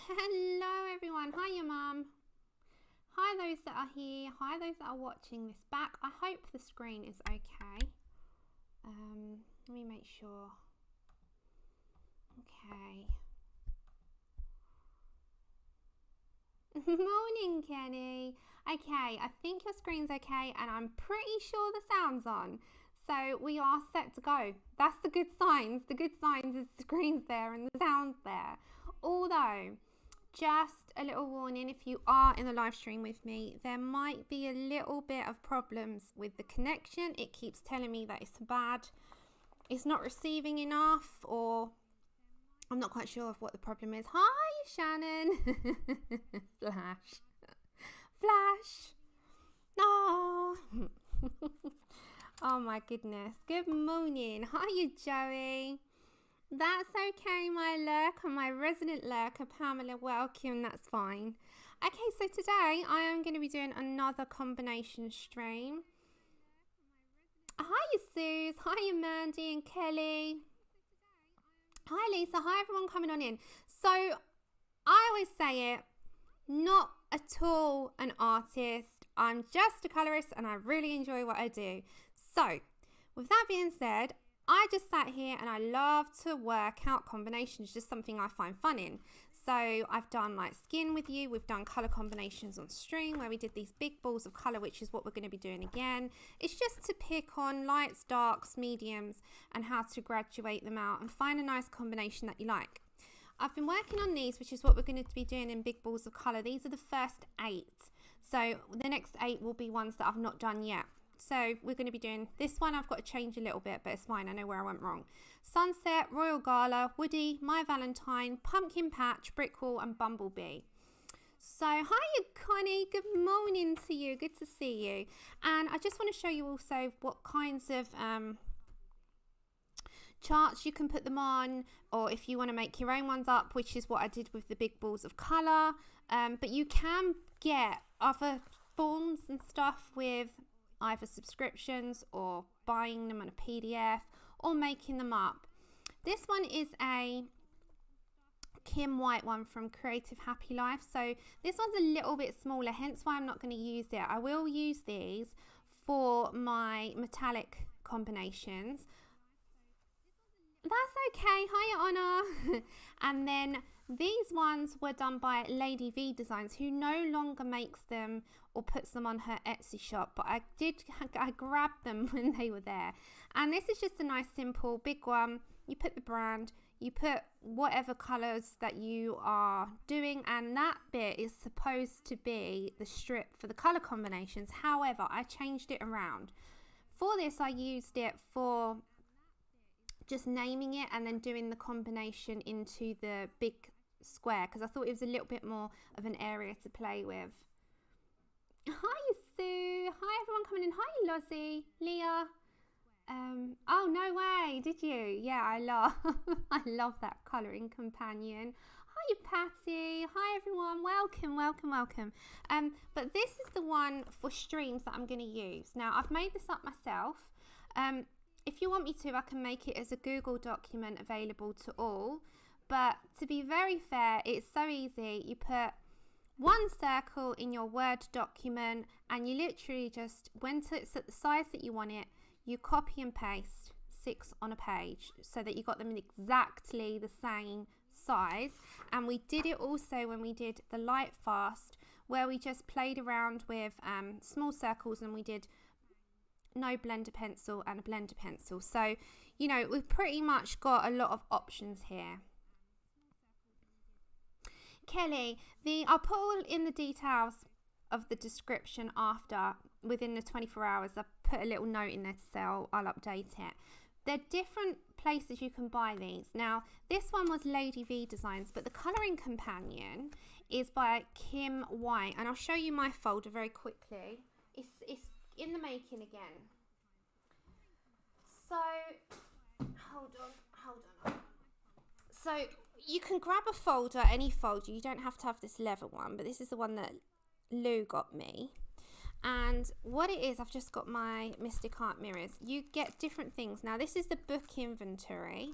Hello everyone. Hi your mum. Hi those that are here. Hi those that are watching this back. I hope the screen is okay. Let me make sure. Okay. Morning, Kenny. Okay, I think your screen's okay and I'm pretty sure the sound's on. So we are set to go. That's the good signs. The good signs is the screen's there and the sound's there. Although, just a little warning, if you are in the live stream with me, there might be a little bit of problems with the connection. It keeps telling me that it's bad. It's not receiving enough, or I'm not quite sure of what the problem is. Hi, Shannon. Flash. Flash. No. Oh my goodness. Good morning. Hi, Joey. That's okay, my lurker, my resident lurker, Pamela. Welcome. That's fine. Okay, so today I am going to be doing another combination stream. Hi, Suze. Hi, Mandy and Kelly. Hi, Lisa. Hi, everyone coming on in. So I always say it, not at all an artist. I'm just a colorist and I really enjoy what I do. So with that being said, I just sat here and I love to work out combinations, just something I find fun in. So I've done like skin with you, we've done color combinations on stream where we did these big balls of color, which is what we're going to be doing again. It's just to pick on lights, darks, mediums, and how to graduate them out and find a nice combination that you like. I've been working on these, which is what we're going to be doing in big balls of color. These are the first 8. So the next 8 will be ones that I've not done yet. So we're going to be doing this one. I've got to change a little bit, but it's fine. I know where I went wrong. Sunset, Royal Gala, Woody, My Valentine, Pumpkin Patch, Brick Wall, and Bumblebee. So hiya, Connie. Good morning to you. Good to see you. And I just want to show you also what kinds of charts you can put them on, or if you want to make your own ones up, which is what I did with the big balls of color. But you can get other forms and stuff with either subscriptions or buying them on a PDF or making them up. This one is a Kim White one from Creative Happy Life. So this one's a little bit smaller, hence why I'm not going to use it. I will use these for my metallic combinations. That's okay. Hiya, Honor. And then these ones were done by Lady V Designs, who no longer makes them or puts them on her Etsy shop, but I grabbed them when they were there. And this is just a nice simple big one. You put the brand, you put whatever colors that you are doing, and that bit is supposed to be the strip for the color combinations. However, I changed it around. For this, I used it for just naming it and then doing the combination into the big square, because I thought it was a little bit more of an area to play with. Hi, Sue. Hi, everyone coming in. Hi, Lozzie, Leah. Oh, no way. Did you? Yeah, I love that colouring companion. Hi, Patty. Hi, everyone. Welcome, welcome, welcome. But this is the one for streams that I'm going to use. Now, I've made this up myself. If you want me to, I can make it as a Google document available to all. But to be very fair, it's so easy. You put one circle in your Word document and you literally just, when it's at the size that you want it, you copy and paste 6 on a page so that you got them in exactly the same size. And we did it also when we did the Light Fast, where we just played around with small circles and we did no blender pencil and a blender pencil. So, you know, we've pretty much got a lot of options here. Kelly, I'll put all in the details of the description after, within the 24 hours. I put a little note in there to say I'll update it. There are different places you can buy these. Now, this one was Lady V Designs, but the colouring companion is by Kim White. And I'll show you my folder very quickly. It's in the making again. So hold on. So you can grab a folder, any folder. You don't have to have this leather one, but this is the one that Lou got me. And what it is, I've just got my Mystic Art mirrors. You get different things. Now this is the book inventory,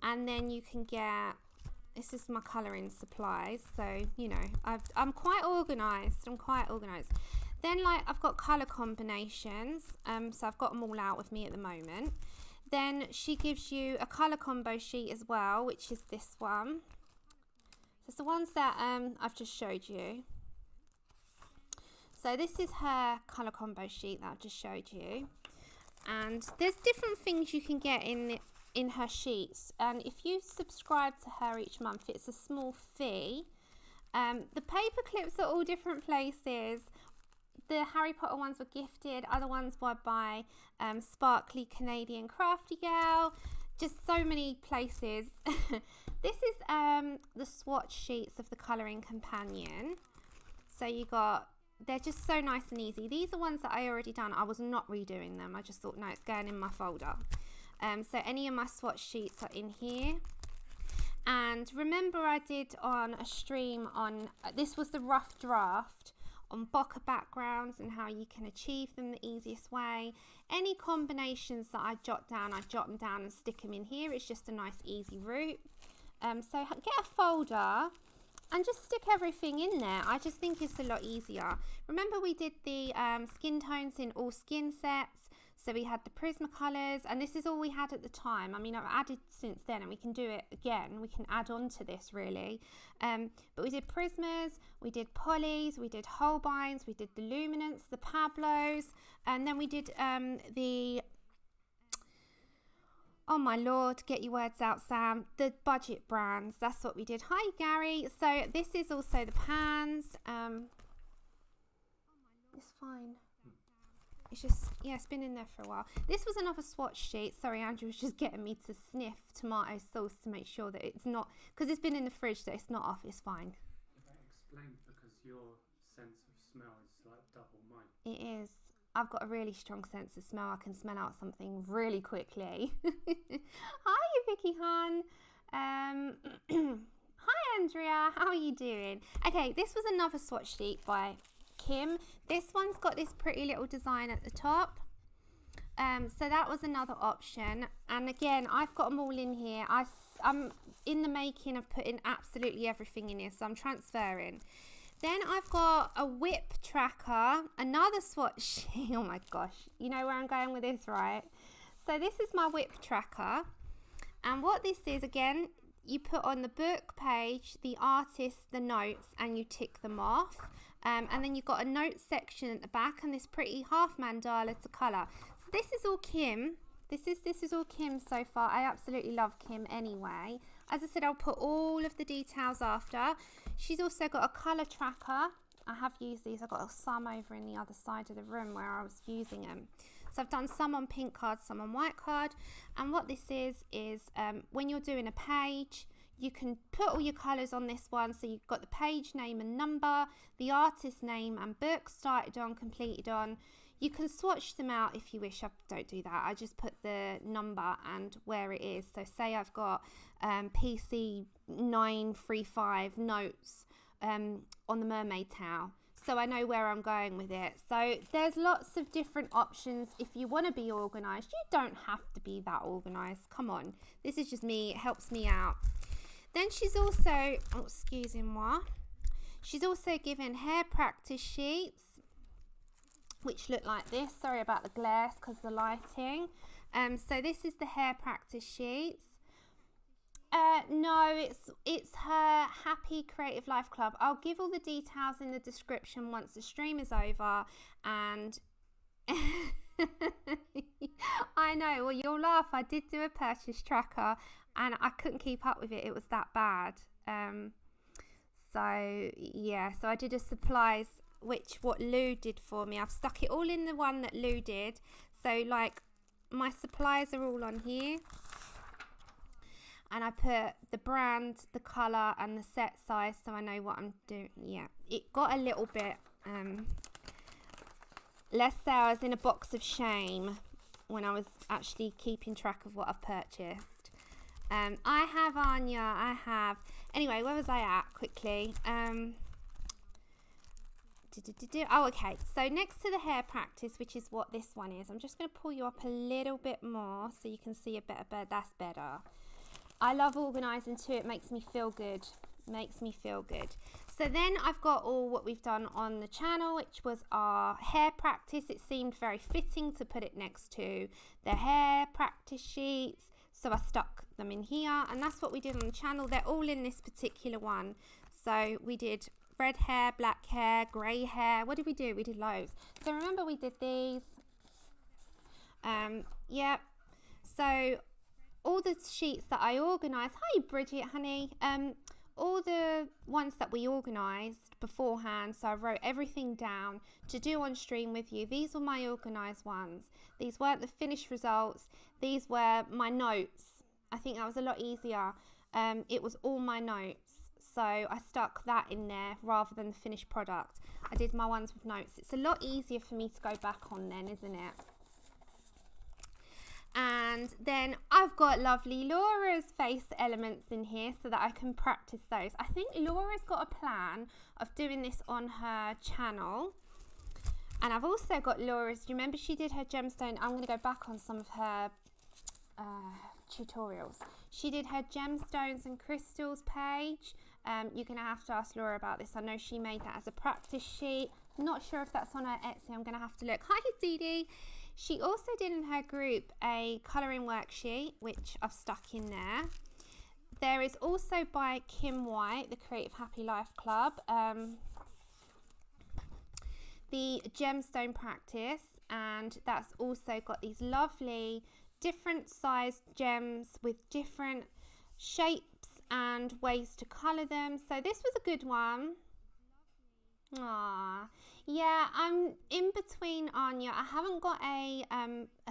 and then you can get this is my colouring supplies. So, you know, I'm quite organised. Then, like, I've got colour combinations. So I've got them all out with me at the moment. Then she gives you a colour combo sheet as well, which is this one. So it's the ones that I've just showed you. So this is her colour combo sheet that I've just showed you. And there's different things you can get in her sheets. And if you subscribe to her each month, it's a small fee. The paper clips are all different places. The Harry Potter ones were gifted. Other ones were by Sparkly Canadian Crafty Gal. Just so many places. This is the swatch sheets of the Colouring Companion. So you got, they're just so nice and easy. These are ones that I already done. I was not redoing them. I just thought, no, it's going in my folder. So any of my swatch sheets are in here. And remember I did on a stream on, this was the rough draft on bokeh backgrounds and how you can achieve them the easiest way. Any combinations that I jot them down and stick them in here. It's just a nice easy route. So get a folder and just stick everything in there. I just think it's a lot easier. Remember we did the skin tones in all skin sets. So we had the Prismacolors, and this is all we had at the time. I mean, I've added since then, and we can do it again. We can add on to this, really. But we did Prismas, we did Polys, we did Holbeins, we did the Luminance, the Pablos, and then we did the... Oh my Lord, get your words out, Sam. The budget brands, that's what we did. Hi, Gary. So this is also the pans. It's fine. It's just, yeah, it's been in there for a while. This was another swatch sheet. Sorry, Andrew was just getting me to sniff tomato sauce to make sure that it's not, because it's been in the fridge, that it's not off. It's fine. If I explain, because your sense of smell is like double mine. It is. I've got a really strong sense of smell. I can smell out something really quickly. Hi, Vicky Han. Hi, Andrea. How are you doing? Okay, this was another swatch sheet by Kim. This one's got this pretty little design at the top. So that was another option. And again, I've got them all in here. I'm in the making of putting absolutely everything in here. So I'm transferring. Then I've got a whip tracker, another swatch sheet. Oh my gosh, you know where I'm going with this, right? So this is my whip tracker. And what this is, again, you put on the book page, the artist, the notes, and you tick them off. And then you've got a notes section at the back and this pretty half mandala to colour. So this is all Kim. This is all Kim so far. I absolutely love Kim anyway. As I said, I'll put all of the details after. She's also got a colour tracker. I have used these. I've got some over in the other side of the room where I was using them. So I've done some on pink card, some on white card. And what this is when you're doing a page, you can put all your colours on this one. So you've got the page name and number, the artist name and book, started on, completed on. You can swatch them out if you wish. I don't do that. I just put the number and where it is. So say I've got PC 935 notes on the mermaid towel. So I know where I'm going with it. So there's lots of different options if you want to be organised. You don't have to be that organised. Come on. This is just me. It helps me out. Then she's also, oh, excusez-moi, she's also given hair practice sheets, which look like this. Sorry about the glare because the lighting. So this is the hair practice sheets. No, it's her Happy Creative Life Club. I'll give all the details in the description once the stream is over. And I know, well, you'll laugh. I did do a purchase tracker and I couldn't keep up with it. It was that bad. So yeah, so I did a supplies, what Lou did for me. I've stuck it all in the one that Lou did. So like my supplies are all on here. And I put the brand, the colour and the set size so I know what I'm doing. Yeah, it got a little bit, let's say I was in a box of shame when I was actually keeping track of what I've purchased. I have Anya, I have, anyway, where was I at quickly? Oh, okay, so next to the hair practice, which is what this one is, I'm just going to pull you up a little bit more so you can see a bit better. That's better. I love organising too. It makes me feel good. Makes me feel good. So then I've got all what we've done on the channel, which was our hair practice. It seemed very fitting to put it next to the hair practice sheets. So I stuck them in here, and that's what we did on the channel. They're all in this particular one. So we did red hair, black hair, grey hair. What did we do? We did loads. So remember we did these. Yeah. So all the sheets that I organised. Hi Bridget, honey. All the ones that we organised beforehand, so I wrote everything down to do on stream with you. These were my organised ones. These weren't the finished results. These were my notes. I think that was a lot easier. It was all my notes. So I stuck that in there rather than the finished product. I did my ones with notes. It's a lot easier for me to go back on then, isn't it? And then I've got lovely Laura's face elements in here so that I can practice those. I think Laura's got a plan of doing this on her channel. And I've also got Laura's, do you remember she did her gemstone? I'm going to go back on some of her tutorials. She did her gemstones and crystals page. You're going to have to ask Laura about this. I know she made that as a practice sheet. I'm not sure if that's on her Etsy. I'm going to have to look. Hi, Dee Dee. She also did in her group a colouring worksheet, which I've stuck in there. There is also by Kim White, the Creative Happy Life Club, the gemstone practice, and that's also got these lovely different sized gems with different shapes and ways to colour them. So this was a good one. Ah, yeah, I'm in between Anya. I haven't got a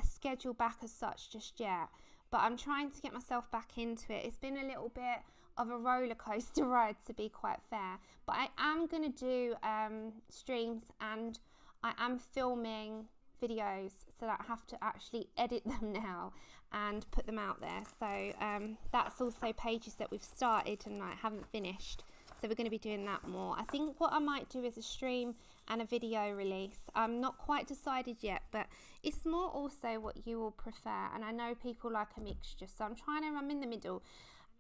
schedule back as such just yet, but I'm trying to get myself back into it. It's been a little bit of a roller coaster ride, to be quite fair, but I am going to do streams, and I am filming videos so that I have to actually edit them now and put them out there. So that's also pages that we've started and I haven't finished. So we're going to be doing that more. I think what I might do is a stream and a video release. I'm not quite decided yet, but it's more also what you all prefer. And I know people like a mixture, so I'm in the middle.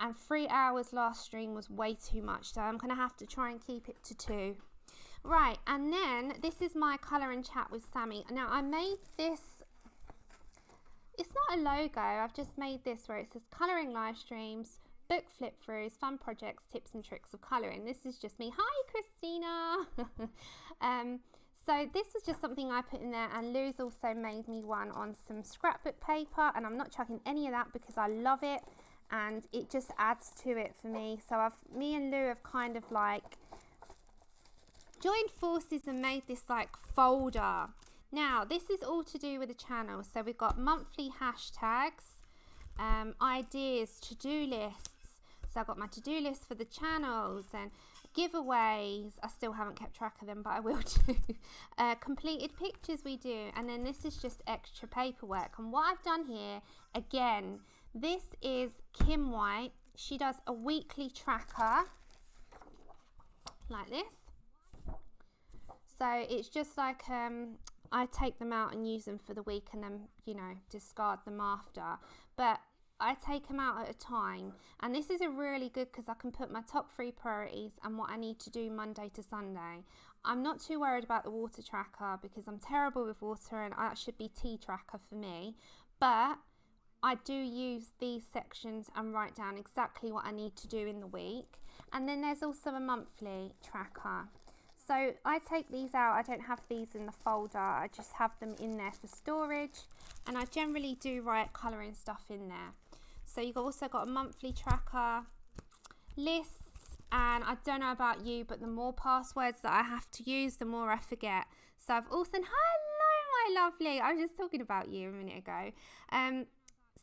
And 3 hours last stream was way too much, so I'm going to have to try and keep it to 2. Right, and then this is my colour and chat with Sammy. Now I made this, it's not a logo, I've just made this where it says colouring live streams, book flip throughs, fun projects, tips and tricks of colouring. This is just me. Hi Christina. So this was just something I put in there, and Lou's also made me one on some scrapbook paper, and I'm not chucking any of that because I love it and it just adds to it for me. So me and Lou have kind of like joined forces and made this like folder. Now this is all to do with the channel, so we've got monthly hashtags, ideas, to-do lists. So I've got my to-do list for the channels and giveaways. I still haven't kept track of them, but I will do. Completed pictures we do, and then this is just extra paperwork. And what I've done here, again, this is Kim White. She does a weekly tracker like this. So it's just like I take them out and use them for the week and then, you know, discard them after. But I take them out at a time, and this is a really good because I can put my top 3 priorities and what I need to do Monday to Sunday. I'm not too worried about the water tracker because I'm terrible with water, and that should be tea tracker for me, but I do use these sections and write down exactly what I need to do in the week. And then there's also a monthly tracker. So I take these out. I don't have these in the folder, I just have them in there for storage, and I generally do write colouring stuff in there. So you've also got a monthly tracker, lists, and I don't know about you, but the more passwords that I have to use, the more I forget. So I've also, hello my lovely, I was just talking about you a minute ago.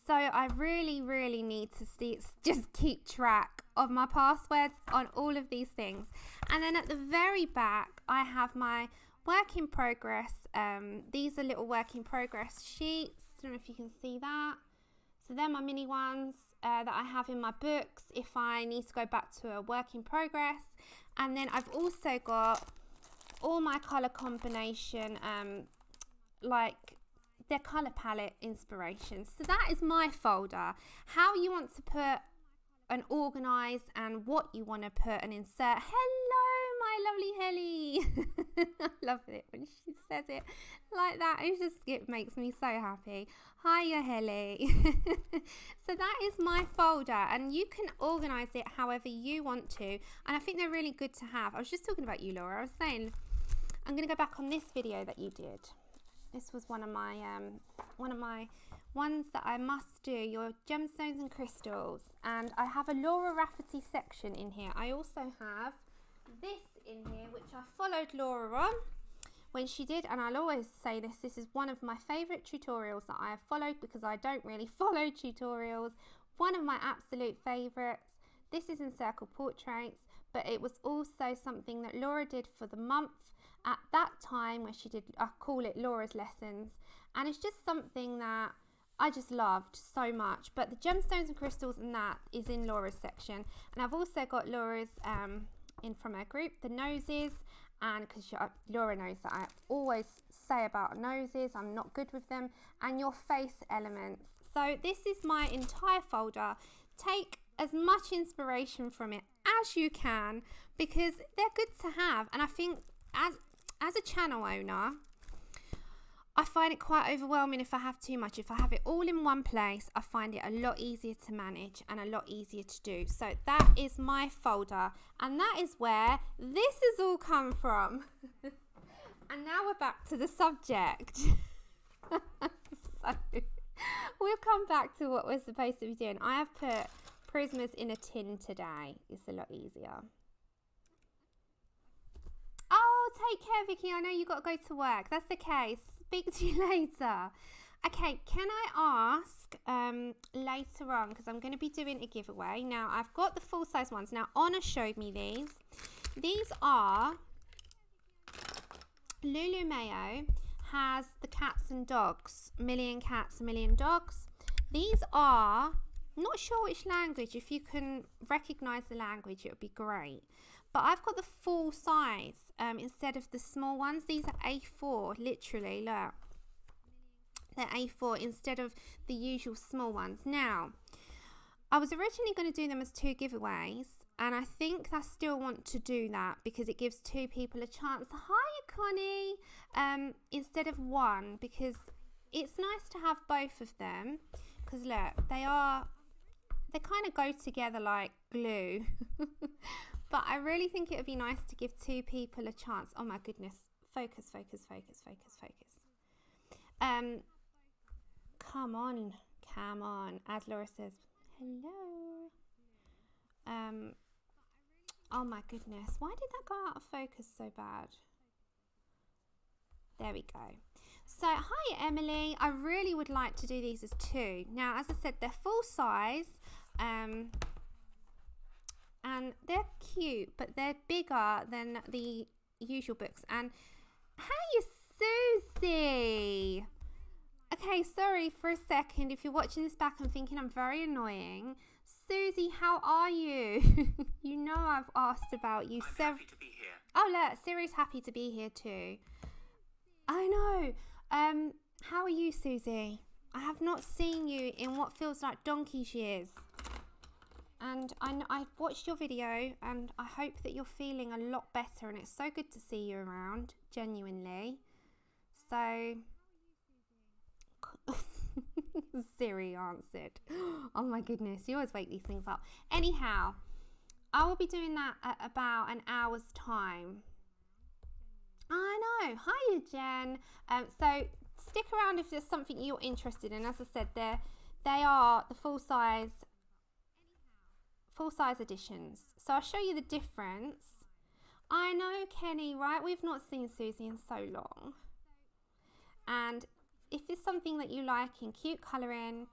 So I really need to just keep track of my passwords on all of these things. And then at the very back, I have my work in progress. These are little work in progress sheets. I don't know if you can see that. So they're my mini ones that I have in my books if I need to go back to a work in progress. And then I've also got all my colour combination, like their colour palette inspirations. So that is my folder. How you want to put and organized and what you want to put and insert. Hello, my lovely Helly. I love it when she says it like that. It makes me so happy. Hiya, Helly. So that is my folder, and you can organize it however you want to, and I think they're really good to have. I was just talking about you, Laura. I was saying I'm going to go back on this video that you did. This was one of my ones that I must do, your gemstones and crystals. And I have a Laura Rafferty section in here. I also have this in here, which I followed Laura on when she did, and I'll always say this is one of my favorite tutorials that I have followed, because I don't really follow tutorials. One of my absolute favorites. This is in circle portraits, but it was also something that Laura did for the month at that time, where she did, I call it Laura's lessons, and it's just something that I just loved so much. But the gemstones and crystals and that is in Laura's section, and I've also got Laura's in from her group, the noses, and because Laura knows that I always say about noses, I'm not good with them, and your face elements. So this is my entire folder. Take as much inspiration from it as you can, because they're good to have. And I think as a channel owner, I find it quite overwhelming if I have too much. If I have it all in one place, I find it a lot easier to manage and a lot easier to do. So that is my folder, and that is where this has all come from. And now we're back to the subject. So we'll come back to what we're supposed to be doing. I have put prismas in a tin today. It's a lot easier. Oh, take care, Vicky. I know you got to go to work. That's okay. Speak to you later. Okay, can I ask later on, because I'm going to be doing a giveaway. Now, I've got the full-size ones. Now, Honor showed me these. These are Lulu Mayo has the cats and dogs. Million cats, a million dogs. These are, not sure which language. If you can recognize the language, it would be great. But I've got the full size instead of the small ones. These are A4, literally, look. They're A4 instead of the usual small ones. Now, I was originally going to do them as 2 giveaways, and I think I still want to do that because it gives 2 people a chance. Hi, Connie. Instead of 1, because it's nice to have both of them. Because look, they kind of go together like glue. But I really think it would be nice to give 2 people a chance. Oh my goodness. Focus, focus, focus, focus, focus. Come on. As Laura says, hello. Oh my goodness. Why did that go out of focus so bad? There we go. So, hi Emily. I really would like to do these as 2. Now, as I said, they're full size. And they're cute, but they're bigger than the usual books. And hey, Susie. Okay, sorry for a second. If you're watching this back and thinking I'm very annoying. Susie, how are you? You know I've asked about you. I'm happy to be here. Oh, look, Siri's happy to be here too. I know. How are you, Susie? I have not seen you in what feels like donkey's years. And I've watched your video, and I hope that you're feeling a lot better, and it's so good to see you around, genuinely. So, Siri answered. Oh my goodness, you always wake these things up. Anyhow, I will be doing that at about an hour's time. I know. Hiya, Jen. So, stick around if there's something you're interested in. As I said, they are the full size editions. So I'll show you the difference. I know, Kenny, right? We've not seen Susie in so long. And if there's something that you like in cute colouring,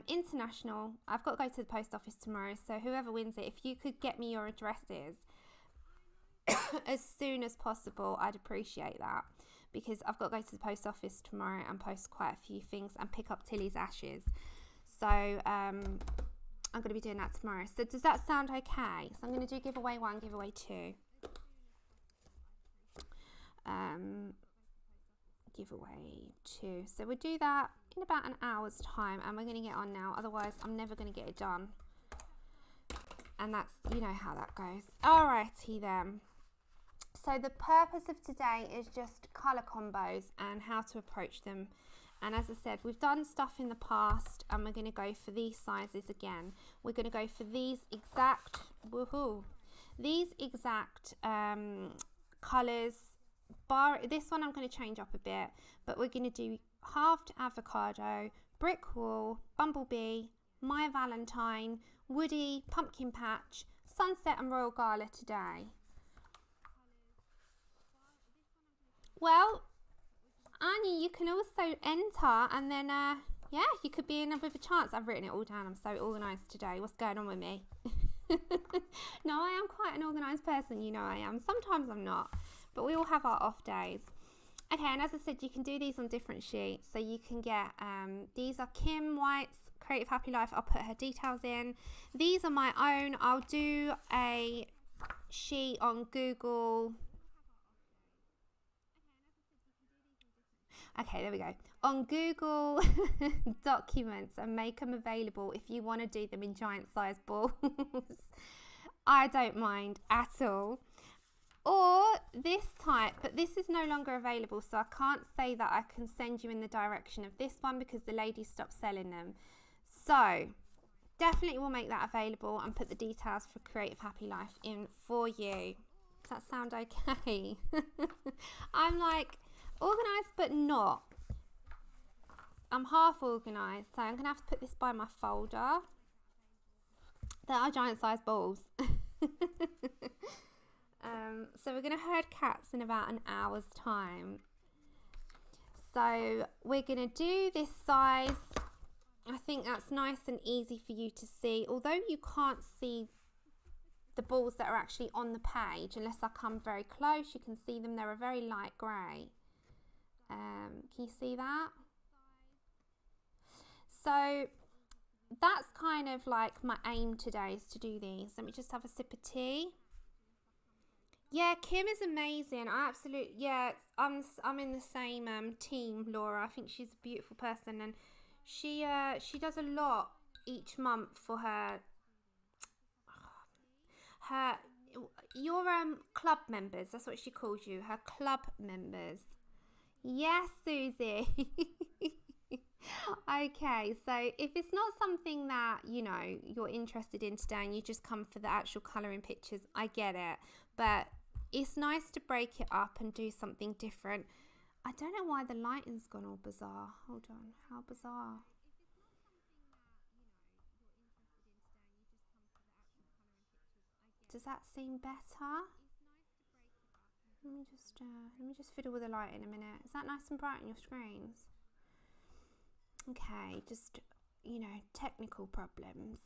international, I've got to go to the post office tomorrow, so whoever wins it, if you could get me your addresses as soon as possible, I'd appreciate that, because I've got to go to the post office tomorrow and post quite a few things and pick up Tilly's ashes. So I'm going to be doing that tomorrow. So does that sound okay? So I'm going to do giveaway 1, giveaway 2. Giveaway 2. So we'll do that in about an hour's time, and we're going to get on now. Otherwise, I'm never going to get it done. And that's, you know how that goes. Alrighty then. So the purpose of today is just colour combos and how to approach them. And as I said, we've done stuff in the past and we're going to go for these sizes again. We're going to go for these exact, colours. This one I'm going to change up a bit, but we're going to do halved avocado, brick wall, bumblebee, my Valentine, woody, pumpkin patch, sunset and royal gala today. Well, Annie, you can also enter and then yeah, you could be in with a chance. I've written it all down. I'm so organised today. What's going on with me? No, I am quite an organised person, you know I am. Sometimes I'm not, but we all have our off days. Okay, and as I said, you can do these on different sheets. So you can get, these are Kim White's Creative Happy Life. I'll put her details in. These are my own. I'll do a sheet on Google. Okay, there we go. On Google Documents and make them available if you want to do them in giant size balls. I don't mind at all. Or this type, but this is no longer available, so I can't say that I can send you in the direction of this one because the lady stopped selling them. So definitely will make that available and put the details for Creative Happy Life in for you. Does that sound okay? I'm like organised but not. I'm half organised, so I'm going to have to put this by my folder. There are giant size balls. So we're going to herd cats in about an hour's time. So we're going to do this size. I think that's nice and easy for you to see. Although you can't see the balls that are actually on the page, unless I come very close, you can see them. They're a very light grey. Can you see that? So that's kind of like my aim today, is to do these. Let me just have a sip of tea. Yeah, Kim is amazing. I absolutely, yeah, I'm in the same team, Laura. I think she's a beautiful person, and she does a lot each month for your club members. That's what she calls you, her club members. Yes, Susie. Okay, so if it's not something that, you know, you're interested in today and you just come for the actual colouring pictures, I get it. But it's nice to break it up and do something different. I don't know why the lighting's gone all bizarre. Hold on, how bizarre. Does that seem better? Let me just fiddle with the light in a minute. Is that nice and bright on your screens? Okay, just, you know, technical problems.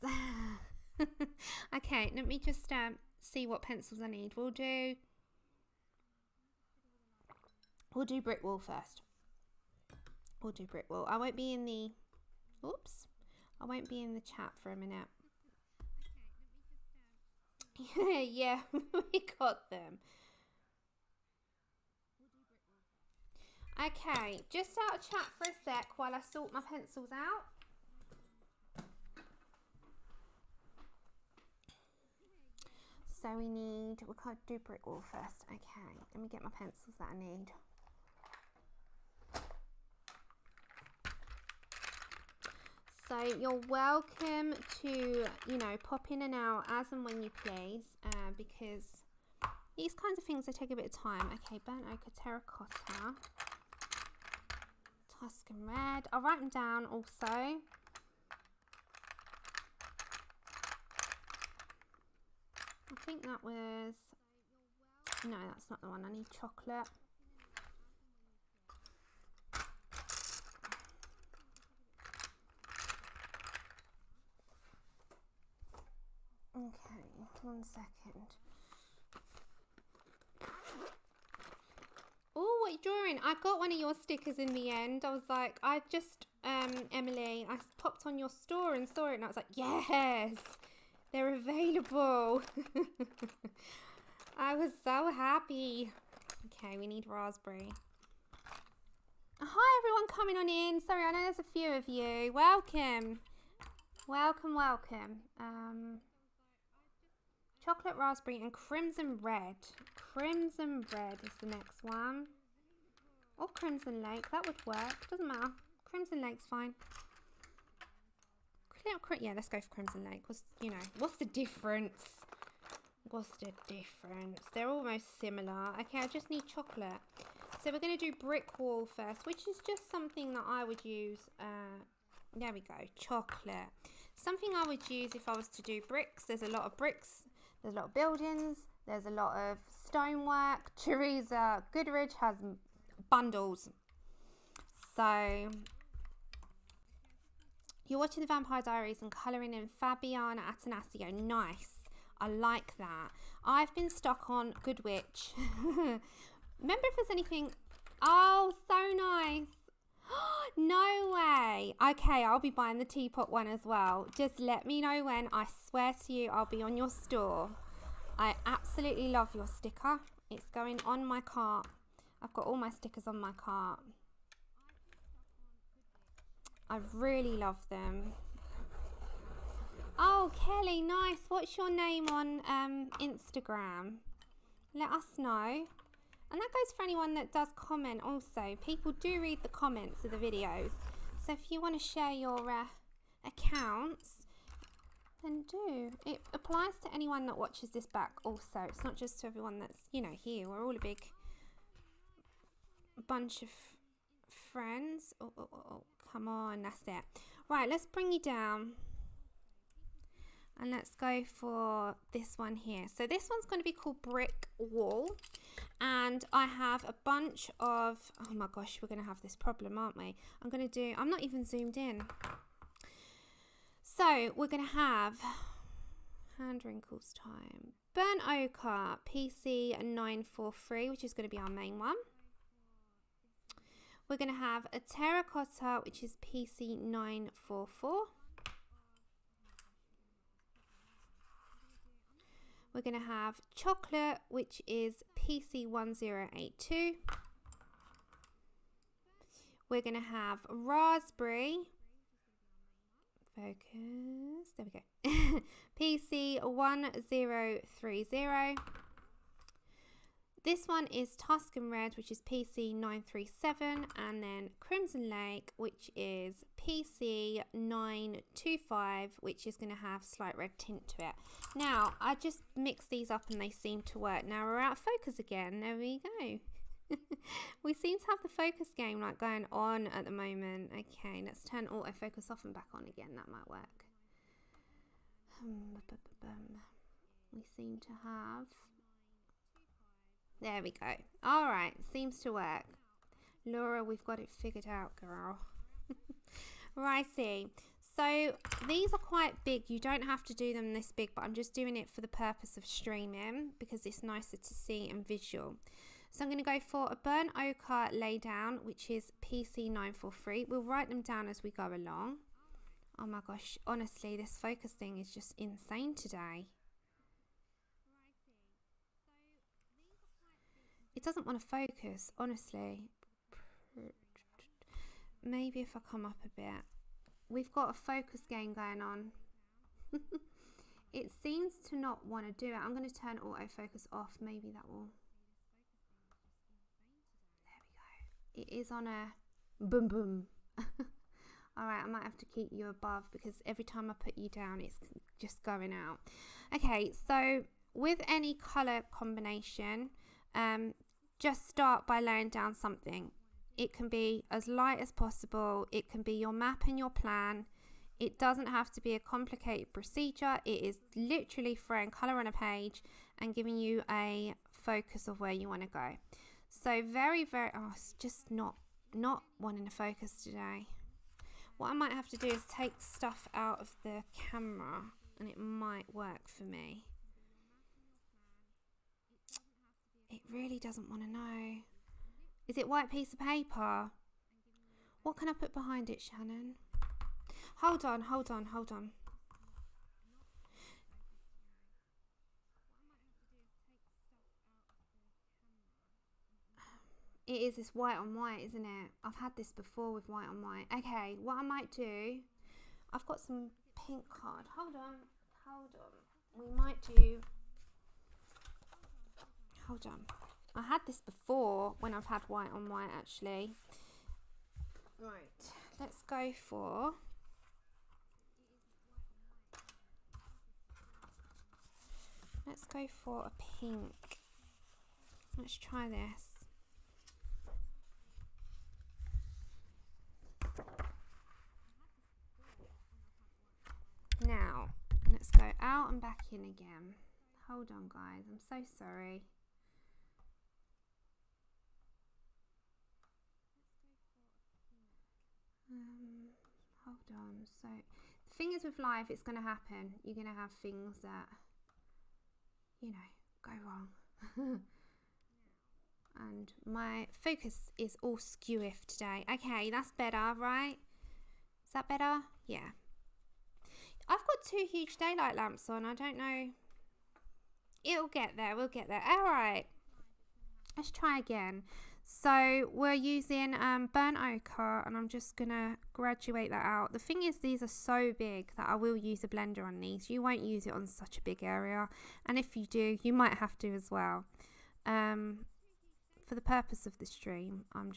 Okay, let me just see what pencils I need. We'll do brick wall first. We'll do brick wall. I won't be in the chat for a minute. Yeah, we got them. Okay, just out of chat for a sec while I sort my pencils out. So we'll do brick wall first. Okay, let me get my pencils that I need. So you're welcome to, you know, pop in and out as and when you please, because these kinds of things, they take a bit of time. Okay, burnt ochre, terracotta, Tuscan red. I'll write them down also. I think that was, no, that's not the one. I need chocolate. Okay, 1 second. Oh, what are you drawing? I got one of your stickers in the end. I was like, Emily, I popped on your store and saw it and I was like, yes, they're available. I was so happy. Okay, we need raspberry. Hi everyone coming on in. Sorry, I know there's a few of you. Welcome. Welcome, welcome. Chocolate raspberry and crimson red. Crimson red is the next one. Or crimson lake, that would work. Doesn't matter. Crimson lake's fine. Yeah, let's go for crimson lake. What's the difference? What's the difference? They're almost similar. Okay, I just need chocolate. So we're going to do brick wall first, which is just something that I would use. There we go, chocolate. Something I would use if I was to do bricks. There's a lot of bricks. There's a lot of buildings. There's a lot of stonework. Teresa Goodrich has bundles. So you're watching the Vampire Diaries and colouring in Fabiana Atanasio. Nice. I like that. I've been stuck on Good Witch. Remember if there's anything... Oh, so nice. No way. Okay, I'll be buying the teapot one as well. Just let me know when. I swear to you, I'll be on your store. I absolutely love your sticker. It's going on my cart. I've got all my stickers on my cart. I really love them. Oh, Kelly, nice. What's your name on Instagram? Let us know. And that goes for anyone that does comment also. People do read the comments of the videos. So if you want to share your accounts, then do. It applies to anyone that watches this back also. It's not just to everyone that's, here. We're all a big bunch of friends. Oh, come on. That's it. Right, let's bring you down. And let's go for this one here. So this one's going to be called Brick Wall. And I have a bunch of... Oh my gosh, we're going to have this problem, aren't we? I'm not even zoomed in. So we're going to have... Hand wrinkles time. Burnt Ochre PC 943, which is going to be our main one. We're going to have a Terracotta, which is PC 944. We're going to have Chocolate, which is PC 1082. We're going to have Raspberry. Focus. There we go. PC 1030. This one is Tuscan Red, which is PC 937, and then Crimson Lake, which is PC 925, which is going to have slight red tint to it. Now, I just mixed these up and they seem to work. Now we're out of focus again. There we go. We seem to have the focus game going on at the moment. Okay, let's turn autofocus off and back on again. That might work. We seem to have... There we go. All right, seems to work. Laura, we've got it figured out, girl. Righty. So these are quite big. You don't have to do them this big, but I'm just doing it for the purpose of streaming because it's nicer to see and visual. So I'm going to go for a Burnt Ochre lay down, which is PC 943. We'll write them down as we go along. Oh my gosh, honestly, this focus thing is just insane today. It doesn't want to focus, honestly. Maybe if I come up a bit. We've got a focus game going on. It seems to not want to do it. I'm going to turn autofocus off. Maybe that will... There we go. It is on a boom boom. Alright, I might have to keep you above because every time I put you down, it's just going out. Okay, so with any colour combination... just start by laying down something. It can be as light as possible. It can be your map and your plan. It doesn't have to be a complicated procedure. It is literally throwing colour on a page and giving you a focus of where you want to go. So very, it's just not wanting to focus today. What I might have to do is take stuff out of the camera and it might work for me. It really doesn't want to know. Is it white piece of paper? What can I put behind it, Shannon? Hold on. It is this white on white, isn't it? I've had this before with white on white. Okay, what I might do, I've got some pink card. Hold on. We might do hold on. I had this before when I've had white on white actually. Right, let's go for a pink. Let's try this. Now, let's go out and back in again. Hold on, guys. I'm so sorry. Hold on. So, the thing is with life, it's going to happen. You're going to have things that, you know, go wrong. And my focus is all skew-if today. Okay, that's better, right? Is that better? Yeah. I've got 2 huge daylight lamps on. I don't know. It'll get there. We'll get there. All right. Let's try again. So we're using burnt ochre, and I'm just going to graduate that out. The thing is, these are so big that I will use a blender on these. You won't use it on such a big area. And if you do, you might have to as well. For the purpose of the stream, I'm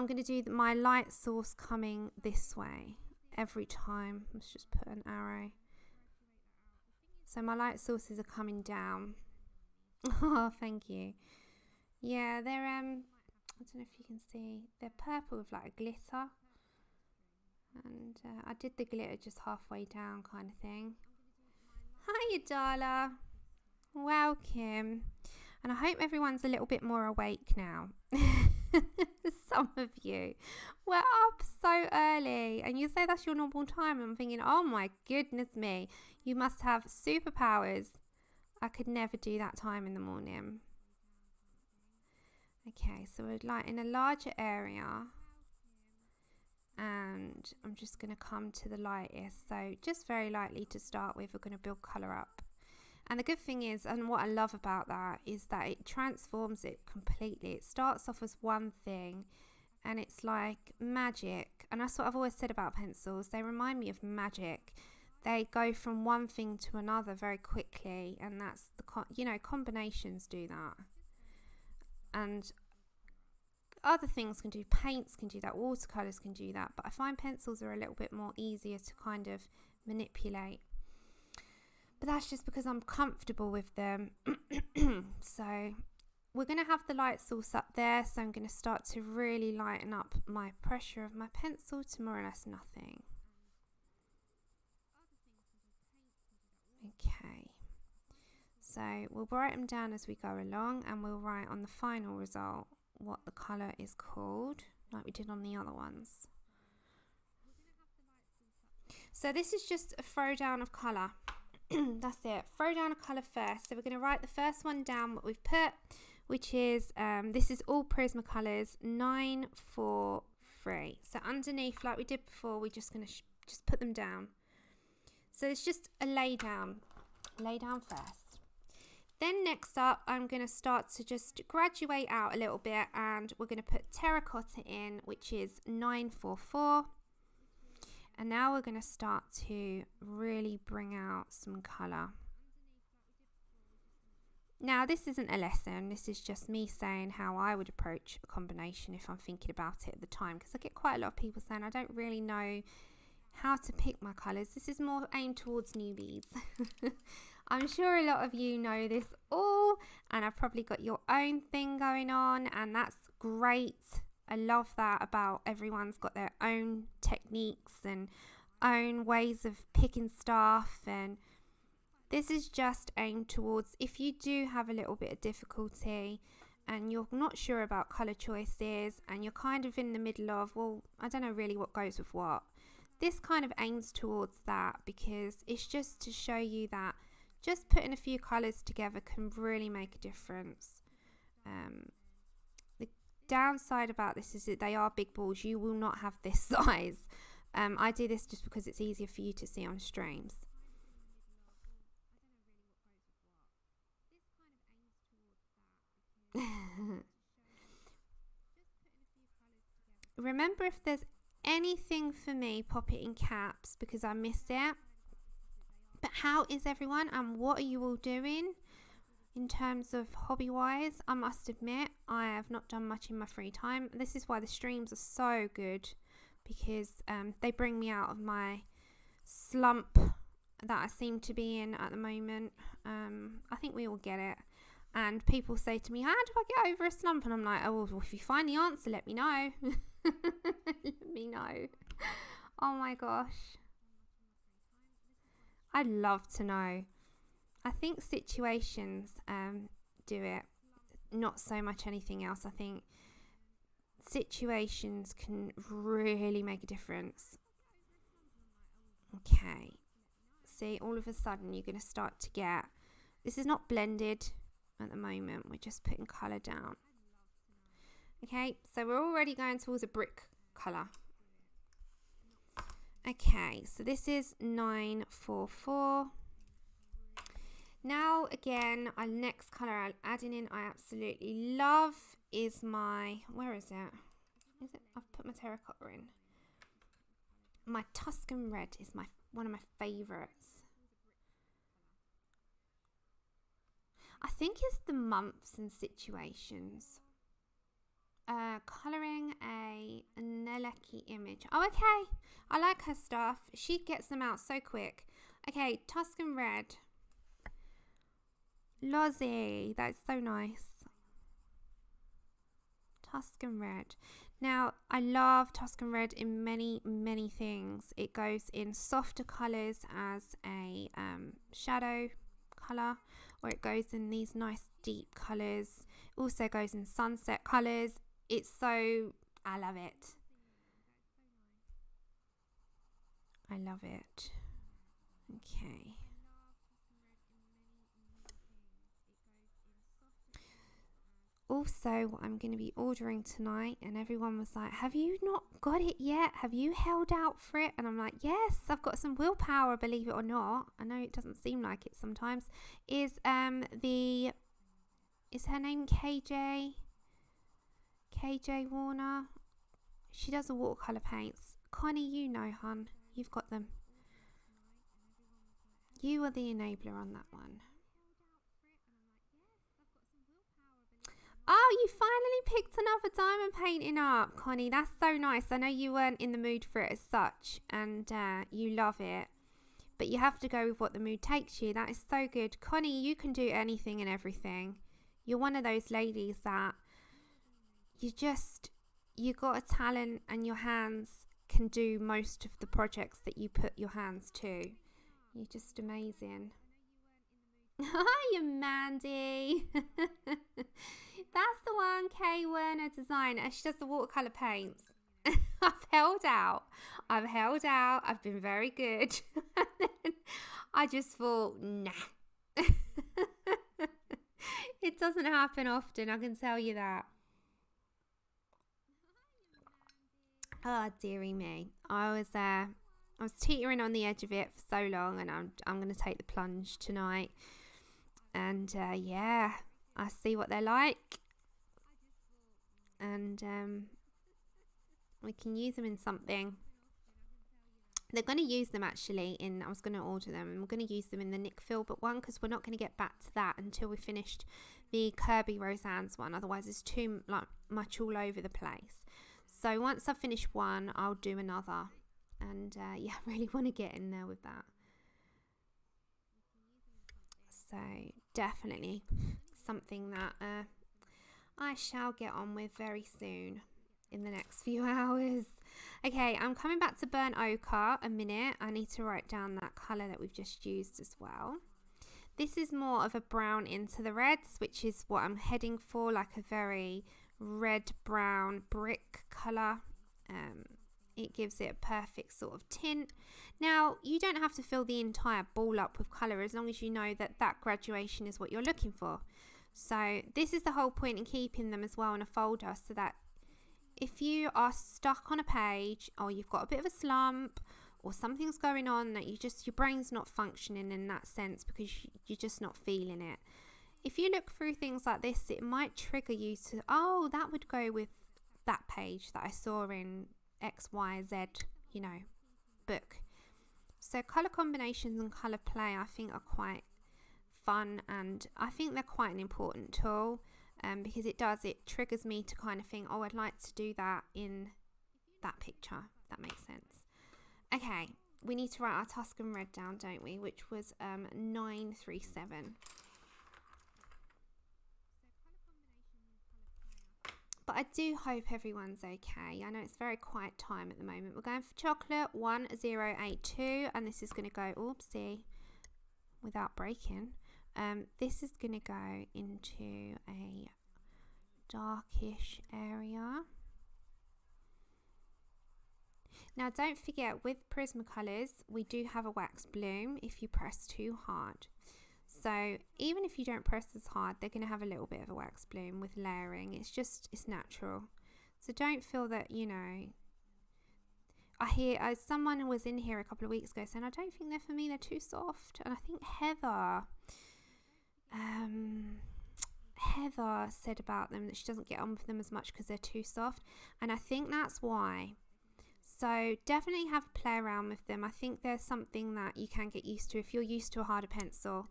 going to do my light source coming this way every time. Let's just put an arrow. So my light sources are coming down. Oh, thank you. Yeah, they're I don't know if you can see. They're purple with like a glitter. And I did the glitter just halfway down kind of thing. Hiya, Darla. Welcome. And I hope everyone's a little bit more awake now. Some of you. We're up so early. And you say that's your normal time. And I'm thinking, oh my goodness me. You must have superpowers. I could never do that time in the morning. Okay, so we're like in a larger area. And I'm just going to come to the lightest. So just very lightly to start with. We're going to build colour up. And the good thing is, and what I love about that, is that it transforms it completely. It starts off as one thing, and it's like magic. And that's what I've always said about pencils. They remind me of magic. They go from one thing to another very quickly, and that's the combinations do that. And other things can do, paints can do that, watercolors can do that, but I find pencils are a little bit more easier to kind of manipulate. But that's just because I'm comfortable with them. So we're going to have the light source up there. So I'm going to start to really lighten up my pressure of my pencil to more or less nothing. Okay. So we'll write them down as we go along, and we'll write on the final result what the colour is called, like we did on the other ones. So this is just a throwdown of colour. That's it. Throw down a colour first. So we're going to write the first one down what we've put, which is this is all Prismacolors 943. So underneath, like we did before, we're just going to just put them down. So it's just a lay down first. Then next up, I'm going to start to just graduate out a little bit, and we're going to put terracotta in, which is 944. And now we're going to start to really bring out some colour. Now this isn't a lesson, this is just me saying how I would approach a combination if I'm thinking about it at the time, because I get quite a lot of people saying I don't really know how to pick my colours. This is more aimed towards newbies. I'm sure a lot of you know this all, and I've probably got your own thing going on, and that's great. I love that about everyone's got their own techniques and own ways of picking stuff, and this is just aimed towards if you do have a little bit of difficulty and you're not sure about colour choices and you're kind of in the middle of, well, I don't know really what goes with what. This kind of aims towards that, because it's just to show you that just putting a few colours together can really make a difference. The downside about this is that they are big balls. You will not have this size. I do this just because it's easier for you to see on streams. Remember, if there's anything for me, pop it in caps because I missed it. But how is everyone, and what are you all doing in terms of hobby wise? I must admit, I have not done much in my free time. This is why the streams are so good, because they bring me out of my slump that I seem to be in at the moment. I think we all get it. And people say to me, how do I get over a slump? And I'm like, oh, well, if you find the answer, let me know. Let me know. Oh my gosh. I'd love to know. I think situations do it, not so much anything else. I think situations can really make a difference. Okay. See, all of a sudden you're going to start to get, this is not blended at the moment, we're just putting colour down. Okay, so we're already going towards a brick colour. Okay, so this is 944. Now again, our next colour I'm adding in, I absolutely love, is my, where is it? I've put my terracotta in. My Tuscan red is one of my favourites. I think it's the months and situations. Colouring a Neleki image. Oh, okay. I like her stuff. She gets them out so quick. Okay, Tuscan red. Lozzie. That's so nice. Tuscan red. Now, I love Tuscan red in many, many things. It goes in softer colours as a shadow colour, or it goes in these nice deep colours. Also goes in sunset colours. It's so, I love it. I love it. Okay. Also, what I'm going to be ordering tonight, and everyone was like, have you not got it yet? Have you held out for it? And I'm like, yes, I've got some willpower, believe it or not. I know it doesn't seem like it sometimes. Is her name KJ Warner? She does the watercolour paints. Connie, you know, hun. You've got them. You are the enabler on that one. Oh, you finally picked another diamond painting up, Connie. That's so nice. I know you weren't in the mood for it as such, and you love it. But you have to go with what the mood takes you. That is so good. Connie, you can do anything and everything. You're one of those ladies that you got a talent, and your hands can do most of the projects that you put your hands to. You're just amazing. Hiya, Mandy. That's the one, Kay Werner Designer. She does the watercolour paints. I've held out. I've been very good. I just thought, nah. It doesn't happen often, I can tell you that. Oh, dearie me. I was teetering on the edge of it for so long, and I'm going to take the plunge tonight. And yeah, I see what they're like. And we can use them in something. They're going to use them actually I was going to order them, and we're going to use them in the Nick Filbert one, because we're not going to get back to that until we finished the Kirby Roseanne's one. Otherwise it's too much all over the place. So once I've finished one, I'll do another. And yeah, I really want to get in there with that. So definitely something that I shall get on with very soon in the next few hours. Okay, I'm coming back to burnt ochre a minute. I need to write down that colour that we've just used as well. This is more of a brown into the reds, which is what I'm heading for, like a very red brown brick colour. It gives it a perfect sort of tint. Now, you don't have to fill the entire ball up with colour, as long as you know that that graduation is what you're looking for. So this is the whole point in keeping them as well in a folder, so that if you are stuck on a page, or you've got a bit of a slump, or something's going on that your brain's not functioning in that sense because you're just not feeling it. If you look through things like this, it might trigger you to, oh, that would go with that page that I saw in XYZ, book. So colour combinations and colour play I think are quite fun, and I think they're quite an important tool because it triggers me to kind of think, oh, I'd like to do that in that picture. That makes sense. Okay, we need to write our Tuscan red down, don't we? Which was 937. But I do hope everyone's okay. I know it's very quiet time at the moment. We're going for chocolate 1082, and this is going to go, oopsie, without breaking. This is going to go into a darkish area. Now don't forget, with Prismacolors we do have a wax bloom if you press too hard. So even if you don't press as hard, they're going to have a little bit of a wax bloom with layering. It's natural. So don't feel that, you know, I hear someone was in here a couple of weeks ago saying, I don't think they're for me, they're too soft. And I think Heather said about them that she doesn't get on with them as much because they're too soft. And I think that's why. So definitely have a play around with them. I think there's something that you can get used to if you're used to a harder pencil.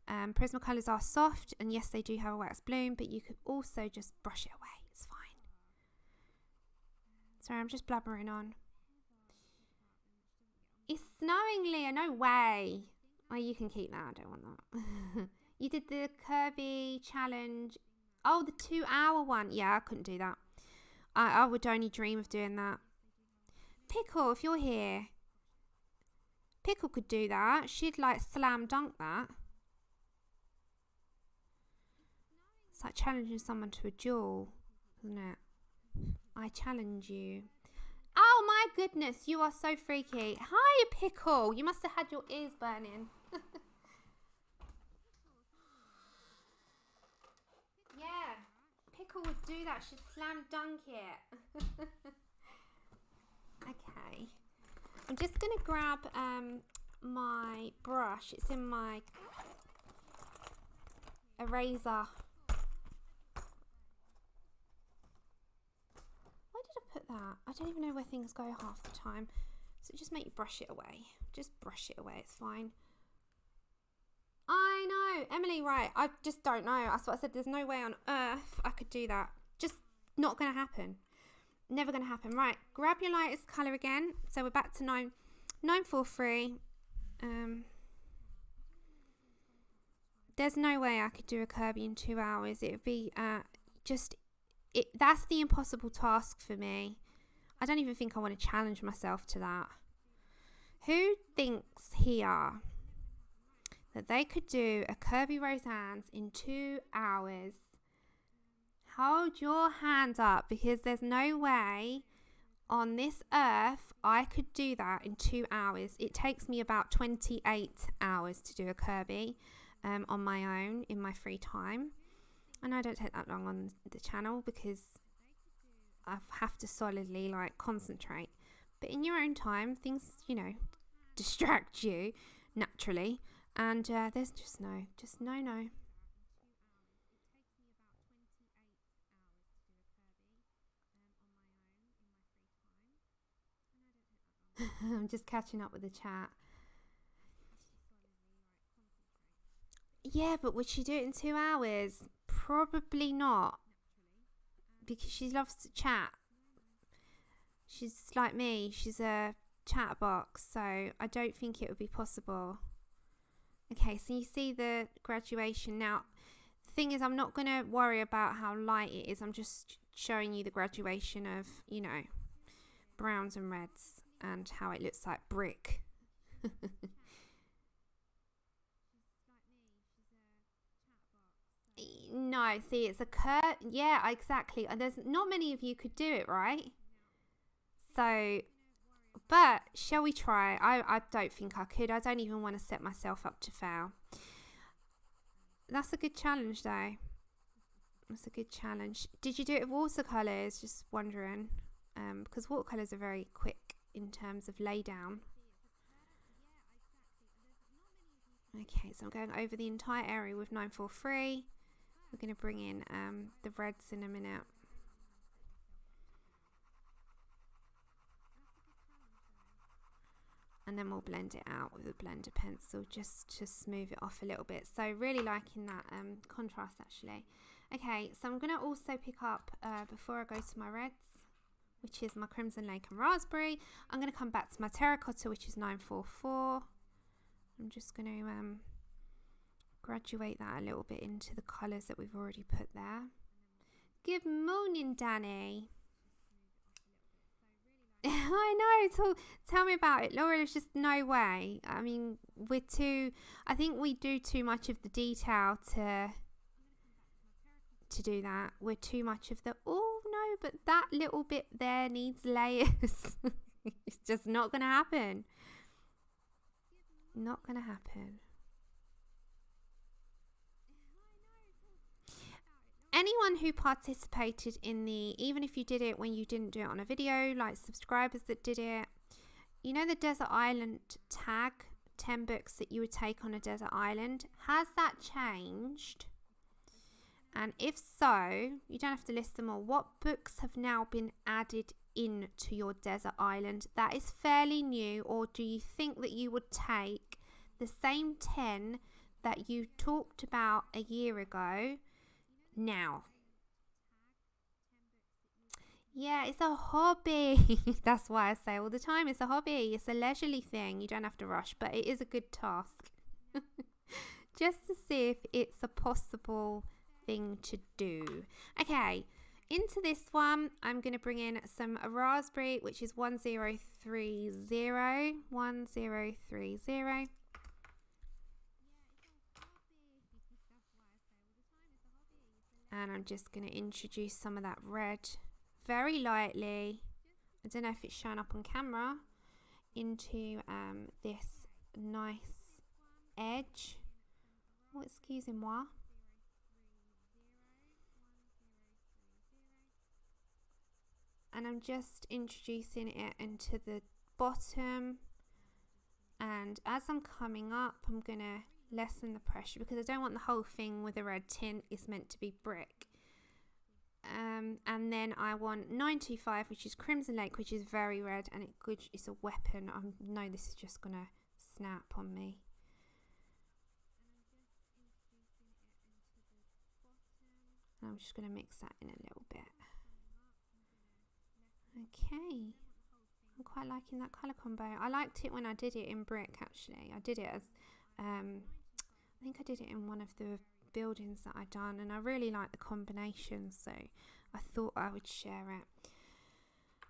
Prismacolors are soft, and yes, they do have a wax bloom, but you could also just brush it away. It's fine. Sorry, I'm just blabbering on. It's snowing, Leah. No way. Oh, you can keep that. I don't want that. You did the Kirby challenge. Oh, the 2-hour one. Yeah, I couldn't do that. I would only dream of doing that. Pickle, if you're here. Pickle could do that. She'd like slam dunk that. It's like challenging someone to a duel, isn't it? I challenge you. Oh my goodness, you are so freaky. Hi, Pickle. You must have had your ears burning. Yeah, Pickle would do that. She'd slam dunk it. Okay. I'm just going to grab my brush. It's in my eraser. Where did I put that? I don't even know where things go half the time. So just make you brush it away. Just brush it away. It's fine. I know. Emily, right. I just don't know. That's what I said. There's no way on earth I could do that. Just not going to happen. Never going to happen. Right. Grab your lightest colour again. So we're back to 943. There's no way I could do a Kirby in 2 hours. It would be that's the impossible task for me. I don't even think I want to challenge myself to that. Who thinks here that they could do a Kirby Roseanne's in 2 hours? Hold your hand up, because there's no way on this earth I could do that in 2 hours. It takes me about 28 hours to do a Kirby on my own in my free time. And I don't take that long on the channel because I have to solidly like concentrate. But in your own time, things, you know, distract you naturally. And there's just no. I'm just catching up with the chat. Yeah, but would she do it in 2 hours? Probably not. Because she loves to chat. She's like me. She's a chatterbox. So I don't think it would be possible. Okay, so you see the graduation. Now, the thing is, I'm not going to worry about how light it is. I'm just showing you the graduation of, you know, browns and reds and how it looks like brick. No, see, it's a curve. Yeah, exactly. And there's not many of you could do it, right? So, but shall we try? I don't think I could. I don't even want to set myself up to fail. That's a good challenge, though. That's a good challenge. Did you do it with watercolours? Just wondering. Because watercolours are very quick in terms of lay down. Okay, so I'm going over the entire area with 943. We're going to bring in the reds in a minute. And and then we'll blend it out with a blender pencil just to smooth it off a little bit. So really liking that contrast actually. Okay, so I'm going to also pick up, before I go to my reds, which is my Crimson Lake and Raspberry, I'm going to come back to my Terracotta, which is 944. I'm just going to graduate that a little bit into the colours that we've already put there. Good morning, Danny. I know, tell me about it, Laura. There's just no way. I mean, I think we do too much of the detail to do that. We're too much of the, oh no, but that little bit there needs layers. It's just not gonna happen. Not gonna happen. Anyone who participated in even if you did it when you didn't do it on a video, like subscribers that did it, you know the desert island tag, 10 books that you would take on a desert island, has that changed? And if so, you don't have to list them all. What books have now been added into your desert island that is fairly new, or do you think that you would take the same 10 that you talked about a year ago now? Yeah, it's a hobby. That's why I say all the time, it's a hobby. It's a leisurely thing. You don't have to rush, but it is a good task. Just to see if it's a possible thing to do. Okay, into this one, I'm going to bring in some raspberry, which is 1030. 1030. And I'm just going to introduce some of that red very lightly. I don't know if it's showing up on camera, into this nice edge. Oh, excusez-moi. And I'm just introducing it into the bottom. And as I'm coming up, I'm going to lessen the pressure because I don't want the whole thing with a red tint. It's meant to be brick. And then I want 925, which is Crimson Lake, which is very red, and it's a weapon. I know this is just going to snap on me. And I'm just going to mix that in a little bit. Okay. I'm quite liking that colour combo. I liked it when I did it in brick, actually. I did it as, I think I did it in one of the buildings that I'd done, and I really like the combination, so I thought I would share it.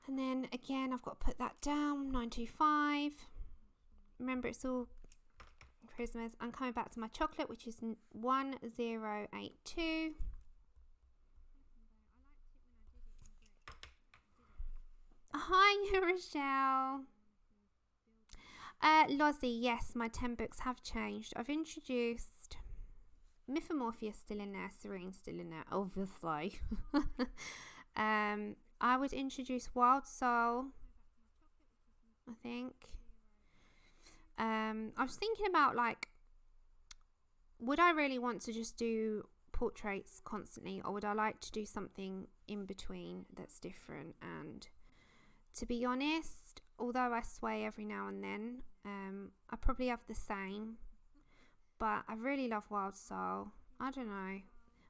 And then again, I've got to put that down, 925. Remember, it's all Christmas. I'm coming back to my chocolate, which is 1082. Hi, Rochelle. Lozzie, yes, my 10 books have changed. I've introduced Mythomorpheus still in there, Serene still in there, obviously. I would introduce Wild Soul, I think. I was thinking about, like, would I really want to just do portraits constantly, or would I like to do something in between that's different? And to be honest, although I sway every now and then, I probably have the same, but I really love Wild Soul. I don't know.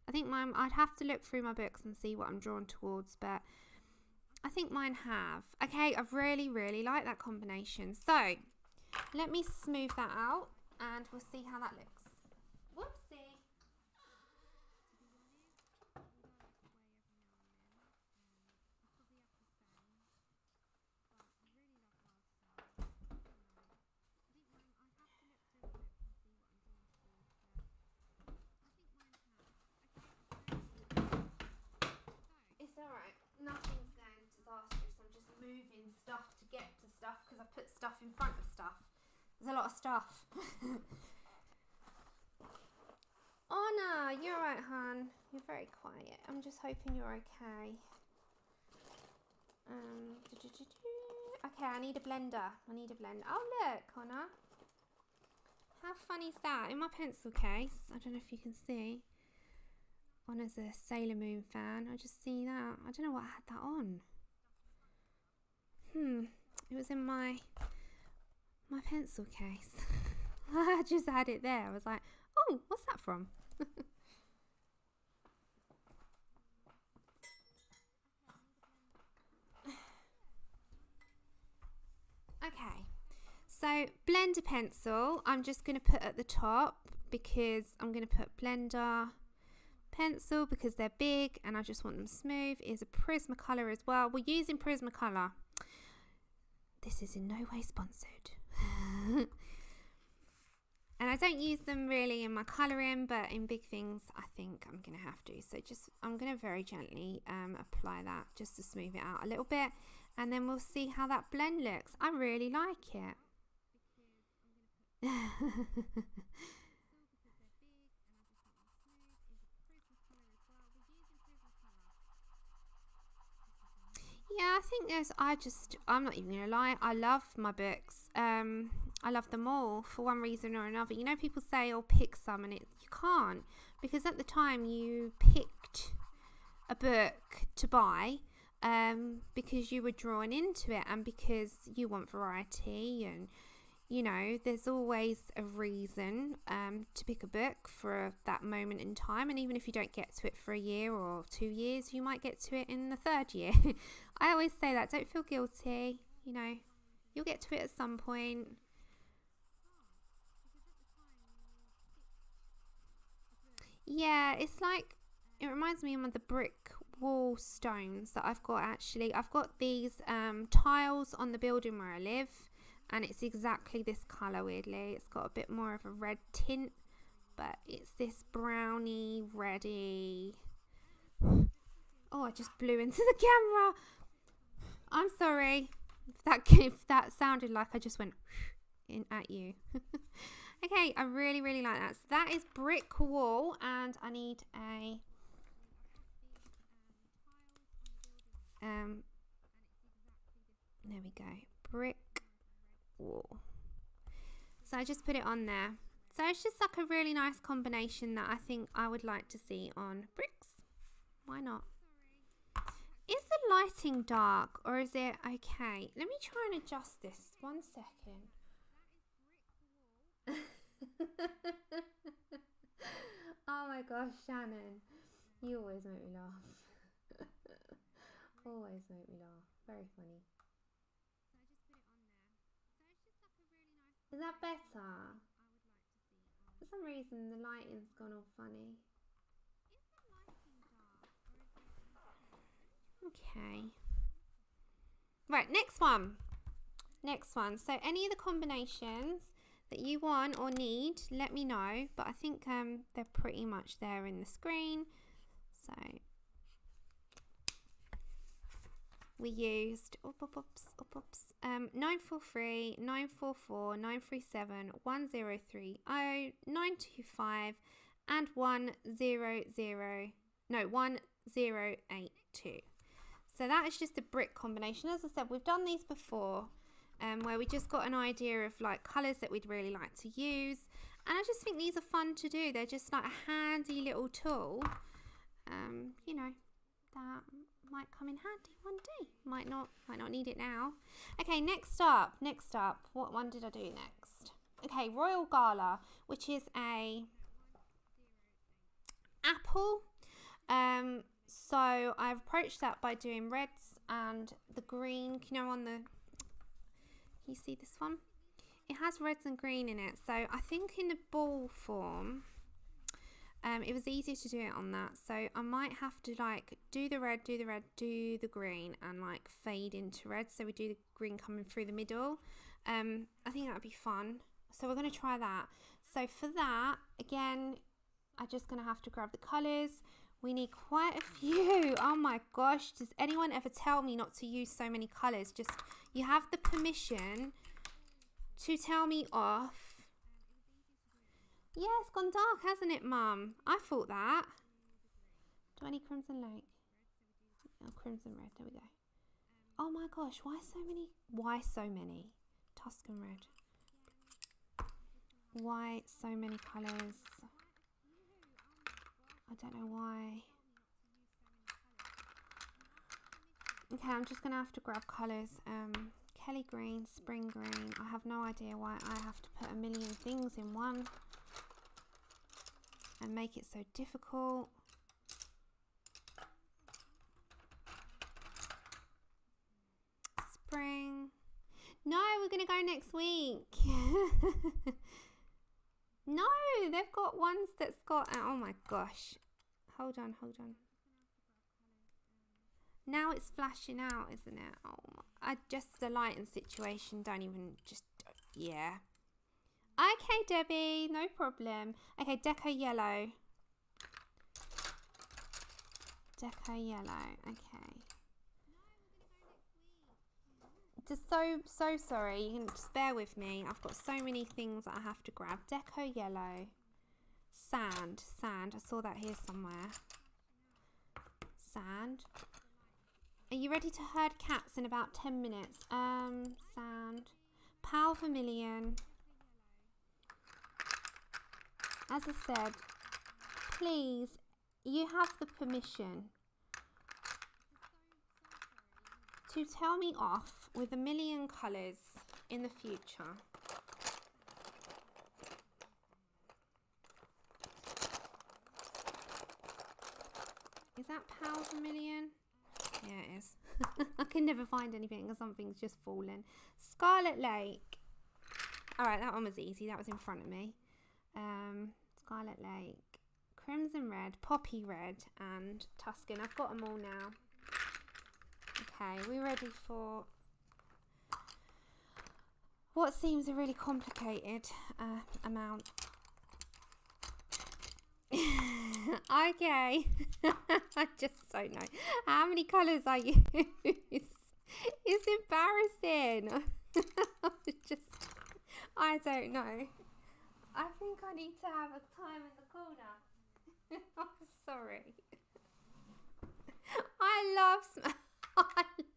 I think I'd have to look through my books and see what I'm drawn towards, but I think mine have. Okay, I really, really like that combination. So let me smooth that out and we'll see how that looks. Whoopsie. It's alright, nothing's going disastrous. I'm just moving stuff to get to stuff because I put stuff in front of stuff. There's a lot of stuff. Anna, you're alright, hon. You're very quiet. I'm just hoping you're okay. Okay, I need a blender. Oh look, Connor. How funny is that? In my pencil case, I don't know if you can see. Anna's a Sailor Moon fan. I just see that. I don't know what I had that on. It was in my My pencil case. I just had it there. I was like, oh, what's that from? Okay, so blender pencil, I'm just going to put at the top because I'm going to put blender pencil because they're big and I just want them smooth. Is a Prismacolor as well. We're using Prismacolor. This is in no way sponsored. And I don't use them really in my colouring, but in big things I think I'm going to have to. So just, I'm going to very gently apply that just to smooth it out a little bit. And then we'll see how that blend looks. I really like it. Yeah, I think I'm not even gonna lie, I love my books. I love them all for one reason or another. You know, people say, oh, pick some, and you can't, because at the time you picked a book to buy because you were drawn into it and because you want variety, and you know, there's always a reason to pick a book for that moment in time. And even if you don't get to it for a year or 2 years, you might get to it in the 3rd year. I always say that, don't feel guilty, you know, you'll get to it at some point. Yeah, it's like, it reminds me of the brick wall stones that I've got actually. I've got these tiles on the building where I live, and it's exactly this colour, weirdly. It's got a bit more of a red tint, but it's this browny, reddy. Oh, I just blew into the camera. I'm sorry if that sounded like I just went in at you. Okay, I really, really like that. So that is brick wall, and I need a there we go, brick wall. So I just put it on there. So it's just like a really nice combination that I think I would like to see on bricks. Why not? Is the lighting dark or is it okay? Let me try and adjust this. 1 second. Oh my gosh, Shannon, you always make me laugh. Always make me laugh. Very funny. Is that better? For some reason the lighting's gone all funny. Okay. Right, next one. So any of the combinations that you want or need, let me know. But I think they're pretty much there in the screen. So we used 943, 944, 937, 1030, 925 and 1082. So that is just a brick combination. As I said, we've done these before, where we just got an idea of like colours that we'd really like to use, and I just think these are fun to do. They're just like a handy little tool, you know, that might come in handy one day. Might not need it now. Okay, next up, what one did I do next? Okay, Royal Gala, which is a apple. So I've approached that by doing reds and the green, you know, can you see this one? It has reds and green in it. So I think in the ball form, it was easier to do it on that. So I might have to like do the red, do the green, and like fade into red. So we do the green coming through the middle. I think that would be fun. So we're going to try that. So for that, again, I'm just going to have to grab the colours. We need quite a few. Oh my gosh, does anyone ever tell me not to use so many colours? Just, you have the permission to tell me off. Yeah, it's gone dark, hasn't it, Mum? I thought that. Do I need Crimson Lake? Oh, Crimson Red, there we go. Oh my gosh, why so many? Why so many? Tuscan Red. Why so many colours? I don't know why. Okay, I'm just going to have to grab colours. Kelly green, spring green. I have no idea why I have to put a million things in one and make it so difficult. Spring. No, we're going to go next week. No, they've got ones that's got, oh my gosh. Hold on. Now it's flashing out, isn't it? Oh, the lighting situation, don't even, yeah. Okay, Debbie, no problem. Okay, Deco Yellow. Deco Yellow, okay. Just so sorry, you can just bear with me. I've got so many things that I have to grab. Deco Yellow. Sand, I saw that here somewhere. Sand. Are you ready to herd cats in about 10 minutes? Sand. Pale Vermilion. As I said, please, you have the permission to tell me off with a million colours in the future. Is that Pale Vermilion? Yeah, it is. I can never find anything because something's just fallen. Scarlet Lake. Alright, that one was easy. That was in front of me. Scarlet Lake. Crimson Red, Poppy Red, and Tuscan. I've got them all now. Okay, we're ready for what seems a really complicated amount. Okay. I just don't know how many colours I use. It's embarrassing. I don't know. I think I need to have a time in the corner. I'm sorry. I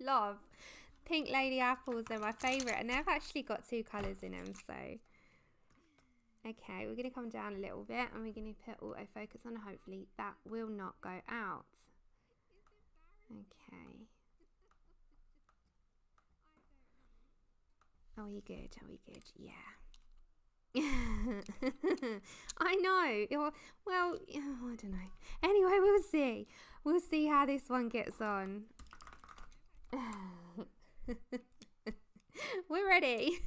love Pink Lady Apples. They're my favourite, and they've actually got 2 colours in them, so okay, we're going to come down a little bit and we're going to put autofocus on. Hopefully that will not go out. Okay. Are we good? Yeah. I know. Well, I don't know. Anyway, we'll see how this one gets on. We're ready.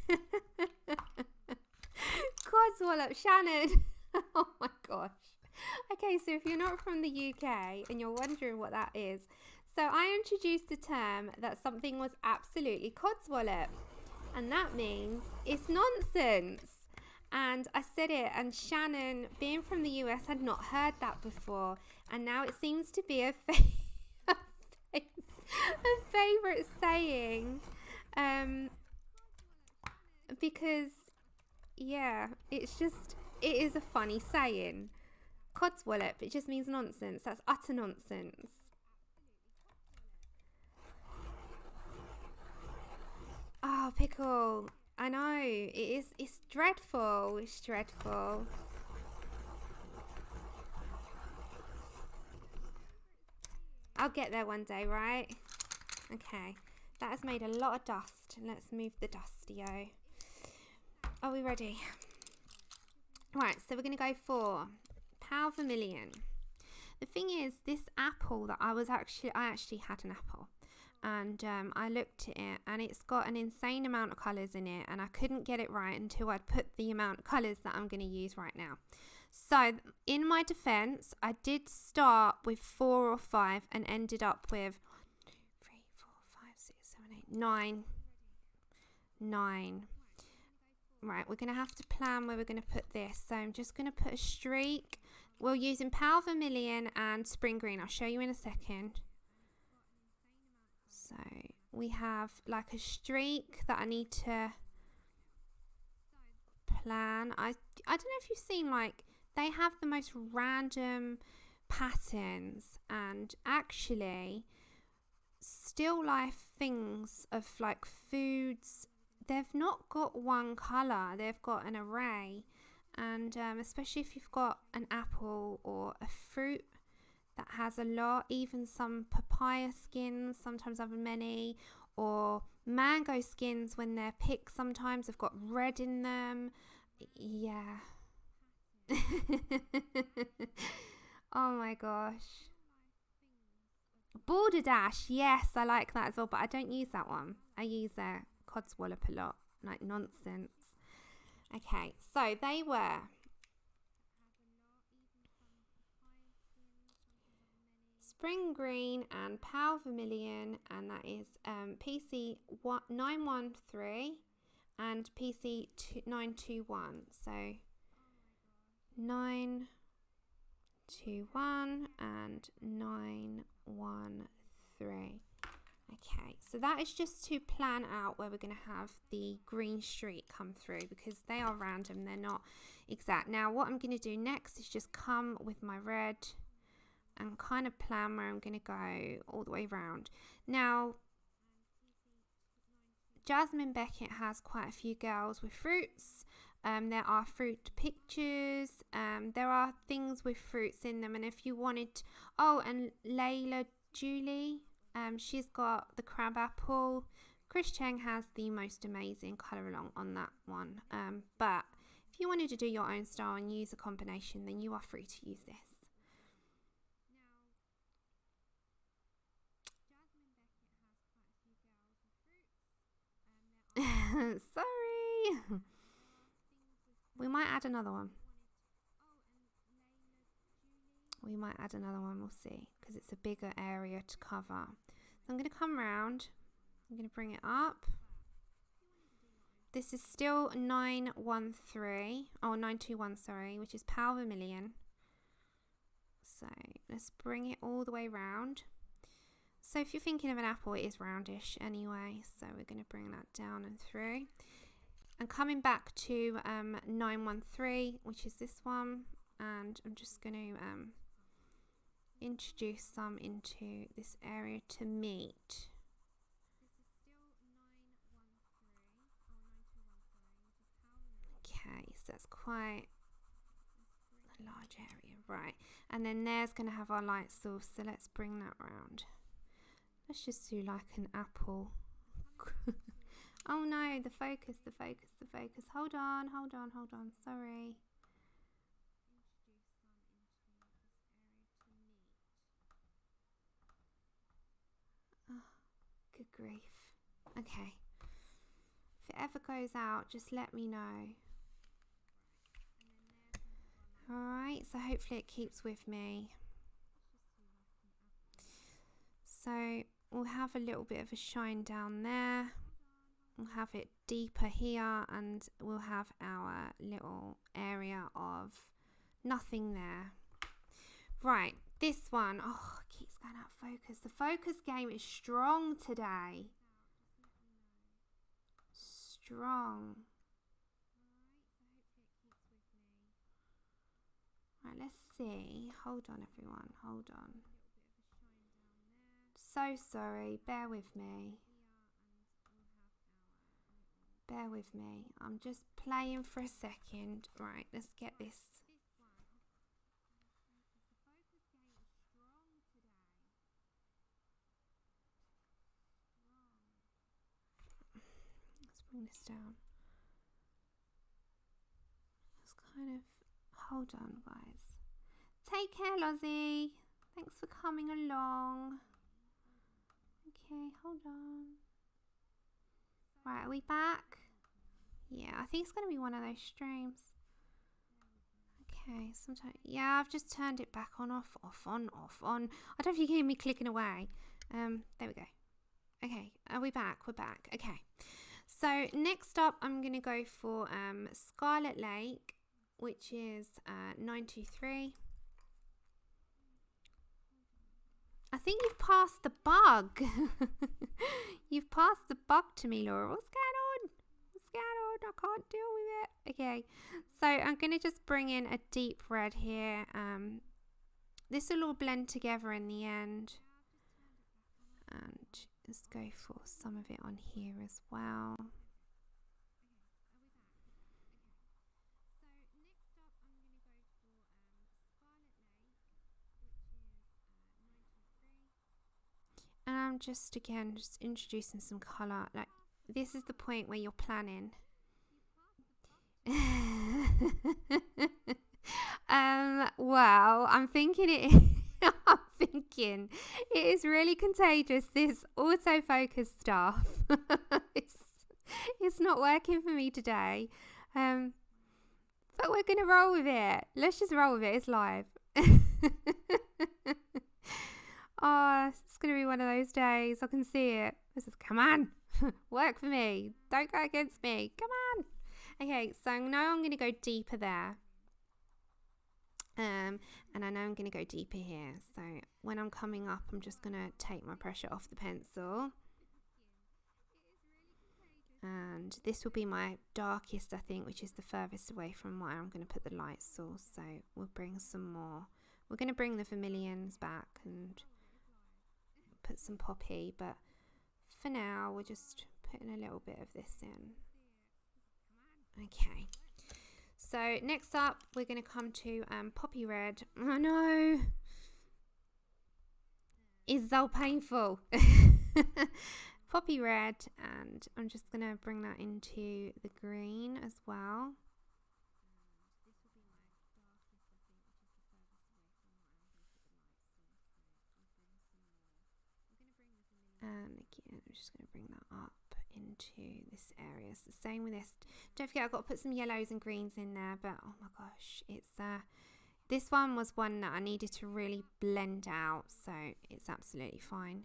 Codswallop, Shannon. Oh my gosh. Okay, so if you're not from the UK and you're wondering what that is, so I introduced the term that something was absolutely codswallop, and that means it's nonsense. And I said it, and Shannon, being from the US, had not heard that before, and now it seems to be a favorite saying, because yeah, it is a funny saying. Codswallop, it just means nonsense. That's utter nonsense. Oh, pickle. I know. It's dreadful. It's dreadful. I'll get there one day, right? Okay. That has made a lot of dust. Let's move the dustio. Are we ready? Right, so we're going to go for Pale Vermilion. The thing is, this apple that I actually had an apple, and I looked at it, and it's got an insane amount of colours in it, and I couldn't get it right until I'd put the amount of colours that I'm going to use right now. So in my defence, I did start with 4 or 5 and ended up with 3, 4, 5, 6, 7, 8, 9. Right, we're going to have to plan where we're going to put this. So I'm just going to put a streak. We're using Pale Vermilion and Spring Green. I'll show you in a second. So we have like a streak that I need to plan. I don't know if you've seen, like, they have the most random patterns, and actually still life things of like foods, they've not got one colour, they've got an array. And especially if you've got an apple or a fruit that has a lot, even some papaya skins sometimes have many, or Mango skins, when they're picked, sometimes have got red in them. Yeah. Oh my gosh. Border Dash, yes, I like that as well, but I don't use that one. I use Codswallop a lot, like nonsense. Okay, so they were Spring Green and Pale Vermilion, and that is PC 913 and PC 921. So 921 and 913. Okay, so that is just to plan out where we're going to have the green streak come through, because they are random, they're not exact. Now what I'm going to do next is just come with my red and kind of plan where I'm going to go all the way around. Now Jasmine Beckett has quite a few girls with fruits. There are fruit pictures. There are things with fruits in them, and if you wanted, oh, and Layla Julie, she's got the crab apple. Chris Cheng has the most amazing colour along on that one. But if you wanted to do your own style and use a combination, then you are free to use this. Sorry. We might add another one. We'll see, because it's a bigger area to cover. So I'm going to come round. I'm going to bring it up. This is still 921, sorry, which is Pale Vermilion. So let's bring it all the way round. So if you're thinking of an apple, it is roundish anyway. So we're going to bring that down and through. And coming back to 913, which is this one. And I'm just going to introduce some into this area to meet. Okay, so that's quite a large area, right? And then there's going to have our light source, so let's bring that round. Let's just do like an apple. Oh no, the focus. Hold on, sorry. Oh, good grief. Okay. If it ever goes out, just let me know. Alright, so hopefully it keeps with me. So we'll have a little bit of a shine down there. We'll have it deeper here, and we'll have our little area of nothing there. Right, this one, oh, it keeps going out of focus. The focus game is strong today. Strong. Right, let's see. Hold on, everyone. Hold on. So sorry. Bear with me. I'm just playing for a second. Right, let's get this. Let's bring this down. Let's kind of, hold on, guys. Take care, Lozzie. Thanks for coming along. Okay, hold on. Right, are we back? Yeah, I think it's going to be one of those streams. Okay, sometimes, yeah, I've just turned it back on, off, on. I don't know if you can hear me clicking away. There we go. Okay, are we back? We're back. Okay, so next up, I'm going to go for Scarlet Lake, which is 923. I think you've passed the bug. You've passed the bug to me, Laura. What's going on? I can't deal with it. Okay, so I'm going to just bring in a deep red here. This will all blend together in the end. And let's go for some of it on here as well. And I'm just introducing some colour. Like, this is the point where you're planning. Well, I'm thinking it is really contagious, this autofocus stuff. it's not working for me today. But we're gonna roll with it. Let's just roll with it. It's live. Oh, it's gonna be one of those days. I can see it. This is, come on, work for me. Don't go against me. Come on. Okay, so now I'm going to go deeper there. And I know I'm going to go deeper here. So when I'm coming up, I'm just going to take my pressure off the pencil. And this will be my darkest, I think, which is the furthest away from where I'm going to put the light source. So we'll bring some more. We're going to bring the vermilions back and put some poppy. But for now, we're just putting a little bit of this in. Okay, so next up we're going to come to poppy red. Oh no, it's so painful. Poppy red, and I'm just going to bring that into the green as well. And again, I'm just going to bring that up into this area. It's the same with this. Don't forget, I've got to put some yellows and greens in there, but oh my gosh, it's this one was one that I needed to really blend out, so it's absolutely fine.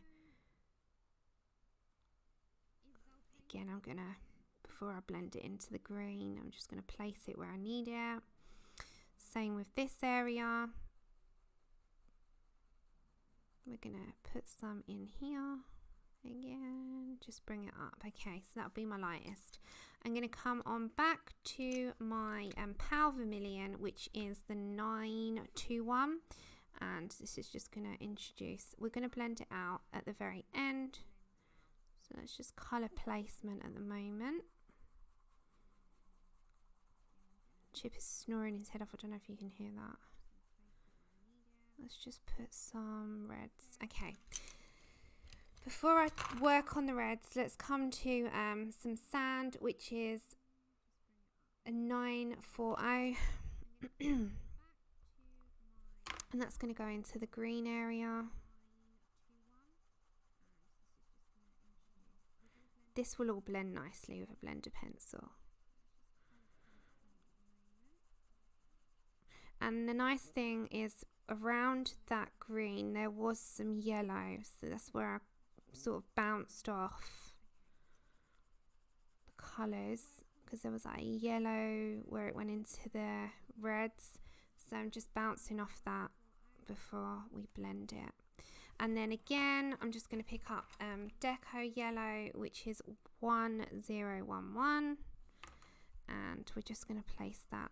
Again, I'm gonna, before I blend it into the green, I'm just gonna place it where I need it. Same with this area. We're gonna put some in here. Again, just bring it up. Okay, so that'll be my lightest. I'm going to come on back to my Pale Vermilion, which is the 921, and this is just going to introduce, we're going to blend it out at the very end. So let's just colour placement at the moment. Chip is snoring his head off. I don't know if you can hear that. Let's just put some reds. Okay. Before I work on the reds, let's come to some sand, which is a 940. And that's going to go into the green area. This will all blend nicely with a blender pencil. And the nice thing is, around that green there was some yellow, so that's where I sort of bounced off the colours, because there was like a yellow where it went into the reds, so I'm just bouncing off that before we blend it. And then again, I'm just going to pick up Deco Yellow, which is 1011, and we're just going to place that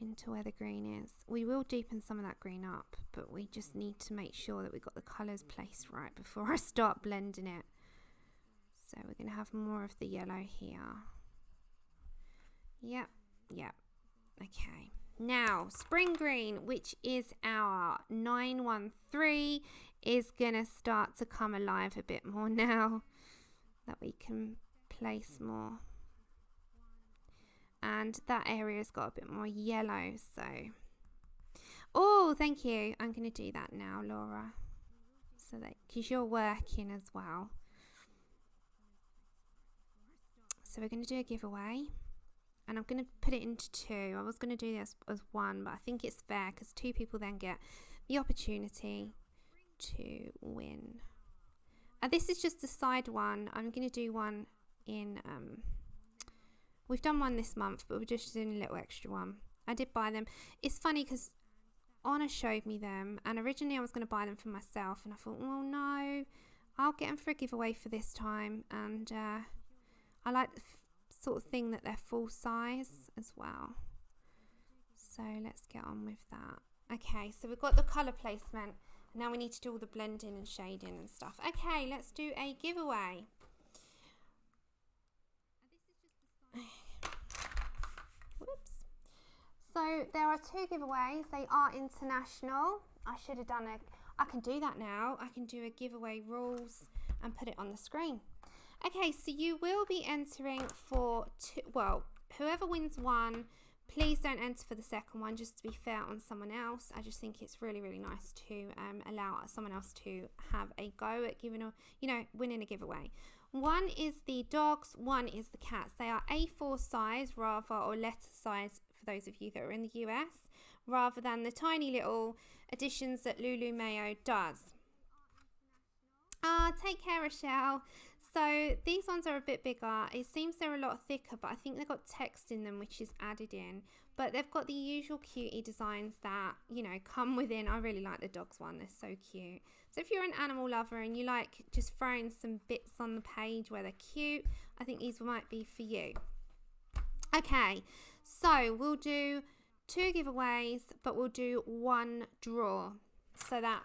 into where the green is. We will deepen some of that green up, but we just need to make sure that we got the colours placed right before I start blending it. So we're going to have more of the yellow here. Yep. Okay. Now, Spring Green, which is our 913, is going to start to come alive a bit more now that we can place more. And that area's got a bit more yellow, so oh, thank you. I'm going to do that now, Laura, so that, because you're working as well. So we're going to do a giveaway, and I'm going to put it into two. I was going to do this as one, but I think it's fair because two people then get the opportunity to win. This is just a side one. I'm going to do one in we've done one this month, but we're just doing a little extra one. I did buy them. It's funny because Anna showed me them, and originally I was going to buy them for myself, and I thought, well, no, I'll get them for a giveaway for this time. And I like the sort of thing that they're full size as well. So let's get on with that. Okay, so we've got the colour placement. Now we need to do all the blending and shading and stuff. Okay, let's do a giveaway. Whoops. So there are two giveaways. They are international. I should have done I can do that now. I can do a giveaway rules and put it on the screen. Okay, so you will be entering for two, well, whoever wins one, please don't enter for the second one, just to be fair on someone else. I just think it's really, really nice to allow someone else to have a go at giving a, winning a giveaway. One is the dogs, one is the cats. They are A4 size rather, or letter size for those of you that are in the US, rather than the tiny little editions that Lulu Mayo does. Take care, Rochelle. So these ones are a bit bigger. It seems they're a lot thicker, but I think they've got text in them which is added in. But they've got the usual cutie designs that, come within. I really like the dogs one. They're so cute. So if you're an animal lover and you like just throwing some bits on the page where they're cute, I think these might be for you. Okay, so we'll do 2 giveaways, but we'll do 1 draw so that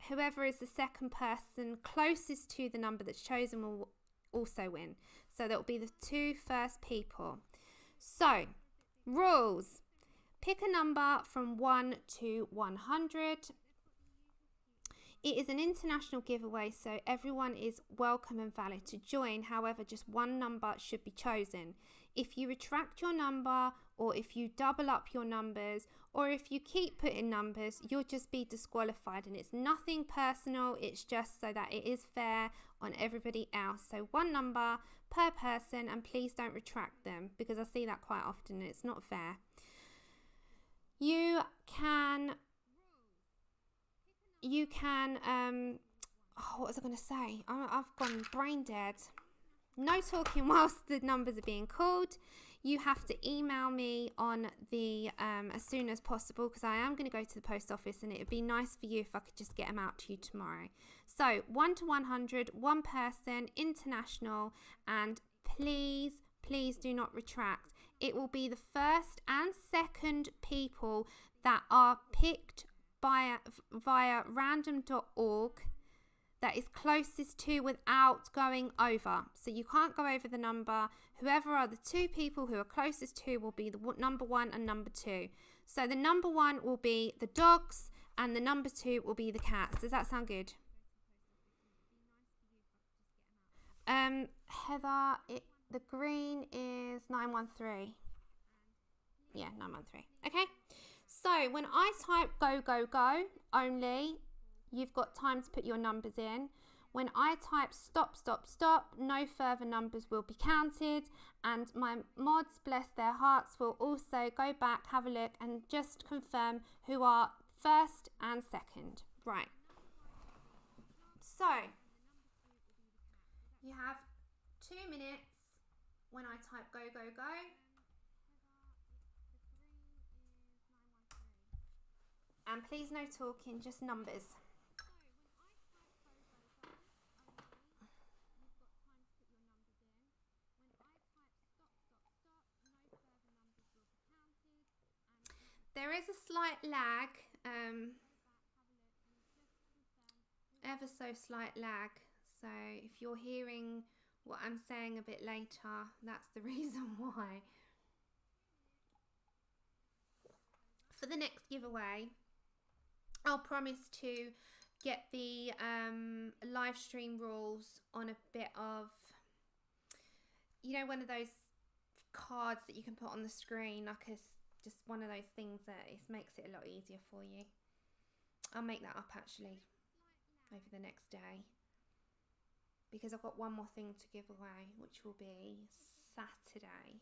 whoever is the second person closest to the number that's chosen will also win. So that will be the 2 first people. So, rules. Pick a number from 1 to 100. It is an international giveaway, so everyone is welcome and valid to join. However, just 1 number should be chosen. If you retract your number, or if you double up your numbers, or if you keep putting numbers, you'll just be disqualified. And it's nothing personal, it's just so that it is fair on everybody else. So 1 number per person, and please don't retract them, because I see that quite often and it's not fair. You can what was I going to say? I've gone brain dead. No talking whilst the numbers are being called. You have to email me on the as soon as possible, because I am going to go to the post office, and it would be nice for you if I could just get them out to you tomorrow. So 1 to 100, 1 person, international, and please do not retract. It will be the first and second people that are picked via random.org that is closest to without going over. So you can't go over the number. Whoever are the 2 people who are closest to will be the number 1 and number 2. So the number 1 will be the dogs and the number 2 will be the cats. Does that sound good? Heather, the green is 913. Yeah, 913. Okay. So when I type go, go, go only, you've got time to put your numbers in. When I type stop, stop, stop, no further numbers will be counted. And my mods, bless their hearts, will also go back, have a look, and just confirm who are first and second. Right. So, you have 2 minutes when I type go, go, go. And please no talking, just numbers. There is a slight lag, ever so slight lag. So if you're hearing what I'm saying a bit later, that's the reason why. For the next giveaway, I'll promise to get the live stream rules on a bit of, one of those cards that you can put on the screen, like just one of those things that makes it a lot easier for you. I'll make that up actually over the next day, because I've got one more thing to give away, which will be Saturday.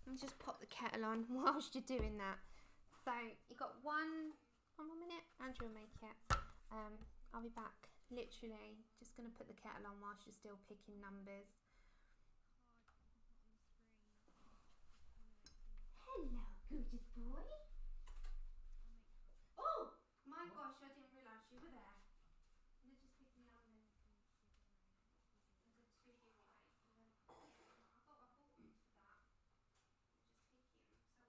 Let me just pop the kettle on whilst you're doing that. So you've got one more minute. Andrew will make it. I'll be back. Literally just going to put the kettle on whilst you're still picking numbers. Hello, gorgeous boy. Oh my gosh, I didn't realise you were there. They're just picking numbers. There's 2 giveaways. I thought I bought them for that. Just picking.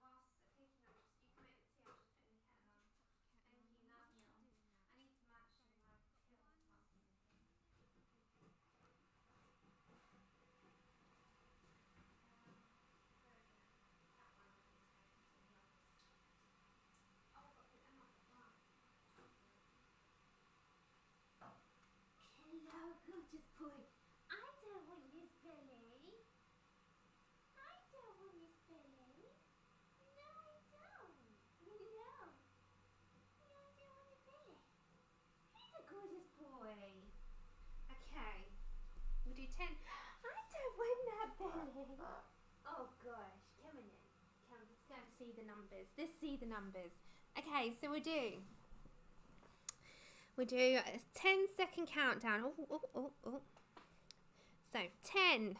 So whilst they're picking, you can make the tea. I'm just putting the kettle on. Thank you, love you. I need to match my kettle. gorgeous boy. I don't want this belly. I don't want this belly. No, I don't. No. No, I don't want the belly. He's a gorgeous boy. Okay. We'll do 10. I don't want that belly. Oh gosh. Come on then. Come, let's go and see the numbers. Let's see the numbers. Okay, so we'll do a 10-second countdown. Oh. So 10,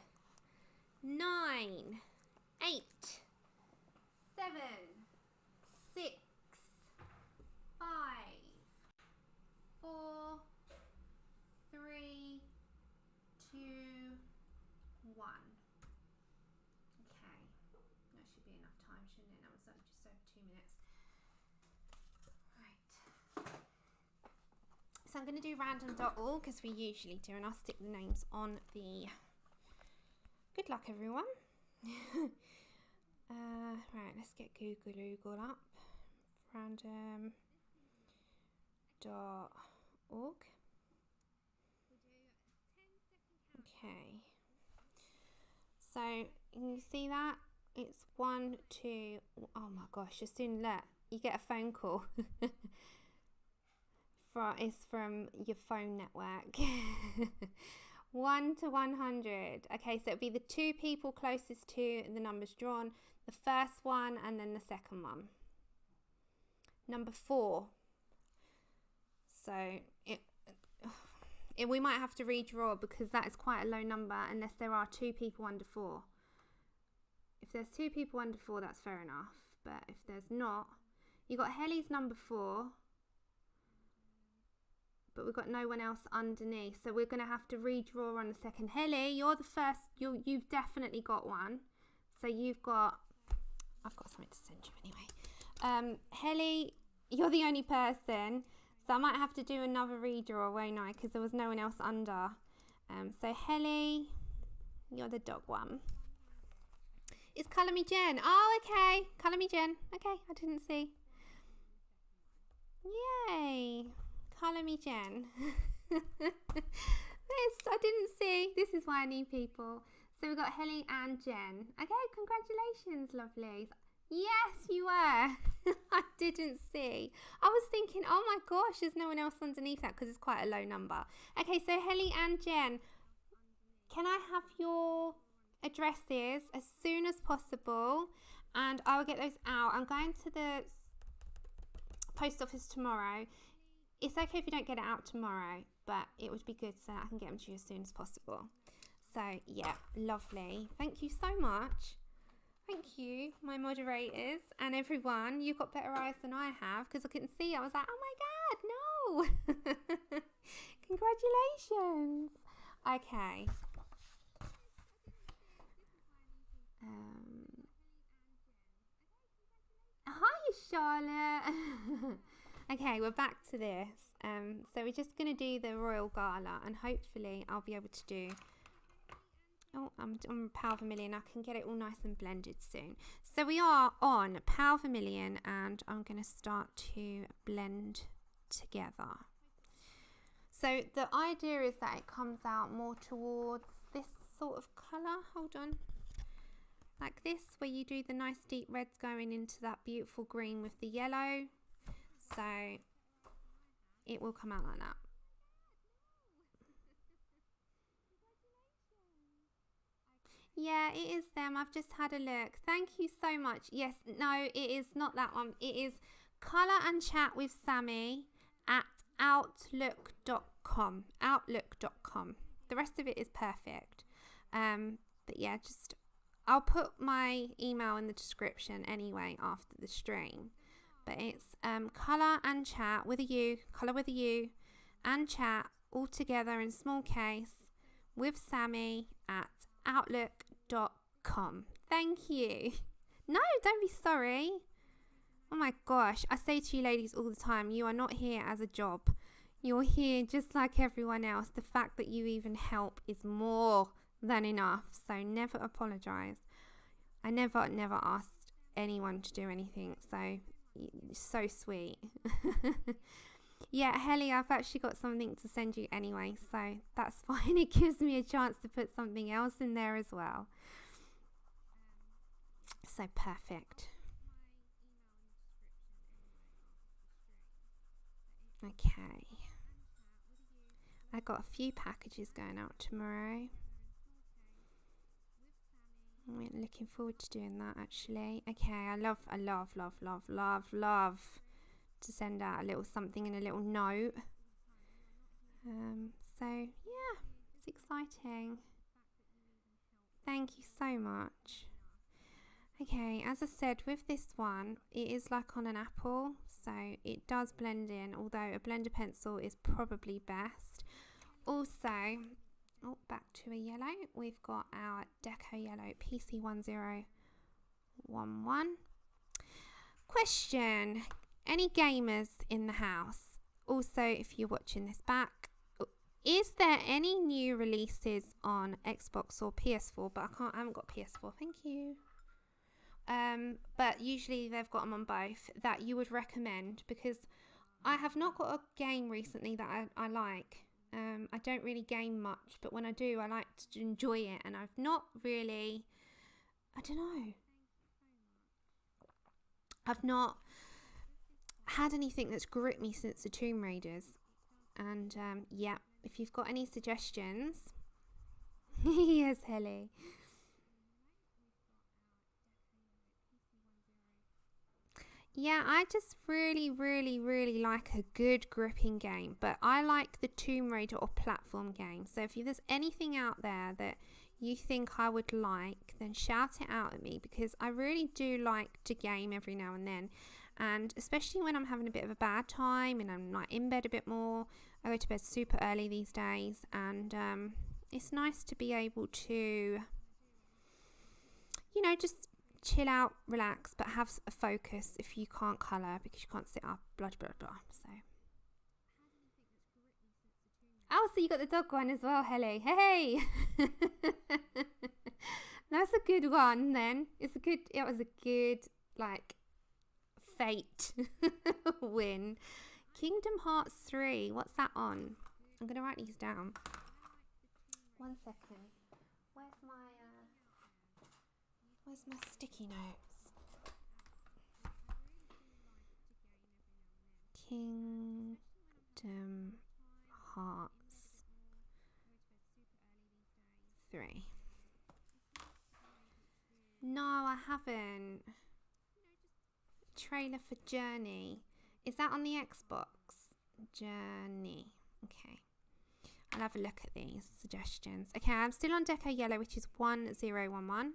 9, 8, 7, 6, 5, 4, 3, 2, 1. Okay, that should be enough time, shouldn't it? That was only just over 2 minutes. Right. So I'm going to do random.org as we usually do, and I'll stick the names on the... Good luck, everyone. Right, let's get Google up. Random.org. Okay. So, can you see that? It's 1, 2... Oh my gosh, as soon as you get a phone call. It's from your phone network. 1 to 100. Okay, so it'll be the 2 people closest to the numbers drawn, the first one and then the second one. Number 4. So we might have to redraw because that is quite a low number unless there are 2 people under 4. If there's 2 people under 4, that's fair enough. But if there's not, you got Helly's number 4. But we've got no one else underneath, so we're going to have to redraw on the second. Helly, you're the first. You've definitely got one. So I've got something to send you anyway. Helly, you're the only person, so I might have to do another redraw, won't I? Because there was no one else under. So Helly, you're the dog one. It's Colour Me Jen. Oh, okay. Colour Me Jen. Okay, I didn't see. Yay. Colour Me Jen. I didn't see. This is why I need people. So we've got Helly and Jen. Okay, congratulations, lovelies. Yes, you were. I didn't see. I was thinking, oh my gosh, there's no one else underneath that because it's quite a low number. Okay, so Helly and Jen, can I have your addresses as soon as possible? And I will get those out. I'm going to the post office tomorrow. It's okay if you don't get it out tomorrow, but it would be good so I can get them to you as soon as possible. So, yeah, lovely. Thank you so much. Thank you, my moderators and everyone. You've got better eyes than I have because I couldn't see. I was like, oh my God, no. Congratulations. Okay. Hi, Charlotte. Okay, we're back to this. So we're just going to do the Royal Gala and hopefully I'll be able to do... Oh, I'm on Power Vermilion. I can get it all nice and blended soon. So we are on Power Vermilion and I'm going to start to blend together. So the idea is that it comes out more towards this sort of colour. Hold on. Like this, where you do the nice deep reds going into that beautiful green with the yellow. So it will come out like that. Yeah, it is them. I've just had a look. Thank you so much. Yes, no, it is not that one. It is Colour and Chat with Sammy at outlook.com. Outlook.com. The rest of it is perfect. But yeah, just I'll put my email in the description anyway after the stream. But it's Colour and Chat with a U, Colour with a U, and Chat all together in small case with Sammy at outlook.com. Thank you. No, don't be sorry. Oh my gosh, I say to you ladies all the time, you are not here as a job. You're here just like everyone else. The fact that you even help is more than enough. So never apologise. I never asked anyone to do anything. So sweet. Yeah, Helly, I've actually got something to send you anyway, so that's fine. It gives me a chance to put something else in there as well. So perfect. Okay. I got a few packages going out tomorrow. I'm looking forward to doing that actually. Okay, I love to send out a little something in a little note. So yeah, it's exciting. Thank you so much. Okay, as I said, with this one, it is like on an apple, so it does blend in, although a blender pencil is probably best. Also, back to a yellow, we've got our Deco Yellow PC1011. Question, any gamers in the house? Also, if you're watching this back, is there any new releases on Xbox or PS4? But I haven't got PS4, thank you. But usually they've got them on both that you would recommend, because I have not got a game recently that I like. I don't really game much, but when I do, I like to enjoy it, and I've not really, I don't know, I've not had anything that's gripped me since the Tomb Raiders. And yeah, if you've got any suggestions. Yes, Helly. Yeah, I just really like a good gripping game, but I like the Tomb Raider or platform game. So if there's anything out there that you think I would like, then shout it out at me, because I really do like to game every now and then. And especially when I'm having a bit of a bad time and I'm like in bed a bit more. I go to bed super early these days, and it's nice to be able to, you know, just chill out, relax, but have a focus if you can't colour, because you can't sit up, blah blah blah. So so you got the dog one as well, Helly. Hey. That's a good one then. It was a good like fate win. Kingdom Hearts 3, what's that on? I'm gonna write these down. 1 second. Where's my sticky notes? Kingdom Hearts 3. No, I haven't. Trailer for Journey. Is that on the Xbox? Journey. Okay. I'll have a look at these suggestions. Okay, I'm still on Deco Yellow, which is 1011.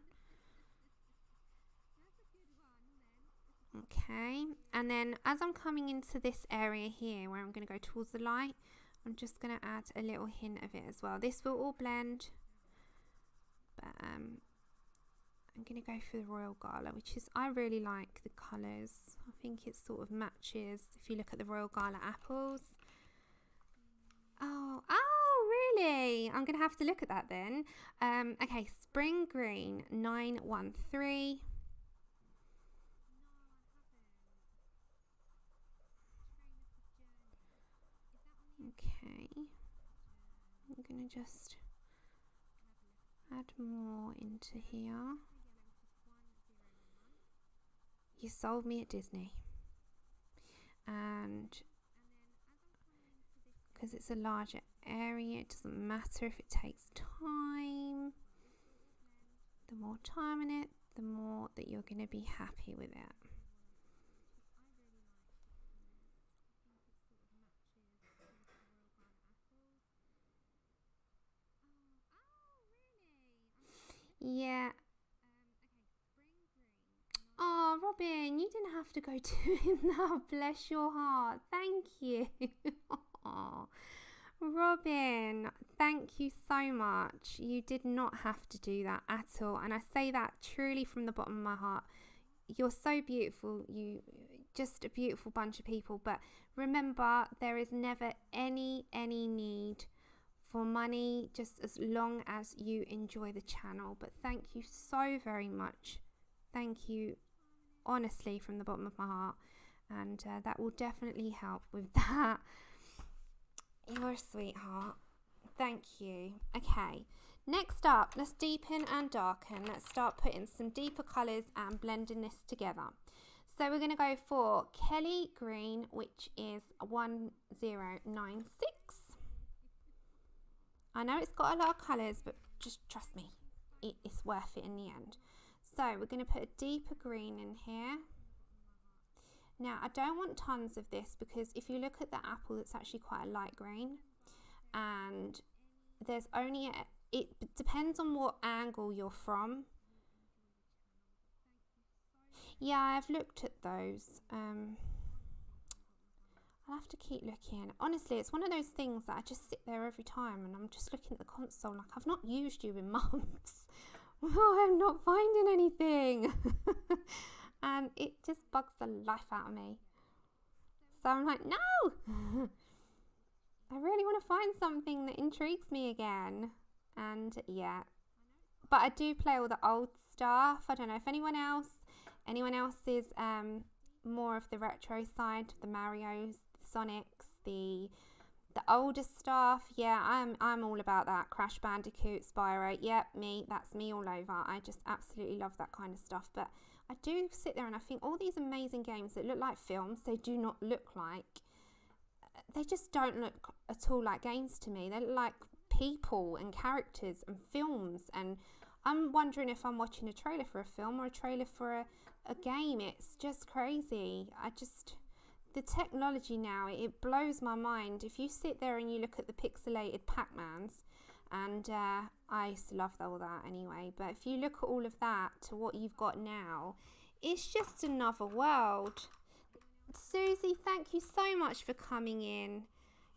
Okay, and then as I'm coming into this area here where I'm going to go towards the light, I'm just going to add a little hint of it as well. This will all blend, but I'm going to go for the Royal Gala, which is, I really like the colours. I think it sort of matches, if you look at the Royal Gala apples. Oh, really? I'm going to have to look at that then. Okay, Spring Green 913. Okay, I'm going to just add more into here. You sold me at Disney. And because it's a larger area, it doesn't matter if it takes time. The more time in it, the more that you're going to be happy with it. Yeah. Oh, Robin, you didn't have to go doing that. Bless your heart. Thank you. Oh, Robin, thank you so much. You did not have to do that at all. And I say that truly from the bottom of my heart. You're so beautiful. You just a beautiful bunch of people. But remember, there is never any need for money, just as long as you enjoy the channel. But thank you so very much. Thank you, honestly, from the bottom of my heart. And that will definitely help with that. You're a sweetheart. Thank you. Okay, next up, let's deepen and darken. Let's start putting some deeper colours and blending this together. So we're going to go for Kelly Green, which is 1096. I know it's got a lot of colours, but just trust me, it's worth it in the end. So we're going to put a deeper green in here. Now, I don't want tons of this because if you look at the apple, it's actually quite a light green. And there's only, it depends on what angle you're from. Yeah, I've looked at those. I'll have to keep looking. Honestly, it's one of those things that I just sit there every time and I'm just looking at the console like I've not used you in months. Well, I'm not finding anything. And it just bugs the life out of me. So I'm like, no! I really want to find something that intrigues me again. And yeah. But I do play all the old stuff. I don't know if anyone else is more of the retro side, the Marios, the Sonics, the older stuff. Yeah, I'm all about that. Crash Bandicoot, Spyro. Yep, me. That's me all over. I just absolutely love that kind of stuff. But I do sit there and I think all these amazing games that look like films, they do not look like, they just don't look at all like games to me. They look like people and characters and films, and I'm wondering if I'm watching a trailer for a film or a trailer for a game. It's just crazy. The technology now, it blows my mind. If you sit there and you look at the pixelated Pac-Mans, and I used to love all that anyway, but if you look at all of that to what you've got now, it's just another world. Susie, thank you so much for coming in.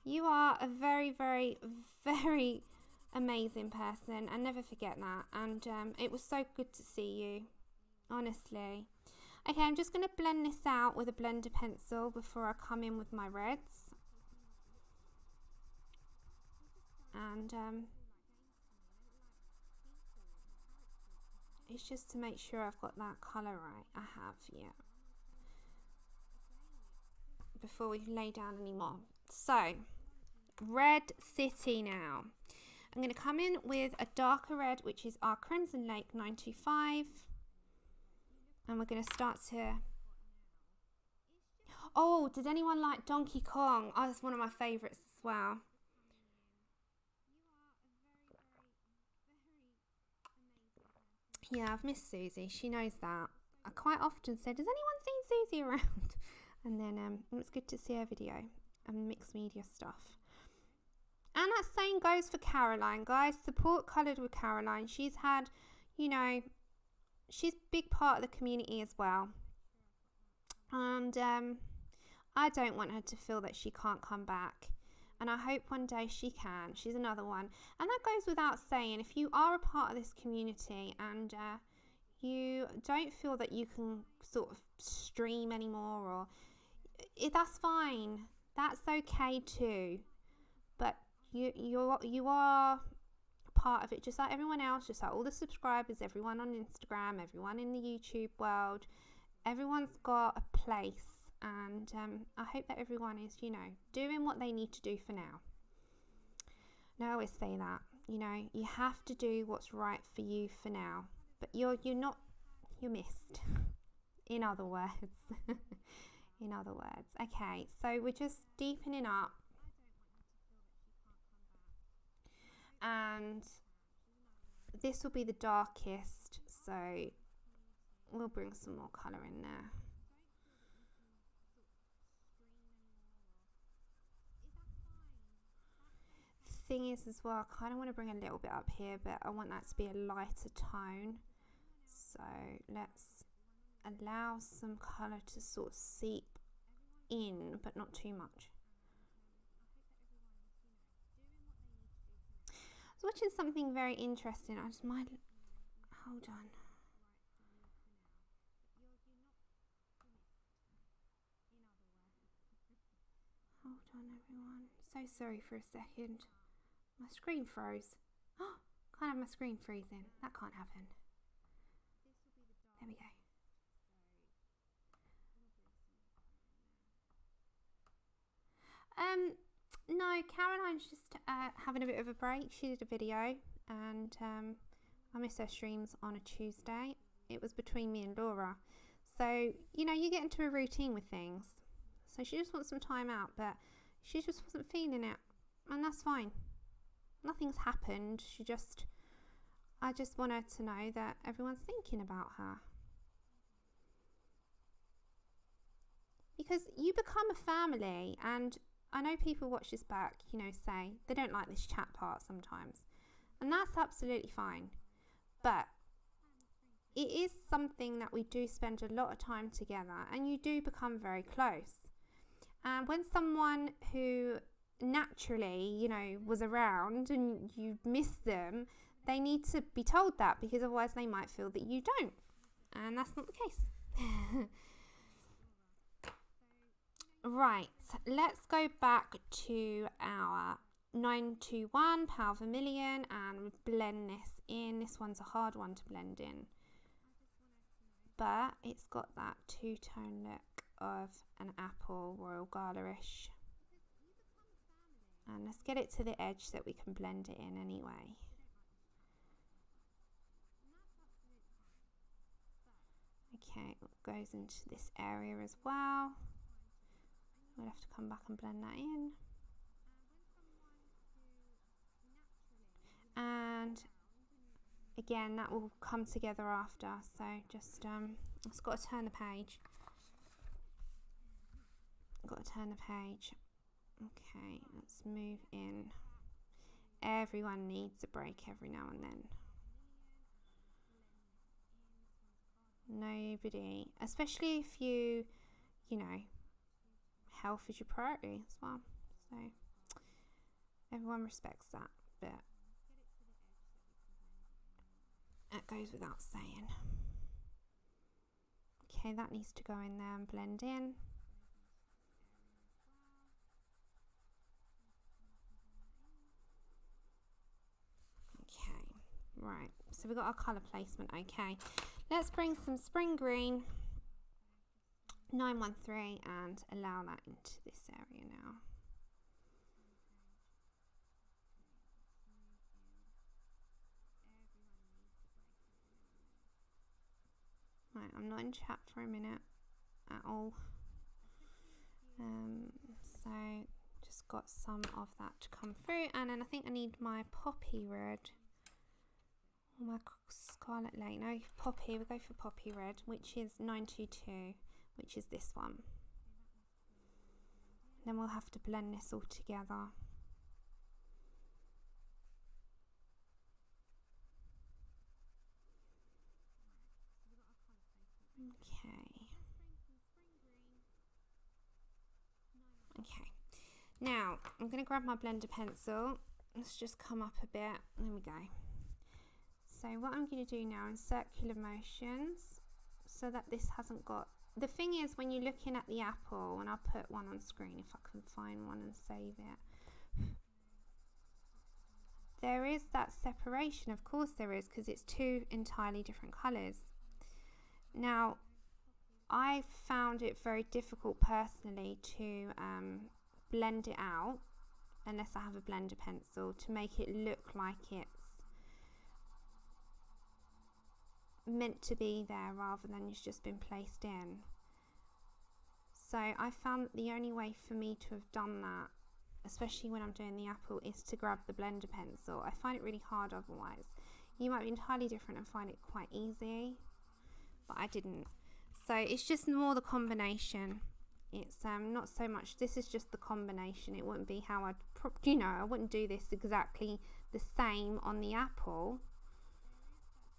You are a very, very, very amazing person. I never forget that. And it was so good to see you, honestly. Okay, I'm just going to blend this out with a blender pencil before I come in with my reds. And it's just to make sure I've got that colour right. I have, yeah. Before we lay down any more. So, Red City now. I'm going to come in with a darker red, which is our Crimson Lake 925. And we're going to start to... Oh, did anyone like Donkey Kong? Oh, that's one of my favourites as well. Yeah, I've missed Susie. She knows that. I quite often say, does anyone see Susie around? And then it was good to see her video and mixed media stuff. And that same goes for Caroline, guys. Support Coloured with Caroline. She's had, you know, she's a big part of the community as well. And I don't want her to feel that she can't come back. And I hope one day she can. She's another one. And that goes without saying, if you are a part of this community and you don't feel that you can sort of stream anymore, or that's fine. That's okay too. But you are part of it, just like everyone else, just like all the subscribers, everyone on Instagram, everyone in the YouTube world. Everyone's got a place. And I hope that everyone is, you know, doing what they need to do for now. Now I always say that, you know, you have to do what's right for you for now. But you're missed. In other words. In other words. Okay, so we're just deepening up. And this will be the darkest, so we'll bring some more colour in there. Thing is as well, I kind of want to bring a little bit up here, but I want that to be a lighter tone. So let's allow some colour to sort of seep in, but not too much. I was watching something very interesting. I just might hold on. Hold on, everyone. So sorry for a second. My screen froze. Oh, can't have my screen freezing. That can't happen. There we go. No, Caroline's just having a bit of a break. She did a video, and I missed her streams on a Tuesday. It was between me and Laura. So, you know, you get into a routine with things. So she just wants some time out, but she just wasn't feeling it. And that's fine. Nothing's happened. I just want her to know that everyone's thinking about her. Because you become a family, and I know people watch this back, you know, say they don't like this chat part sometimes. And that's absolutely fine. But it is something that we do spend a lot of time together, and you do become very close. And when someone who naturally, you know, was around and you miss them, they need to be told that, because otherwise they might feel that you don't. And that's not the case. Right, let's go back to our 921 power vermilion and blend this in. This one's a hard one to blend in, but it's got that two-tone look of an apple, royal gala-ish. And let's get it to the edge so that we can blend it in anyway. Okay, it goes into this area as well. We'll have to come back and blend that in. And again, that will come together after. So just, I've got to turn the page. Got to turn the page. Okay, let's move in. Everyone needs a break every now and then. Nobody, especially if you know, health is your priority as well. So everyone respects that, but that goes without saying. Okay, that needs to go in there and blend in. Okay, right, so we've got our colour placement. Okay, let's bring some spring green 913 and allow that into this area now. Right, I'm not in chat for a minute at all. So just got some of that to come through, and then I think I need my poppy red or my scarlet lake. No, poppy, we'll go for poppy red, which is 922, which is this one. Then we'll have to blend this all together. Okay, now I'm going to grab my blender pencil. Let's just come up a bit. There we go. So what I'm going to do now is circular motions so that this hasn't got... The thing is, when you're looking at the apple, and I'll put one on screen if I can find one and save it, there is that separation. Of course there is, because it's two entirely different colours. Now, I found it very difficult personally to blend it out unless I have a blender pencil, to make it look like it's meant to be there rather than it's just been placed in. So I found that the only way for me to have done that, especially when I'm doing the apple, is to grab the blender pencil. I find it really hard otherwise. You might be entirely different and find it quite easy, but I didn't. So it's just more the combination. It's not so much, this is just the combination. It wouldn't be how I'd, you know, I wouldn't do this exactly the same on the apple,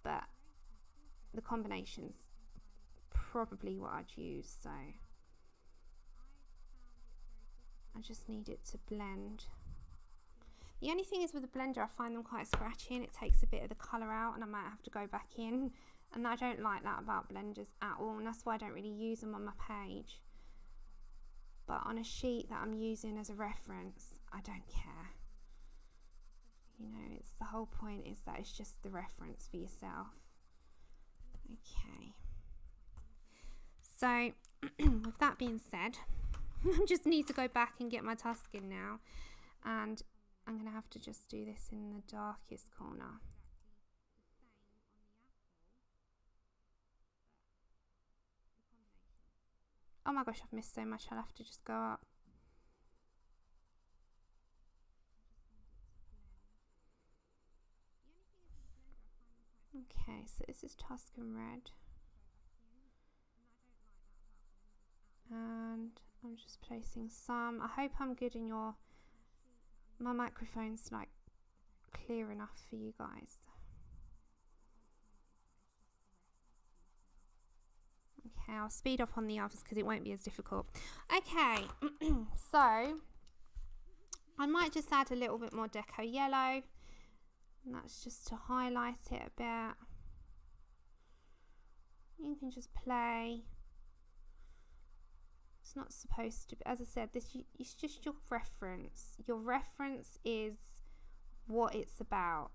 but the combination's probably what I'd use. So I just need it to blend. The only thing is with the blender, I find them quite scratchy and it takes a bit of the colour out, and I might have to go back in, and I don't like that about blenders at all, and that's why I don't really use them on my page. But on a sheet that I'm using as a reference, I don't care. You know, it's the whole point is that it's just the reference for yourself. Okay. So, with that being said, I just need to go back and get my Tuscan now. And I'm going to have to just do this in the darkest corner. Oh my gosh, I've missed so much. I'll have to just go up. Okay, so this is Tuscan red. And I'm just placing some. I hope I'm good in your... My microphone's like clear enough for you guys. Okay, I'll speed up on the others because it won't be as difficult. Okay, so I might just add a little bit more deco yellow. And that's just to highlight it a bit. You can just play. It's not supposed to be, as I said, this it's just your reference. Your reference is what it's about.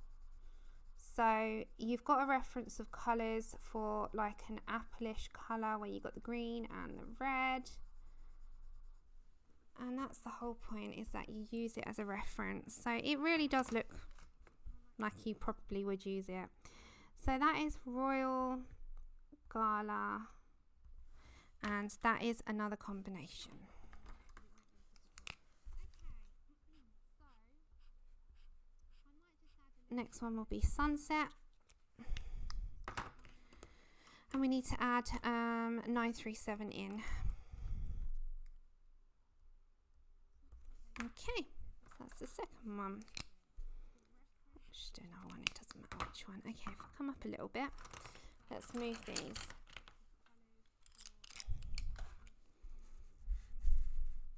So you've got a reference of colours for like an apple-ish colour where you've got the green and the red. And that's the whole point, is that you use it as a reference. So it really does look like you probably would use it. So that is Royal, Gala, and that is another combination. Next one will be Sunset, and we need to add 937 in. Okay, so that's the second one. Just do another one, it doesn't matter which one. Okay, if I come up a little bit, let's move these.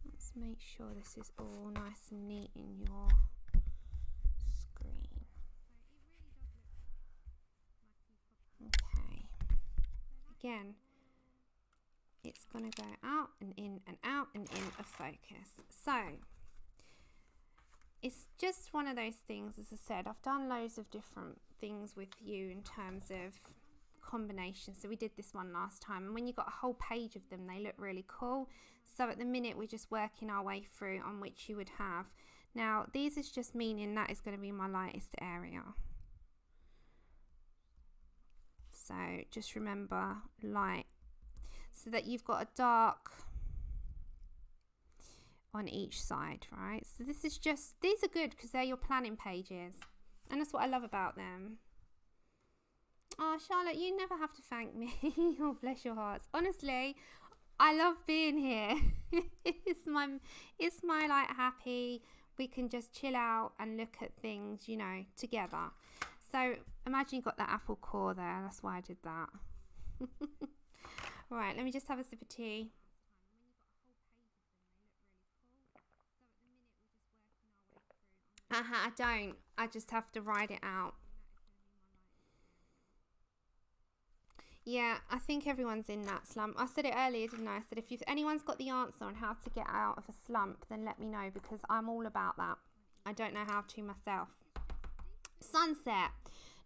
Let's make sure this is all nice and neat in your screen. Okay, again, it's going to go out and in and out and in of focus. So it's just one of those things, as I said, I've done loads of different things with you in terms of combinations. So we did this one last time, and when you've got a whole page of them, they look really cool. So at the minute, we're just working our way through on which you would have. Now, these is just meaning that is going to be my lightest area. So just remember light, so that you've got a dark on each side, right? So this is just, these are good because they're your planning pages, and that's what I love about them. Oh, Charlotte, you never have to thank me. Oh, bless your hearts. Honestly, I love being here. it's my like happy, we can just chill out and look at things, you know, together. So imagine you got that apple core there. That's why I did that. Right, let me just have a sip of tea. I don't. I just have to ride it out. Yeah, I think everyone's in that slump. I said it earlier, didn't I? I said if anyone's got the answer on how to get out of a slump, then let me know, because I'm all about that. I don't know how to myself. Sunset.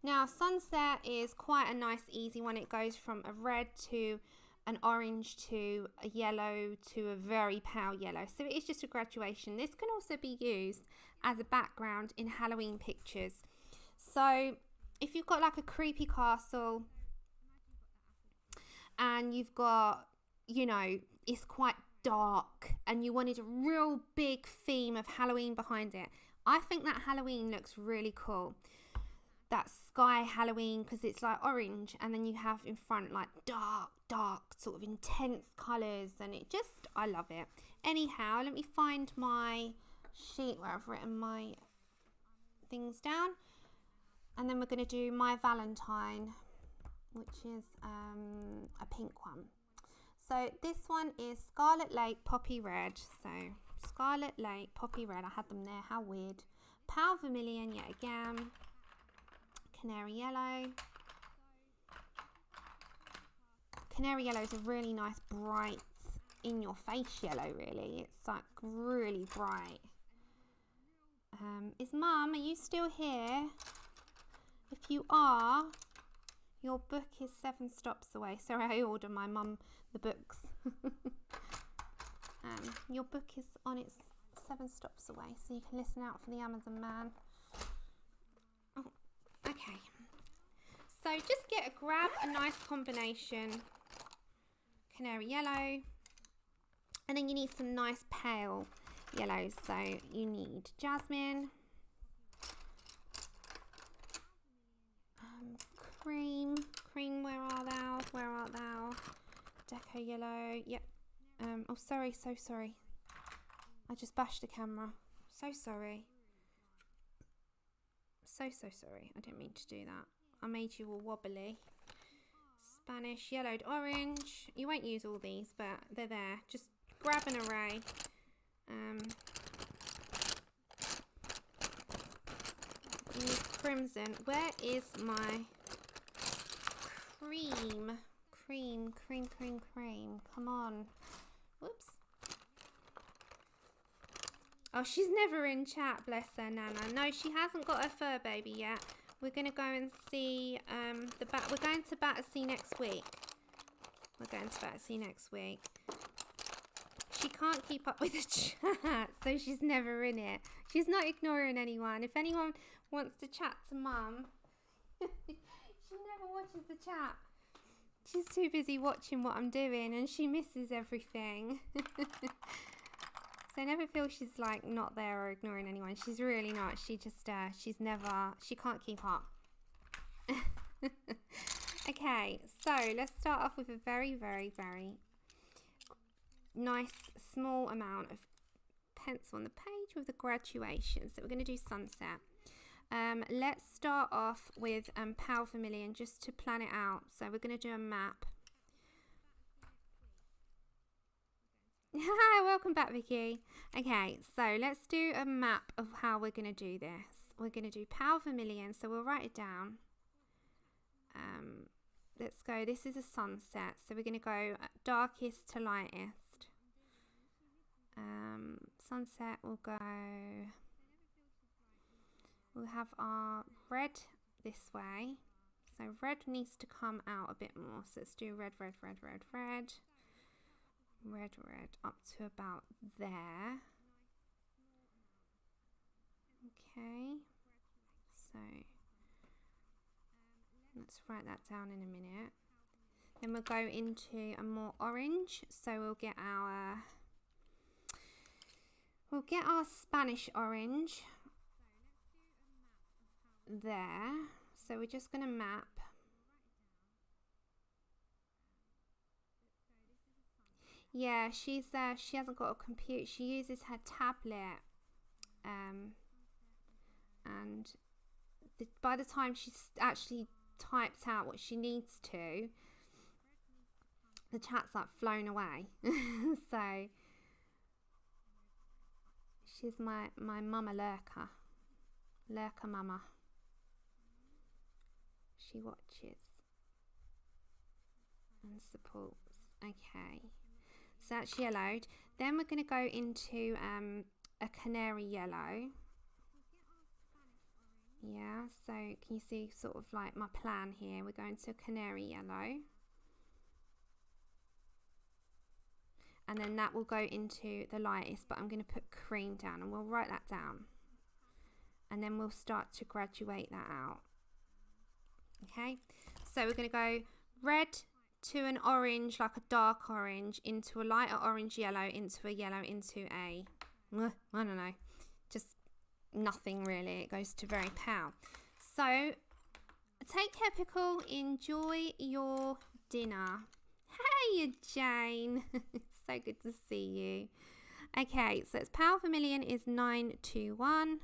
Now, Sunset is quite a nice, easy one. It goes from a red to an orange to a yellow to a very pale yellow. So it is just a graduation. This can also be used as a background in Halloween pictures. So if you've got like a creepy castle and you've got, you know, it's quite dark and you wanted a real big theme of Halloween behind it, I think that Halloween looks really cool. That sky Halloween, because it's like orange, and then you have in front like dark sort of intense colours, and it just, I love it. Anyhow, let me find my sheet where I've written my things down, and then we're going to do my Valentine, which is a pink one. So this one is Scarlet Lake Poppy Red. So Scarlet Lake Poppy Red, I had them there, how weird. Pale Vermilion yet again. Canary Yellow. Canary Yellow is a really nice bright in your face yellow, really. It's like really bright. Is Mum, are you still here? If you are, your book is 7 stops away. Sorry, I ordered my mum the books. Your book is on its 7 stops away, so you can listen out for the Amazon man. Oh, okay. So just grab a nice combination, canary yellow, and then you need some nice pale yellows. So you need jasmine, cream, where art thou, deco yellow, yep. Oh, sorry, so sorry. I just bashed the camera. So sorry. So sorry. I didn't mean to do that. I made you all wobbly. Spanish, yellowed orange. You won't use all these, but they're there. Just grab an array. You need crimson. Where is my cream? Cream. Come on. Whoops. Oh, she's never in chat, bless her, Nana. No, she hasn't got her fur baby yet. We're going to go and see we're going to Battersea next week. She can't keep up with the chat, so she's never in it. She's not ignoring anyone. If anyone wants to chat to Mum, she never watches the chat. She's too busy watching what I'm doing and she misses everything. So I never feel she's like not there or ignoring anyone. She's really not. She just, she can't keep up. Okay, so let's start off with a very, very, very nice small amount of pencil on the page with the graduation. So we're going to do sunset. Let's start off with Pale Vermilion just to plan it out. So we're going to do a map. Hi, welcome back, Vicky. Okay, so let's do a map of how we're going to do this. We're going to do Pale Vermilion, so we'll write it down. Let's go, this is a sunset, so we're going to go darkest to lightest. Sunset, we'll have our red this way. So red needs to come out a bit more, so let's do red up to about there. Okay, so let's write that down in a minute. Then we'll go into a more orange, so we'll get our Spanish orange there. So we're just going to map. Yeah, she hasn't got a computer. She uses her tablet, and by the time she actually types out what she needs to, the chat's like flown away. So she's my mama lurker mama. She watches and supports. Okay. So that's yellowed. Then we're going to go into a canary yellow. Yeah, so can you see sort of like my plan here? We're going to a canary yellow. And then that will go into the lightest, but I'm going to put cream down and we'll write that down. And then we'll start to graduate that out. Okay, so we're going to go red to an orange, like a dark orange, into a lighter orange yellow, into a yellow, into a, I don't know, just nothing really. It goes to very pale. So take care, Pickle. Enjoy your dinner. Hey, Jane. So good to see you. Okay, so it's Pale Vermilion is 921.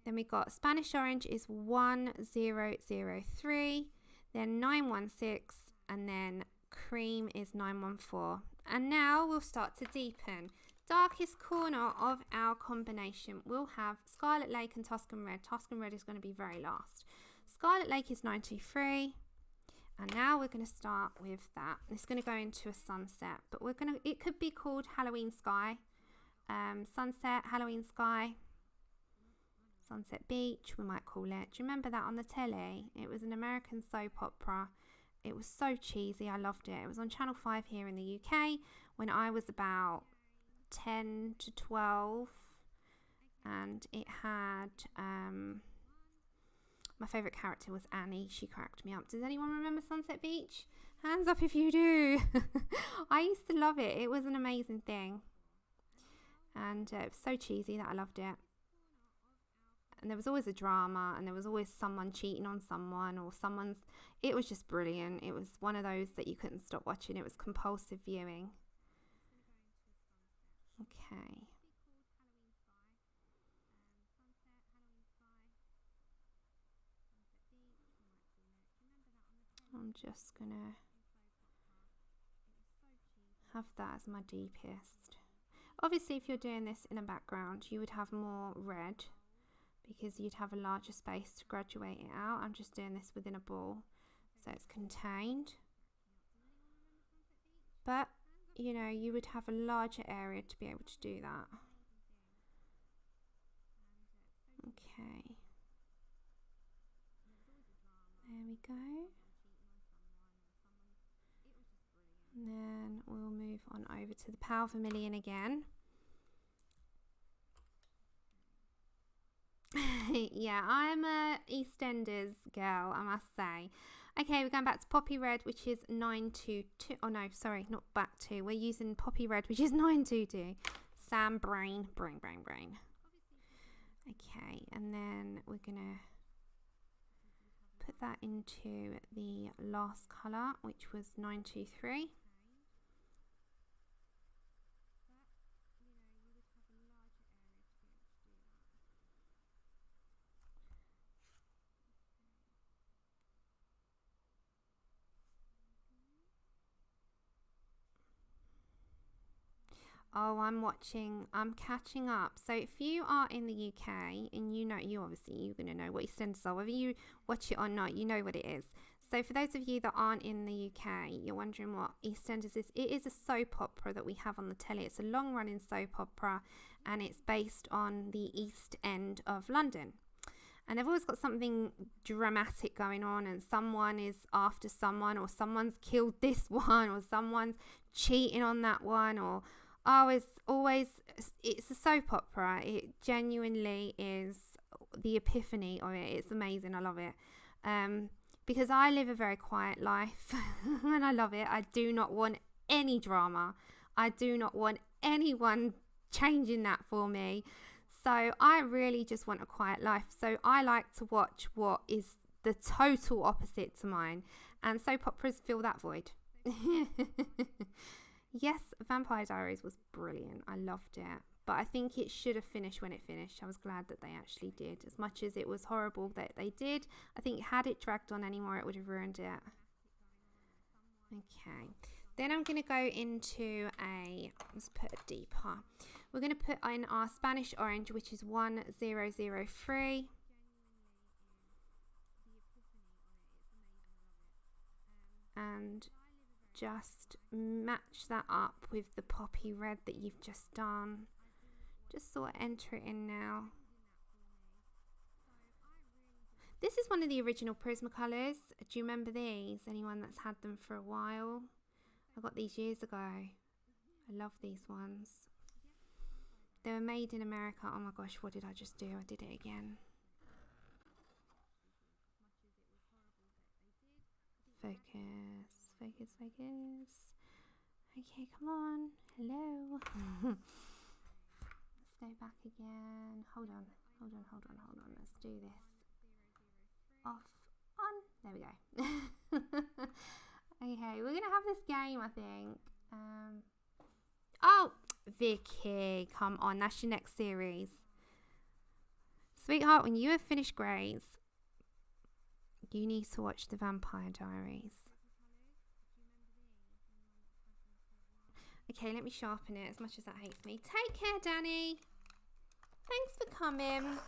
Then we got Spanish Orange is 1003. Then 916. And then cream is 914. And now we'll start to deepen. Darkest corner of our combination will have Scarlet Lake and Tuscan Red. Tuscan Red is going to be very last. Scarlet Lake is 923. And now we're going to start with that. It's going to go into a sunset, but it could be called Halloween Sky. Sunset, Halloween Sky, Sunset Beach, we might call it. Do you remember that on the telly? It was an American soap opera. It was so cheesy. I loved it. It was on Channel 5 here in the UK when I was about 10 to 12, and it had my favourite character was Annie. She cracked me up. Does anyone remember Sunset Beach? Hands up if you do. I used to love it. It was an amazing thing, and it was so cheesy that I loved it. And there was always a drama, and there was always someone cheating on someone, or someone's... It was just brilliant. It was one of those that you couldn't stop watching. It was compulsive viewing. Okay. I'm just gonna have that as my deepest. Obviously, if you're doing this in a background, you would have more red because you'd have a larger space to graduate it out. I'm just doing this within a ball, so it's contained. But, you know, you would have a larger area to be able to do that. Okay. There we go. And then we'll move on over to the Pale Vermilion again. Yeah, I'm a EastEnders girl, I must say. Okay, we're going back to Poppy Red, which is 922. Oh no, sorry, not back to. We're using Poppy Red, which is 922. Sam Brain. Okay, and then we're gonna put that into the last colour, which was 923. Oh, I'm catching up. So if you are in the UK, and you're going to know what EastEnders are, whether you watch it or not, you know what it is. So for those of you that aren't in the UK, you're wondering what EastEnders is. It is a soap opera that we have on the telly. It's a long running soap opera, and it's based on the East End of London. And they've always got something dramatic going on, and someone is after someone, or someone's killed this one, or someone's cheating on that one, or... Oh, it's a soap opera. It genuinely is the epiphany of it. It's amazing. I love it. Because I live a very quiet life and I love it. I do not want any drama. I do not want anyone changing that for me. So I really just want a quiet life. So I like to watch what is the total opposite to mine. And soap operas fill that void. Yes, Vampire Diaries was brilliant. I loved it. But I think it should have finished when it finished. I was glad that they actually did. As much as it was horrible that they did, I think had it dragged on anymore, it would have ruined it. Okay. Then I'm going to go into let's put a deeper. We're going to put in our Spanish Orange, which is 1003. And just match that up with the Poppy Red that you've just done. Just sort of enter it in now. This is one of the original Prismacolors. Do you remember these? Anyone that's had them for a while? I got these years ago. I love these ones. They were made in America. Oh my gosh, what did I just do? I did it again. Focus. Okay, come on. Hello. Let's go back again. Hold on. Let's do this. Off, on. There we go. Okay, we're gonna have this game, I think. Oh, Vicky, come on. That's your next series. Sweetheart, when you have finished Greys, you need to watch the Vampire Diaries. Okay, let me sharpen it as much as that hates me. Take care, Danny. Thanks for coming.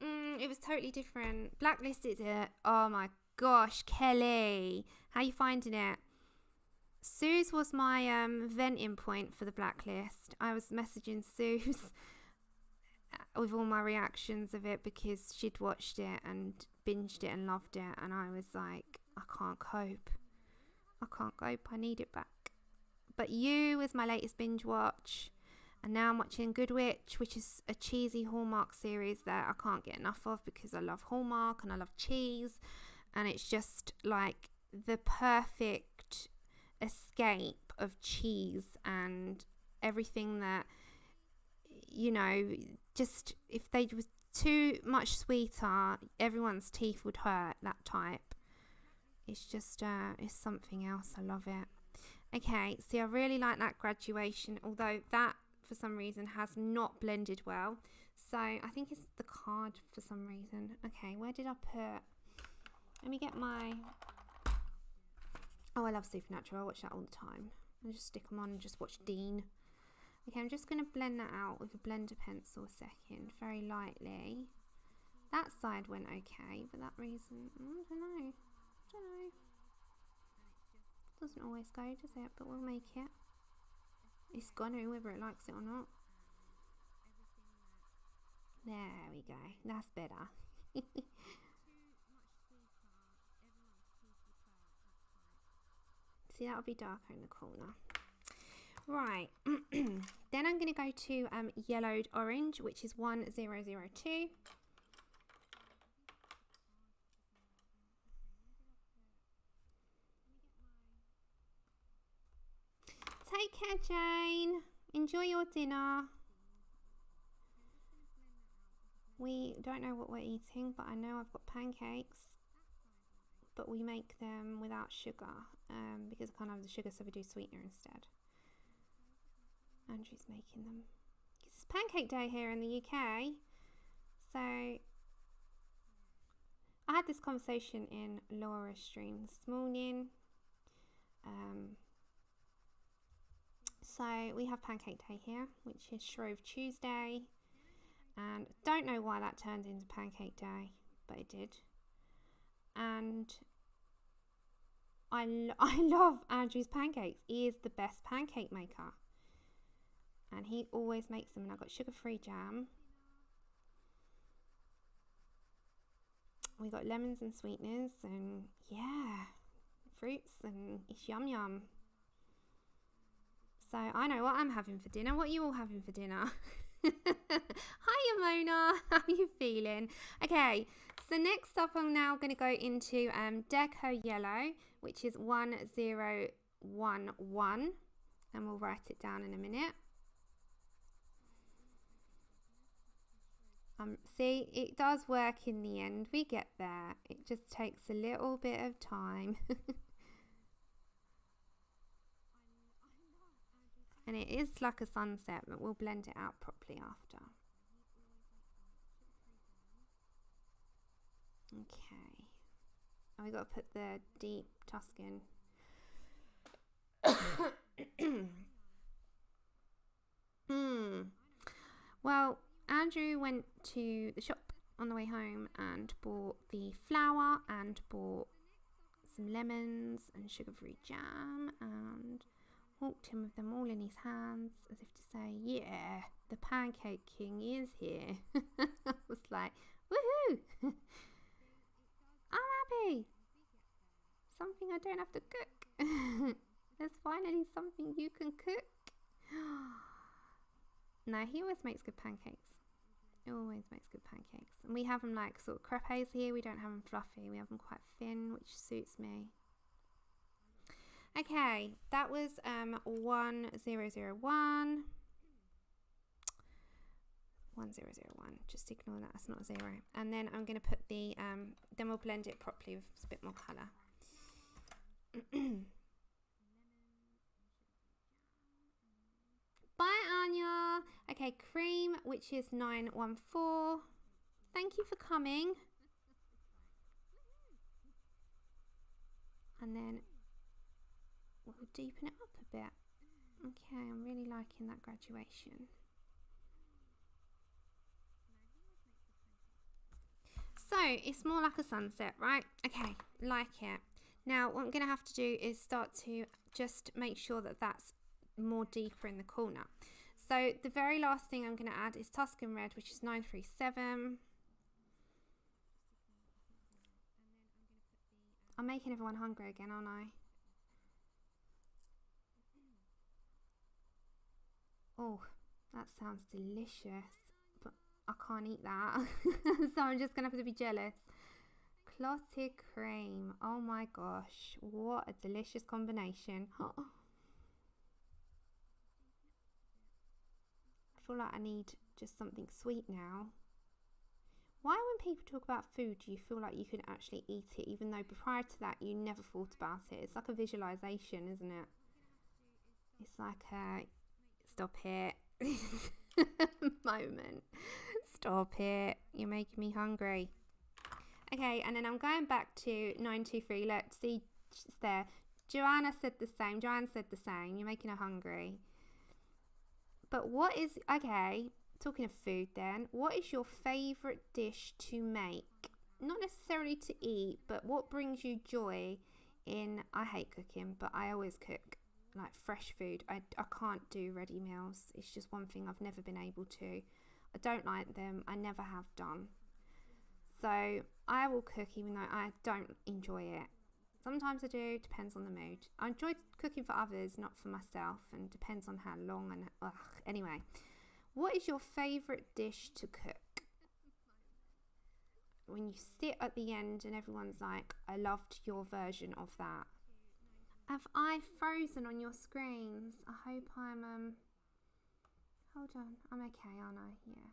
It was totally different. Blacklisted it. Oh my gosh, Kelly. How you finding it? Suze was my venting point for the blacklist. I was messaging Suze with all my reactions of it because she'd watched it and binged it and loved it. And I was like, I can't cope. I need it back. But You is my latest binge watch. And now I'm watching Good Witch, which is a cheesy Hallmark series that I can't get enough of because I love Hallmark and I love cheese. And it's just like the perfect escape of cheese and everything that, you know, just if they was too much sweeter, everyone's teeth would hurt, that type. It's just, it's something else. I love it. Okay, see, I really like that Graduation, although that for some reason has not blended well. So I think it's the card for some reason. Okay, where did I put? Let me get my... Oh, I love Supernatural. I watch that all the time. I just stick them on and just watch Dean. Okay, I'm just going to blend that out with a blender pencil a second, very lightly. That side went okay, but that reason, I don't know. Doesn't always go, does it? But we'll make it. It's gonna, whether it likes it or not. There we go. That's better. See, that'll be darker in the corner. Right. Then I'm going to go to Yellowed Orange, which is 1002. Take care, Jane. Enjoy your dinner. We don't know what we're eating, but I know I've got pancakes. But we make them without sugar because I can't have the sugar, so we do sweetener instead. Andrew's making them. It's pancake day here in the UK. So I had this conversation in Laura's stream this morning. So we have pancake day here, which is Shrove Tuesday. And don't know why that turned into pancake day, but it did. And I love Andrew's pancakes. He is the best pancake maker. And he always makes them. And I've got sugar-free jam. We got lemons and sweeteners and yeah, fruits, and it's yum yum. So I know what I'm having for dinner. What are you all having for dinner? Hiya Mona, how are you feeling? Okay, so next up I'm now going to go into Deco Yellow, which is 1011, and we'll write it down in a minute. See, it does work in the end. We get there. It just takes a little bit of time. And it is like a sunset, but we'll blend it out properly after. Okay. Oh, we got to put the deep Tuscan. Well, Andrew went to the shop on the way home and bought the flour and bought some lemons and sugar-free jam and walked in with them all in his hands as if to say, yeah, the pancake king is here. I was like, woohoo! I'm happy. Something I don't have to cook. There's finally something you can cook. No, he always makes good pancakes. He always makes good pancakes. And we have them like sort of crepes here. We don't have them fluffy. We have them quite thin, which suits me. Okay, that was 1001. 1001. Just ignore that. That's not a 0. And then I'm going to put the then we'll blend it properly with a bit more colour. Bye, Anya. Okay, cream, which is 914. Thank you for coming. And then we'll deepen it up a bit. Okay, I'm really liking that Graduation. So it's more like a sunset, right? Okay, like it. Now what I'm going to have to do is start to just make sure that that's more deeper in the corner. So the very last thing I'm going to add is Tuscan Red, which is 937. I'm making everyone hungry again, aren't I? Oh, that sounds delicious, but I can't eat that. So I'm just gonna have to be jealous. Clotted cream. Oh my gosh, what a delicious combination. I feel like I need just something sweet now. Why when people talk about food do you feel like you can actually eat it, even though prior to that you never thought about it? It's like a visualization, isn't it? It's like a stop it moment. Stop it, you're making me hungry. Okay, and then I'm going back to 923. Let's see, it's there. Joanna said the same. Joanne said the same. You're making her hungry. But what is, okay, talking of food then, what is your favourite dish to make? Not necessarily to eat, but what brings you joy in, I hate cooking, but I always cook, like fresh food. I can't do ready meals. It's just one thing I've never been able to. I don't like them. I never have done. So I will cook even though I don't enjoy it. Sometimes I do, depends on the mood. I enjoy cooking for others, not for myself, and depends on how long and anyway. What is your favourite dish to cook? When you sit at the end and everyone's like, I loved your version of that. Have I frozen on your screens? I hope I'm hold on, I'm okay, aren't I? Yeah.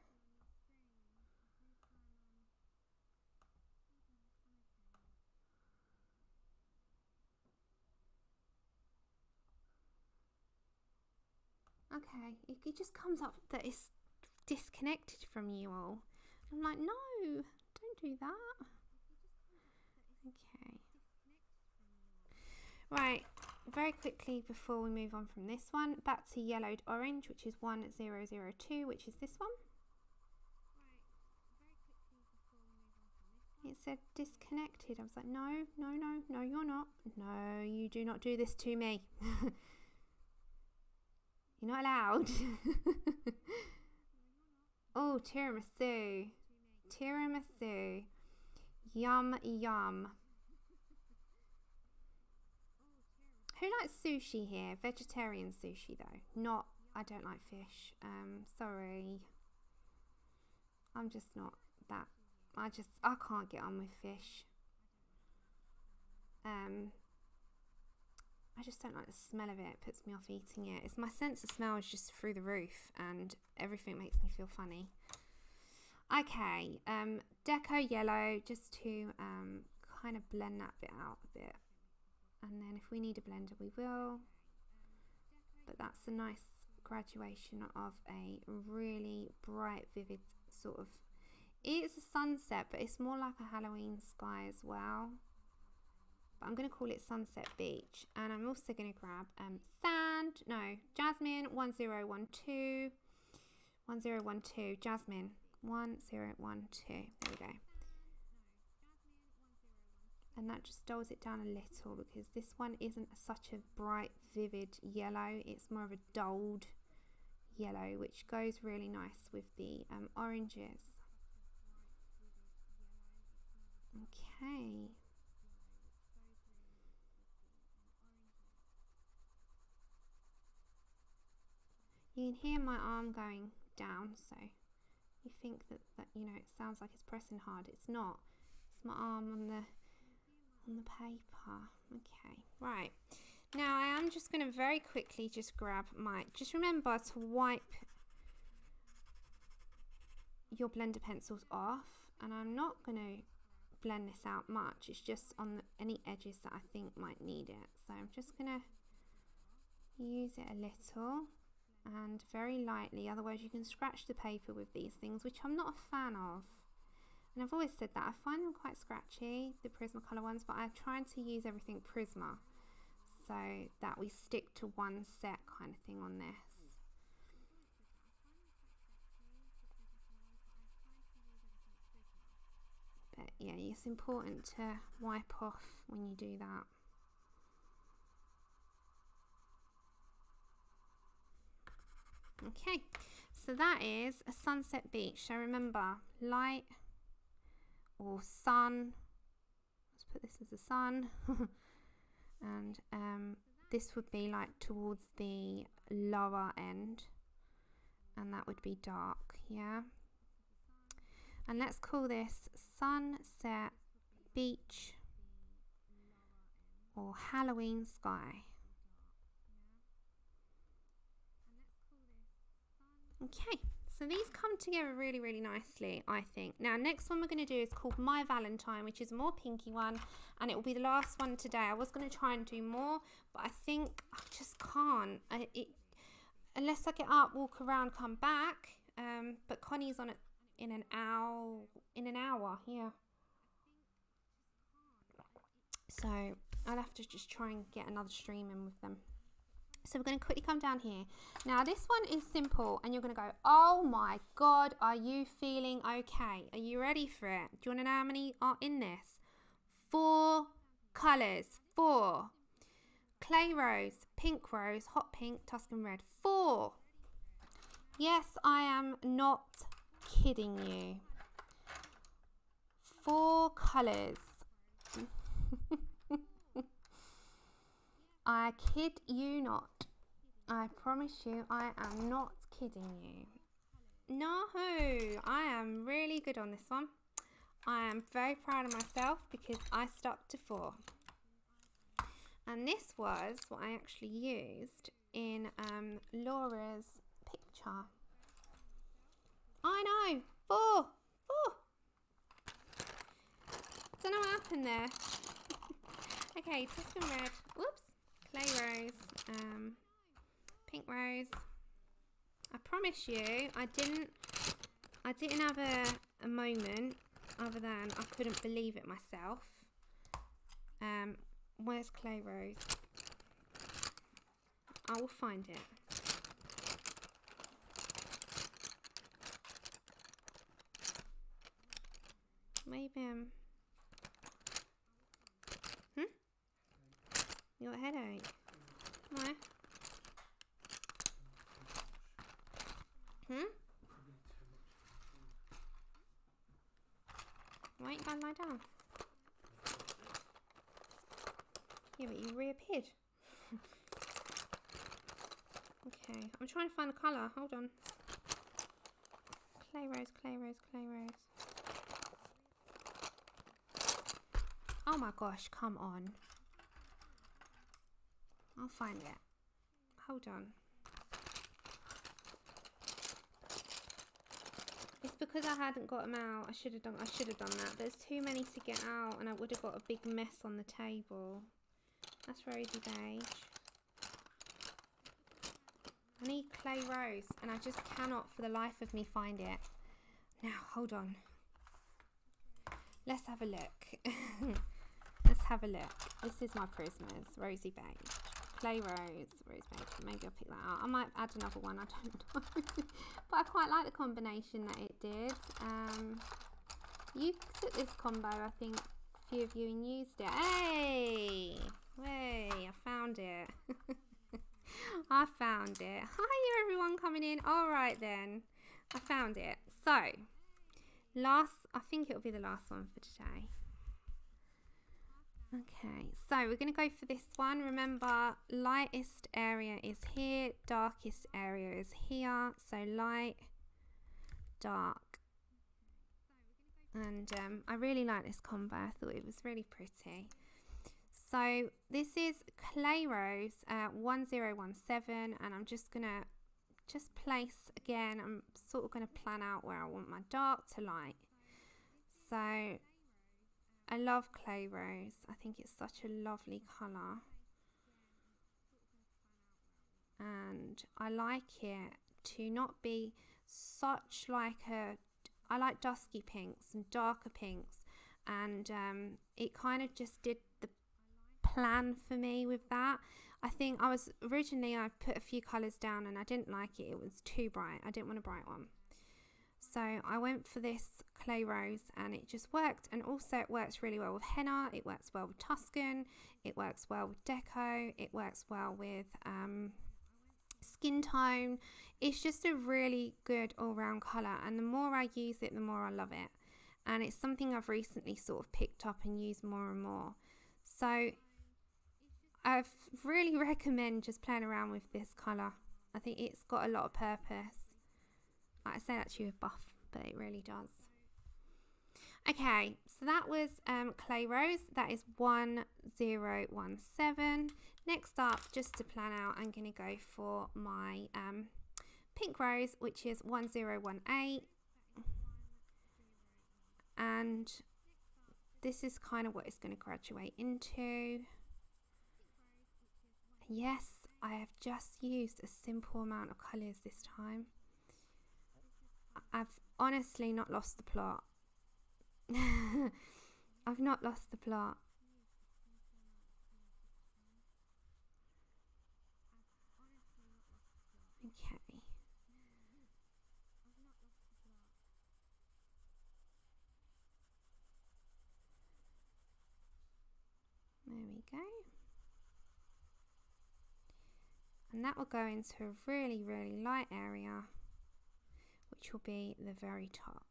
Okay, it just comes up that it's disconnected from you all. I'm like, no, don't do that. Okay. Right, very quickly before we move on from this one, back to yellowed orange, which is 1002, which is this one. It said disconnected. I was like, no, no, no, no, you're not. No, you do not do this to me. You're not allowed. Oh, tiramisu. Tiramisu. Yum, yum. Who likes sushi here? Vegetarian sushi though. Not, I don't like fish. Sorry. I'm just not that. I can't get on with fish. I just don't like the smell of it. It puts me off eating it. It's my sense of smell is just through the roof and everything makes me feel funny. Okay, deco yellow, just to kind of blend that bit out a bit. And then if we need a blender, we will. But that's a nice graduation of a really bright, vivid sort of, it's a sunset, but it's more like a Halloween sky as well. But I'm going to call it Sunset Beach. And I'm also going to grab Jasmine 1012. 1012, Jasmine 1012. There we go. And that just dulls it down a little because this one isn't such a bright, vivid yellow. It's more of a dulled yellow, which goes really nice with the oranges. Okay. You can hear my arm going down, so you think that you know, it sounds like it's pressing hard. It's not. It's my arm on the paper. Okay, right. Now I am just going to very quickly just grab just remember to wipe your blender pencils off, and I'm not going to blend this out much. It's just on any edges that I think might need it. So I'm just going to use it a little and very lightly, otherwise you can scratch the paper with these things, which I'm not a fan of. And I've always said that I find them quite scratchy, the Prismacolor ones, but I'm trying to use everything Prisma so that we stick to one set kind of thing on this. But yeah, it's important to wipe off when you do that. Okay, so that is a Sunset Beach. So remember, light or sun, let's put this as a sun. And this would be like towards the lower end, and that would be dark, yeah. And let's call this Sunset Beach or Halloween Sky. Okay, so these come together really, really nicely, I think. Now, next one we're going to do is called My Valentine, which is a more pinky one, and it will be the last one today. I was going to try and do more, but I think I just can't. Unless I get up, walk around, come back. But Connie's on it in an hour, yeah. So I'll have to just try and get another stream in with them. So we're going to quickly come down here. Now this one is simple, and you're going to go, oh my God, are you feeling okay? Are you ready for it? Do you want to know how many are in this? 4 colours. 4. Clay rose, pink rose, hot pink, Tuscan red. 4. Yes, I am not kidding you. 4 colours. I kid you not. I promise you, I am not kidding you. No, I am really good on this one. I am very proud of myself because I stuck to 4. And this was what I actually used in Laura's picture. I know, 4. Don't know what happened there. Okay, Tuscan red. Whoops. Clay rose. Pink rose. I promise you, I didn't have a moment other than I couldn't believe it myself. Where's clay rose? I will find it. Maybe you got a headache? Why? Why ain't you gonna lie down? Yeah, but you reappeared. Okay, I'm trying to find the colour. Hold on. Clay rose, clay rose, clay rose. Oh my gosh, come on. I'll find it. Hold on. It's because I hadn't got them out. I should have done that. There's too many to get out, and I would have got a big mess on the table. That's rosy beige. I need clay rose, and I just cannot for the life of me find it. Now, hold on. Let's have a look. Let's have a look. This is my Prismas. Rosy beige. Clay rose. Rose beige. Maybe I'll pick that out. I might add another one. I don't know. But I quite like the combination that it did. You took this combo, I think, a few of you, and used it. Hey! Hey! I found it. I found it. Hi everyone coming in. Alright then. I found it. So, I think it'll be the last one for today. Okay, so we're going to go for this one. Remember, lightest area is here, darkest area is here. So light, dark. And I really like this combo. I thought it was really pretty. So this is Clay Rose 1017, and I'm just going to place again. I'm sort of going to plan out where I want my dark to light. So I love Clay Rose. I think it's such a lovely colour. And I like it to not be such like I like dusky pinks and darker pinks. And it kind of just did the plan for me with that. I think I put a few colours down and I didn't like it. It was too bright. I didn't want a bright one. So I went for this Clay Rose and it just worked. And also it works really well with henna. It works well with Tuscan. It works well with deco. It works well with skin tone. It's just a really good all-round colour. And the more I use it, the more I love it. And it's something I've recently sort of picked up and used more and more. So I really recommend just playing around with this colour. I think it's got a lot of purpose. I say that to you with buff, but it really does. Okay, so that was Clay Rose. That is 1017. Next up, just to plan out, I'm going to go for my Pink Rose, which is 1018. And this is kind of what it's going to graduate into. Yes, I have just used a simple amount of colours this time. I've honestly not lost the plot. I've not lost the plot. Okay. There we go. And that will go into a really, really light area, which will be the very top.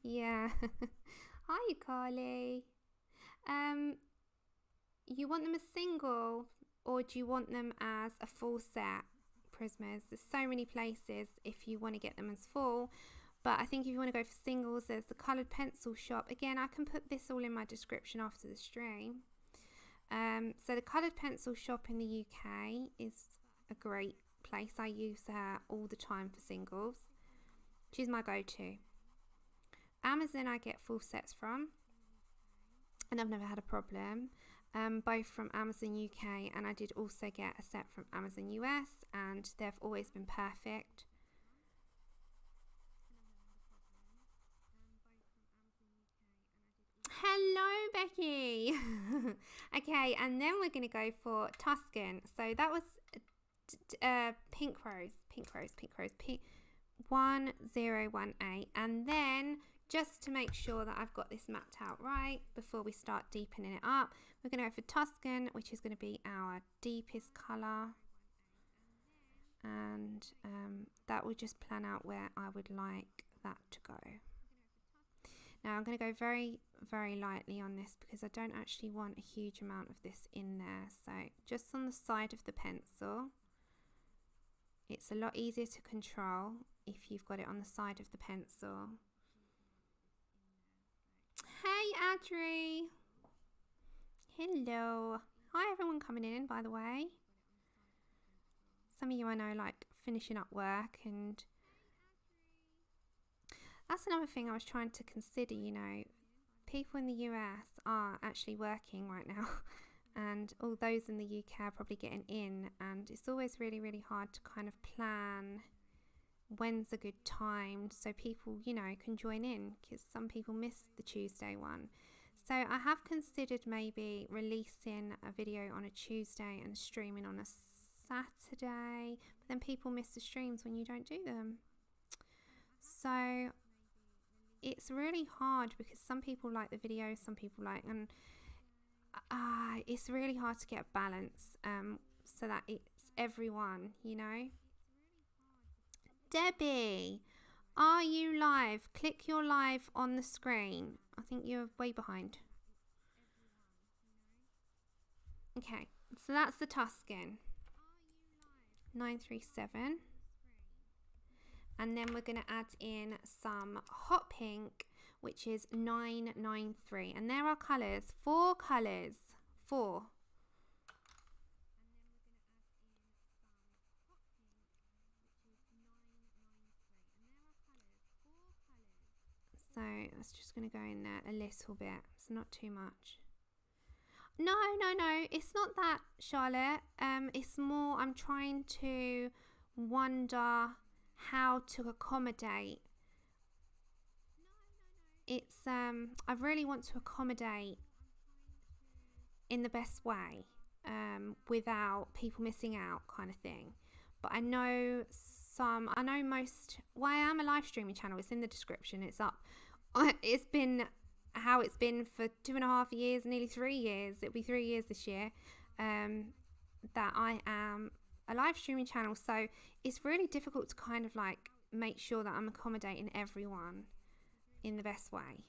Yeah. Hi, Carly. You want them as single, or do you want them as a full set, Prismas? There's so many places if you want to get them as full, but I think if you want to go for singles, there's the coloured pencil shop. Again, I can put this all in my description after the stream. So the coloured pencil shop in the UK is a great place. I use her all the time for singles. She's my go-to. Amazon I get full sets from, and I've never had a problem. Both from Amazon UK, and I did also get a set from Amazon US, and they've always been perfect. Hello, Becky. Okay, and then we're going to go for Tuscan. So that was Pink Rose, 1018. And then, just to make sure that I've got this mapped out right before we start deepening it up, we're going to go for Tuscan, which is going to be our deepest colour. And that will just plan out where I would like that to go. Now I'm going to go very, very lightly on this because I don't actually want a huge amount of this in there. So just on the side of the pencil. It's a lot easier to control if you've got it on the side of the pencil. Hey, Adri. Hello. Hi, everyone coming in, by the way. Some of you I know like finishing up work, and that's another thing I was trying to consider, you know. People in the US are actually working right now, and all those in the UK are probably getting in, and it's always really, really hard to kind of plan when's a good time so people, you know, can join in, because some people miss the Tuesday one. So I have considered maybe releasing a video on a Tuesday and streaming on a Saturday, but then people miss the streams when you don't do them. So it's really hard because some people like the video, some people like, and it's really hard to get a balance so that it's everyone, you know. Debbie, are you live? Click your live on the screen. I think you're way behind. Okay, so that's the Tuscan 937. And then we're going to add in some hot pink, which is 993. And there are colours, 4 colours, 4. So that's just going to go in there a little bit. It's not too much. No, it's not that, Charlotte. It's more I'm trying to wonder how to accommodate. It's I really want to accommodate in the best way, without people missing out, kind of thing. But I know most. Well, I am a live streaming channel. It's in the description. It's up. It's been how it's been for 2.5 years, nearly 3 years. It'll be 3 years this year. That I am a live streaming channel, so it's really difficult to kind of like make sure that I'm accommodating everyone in the best way.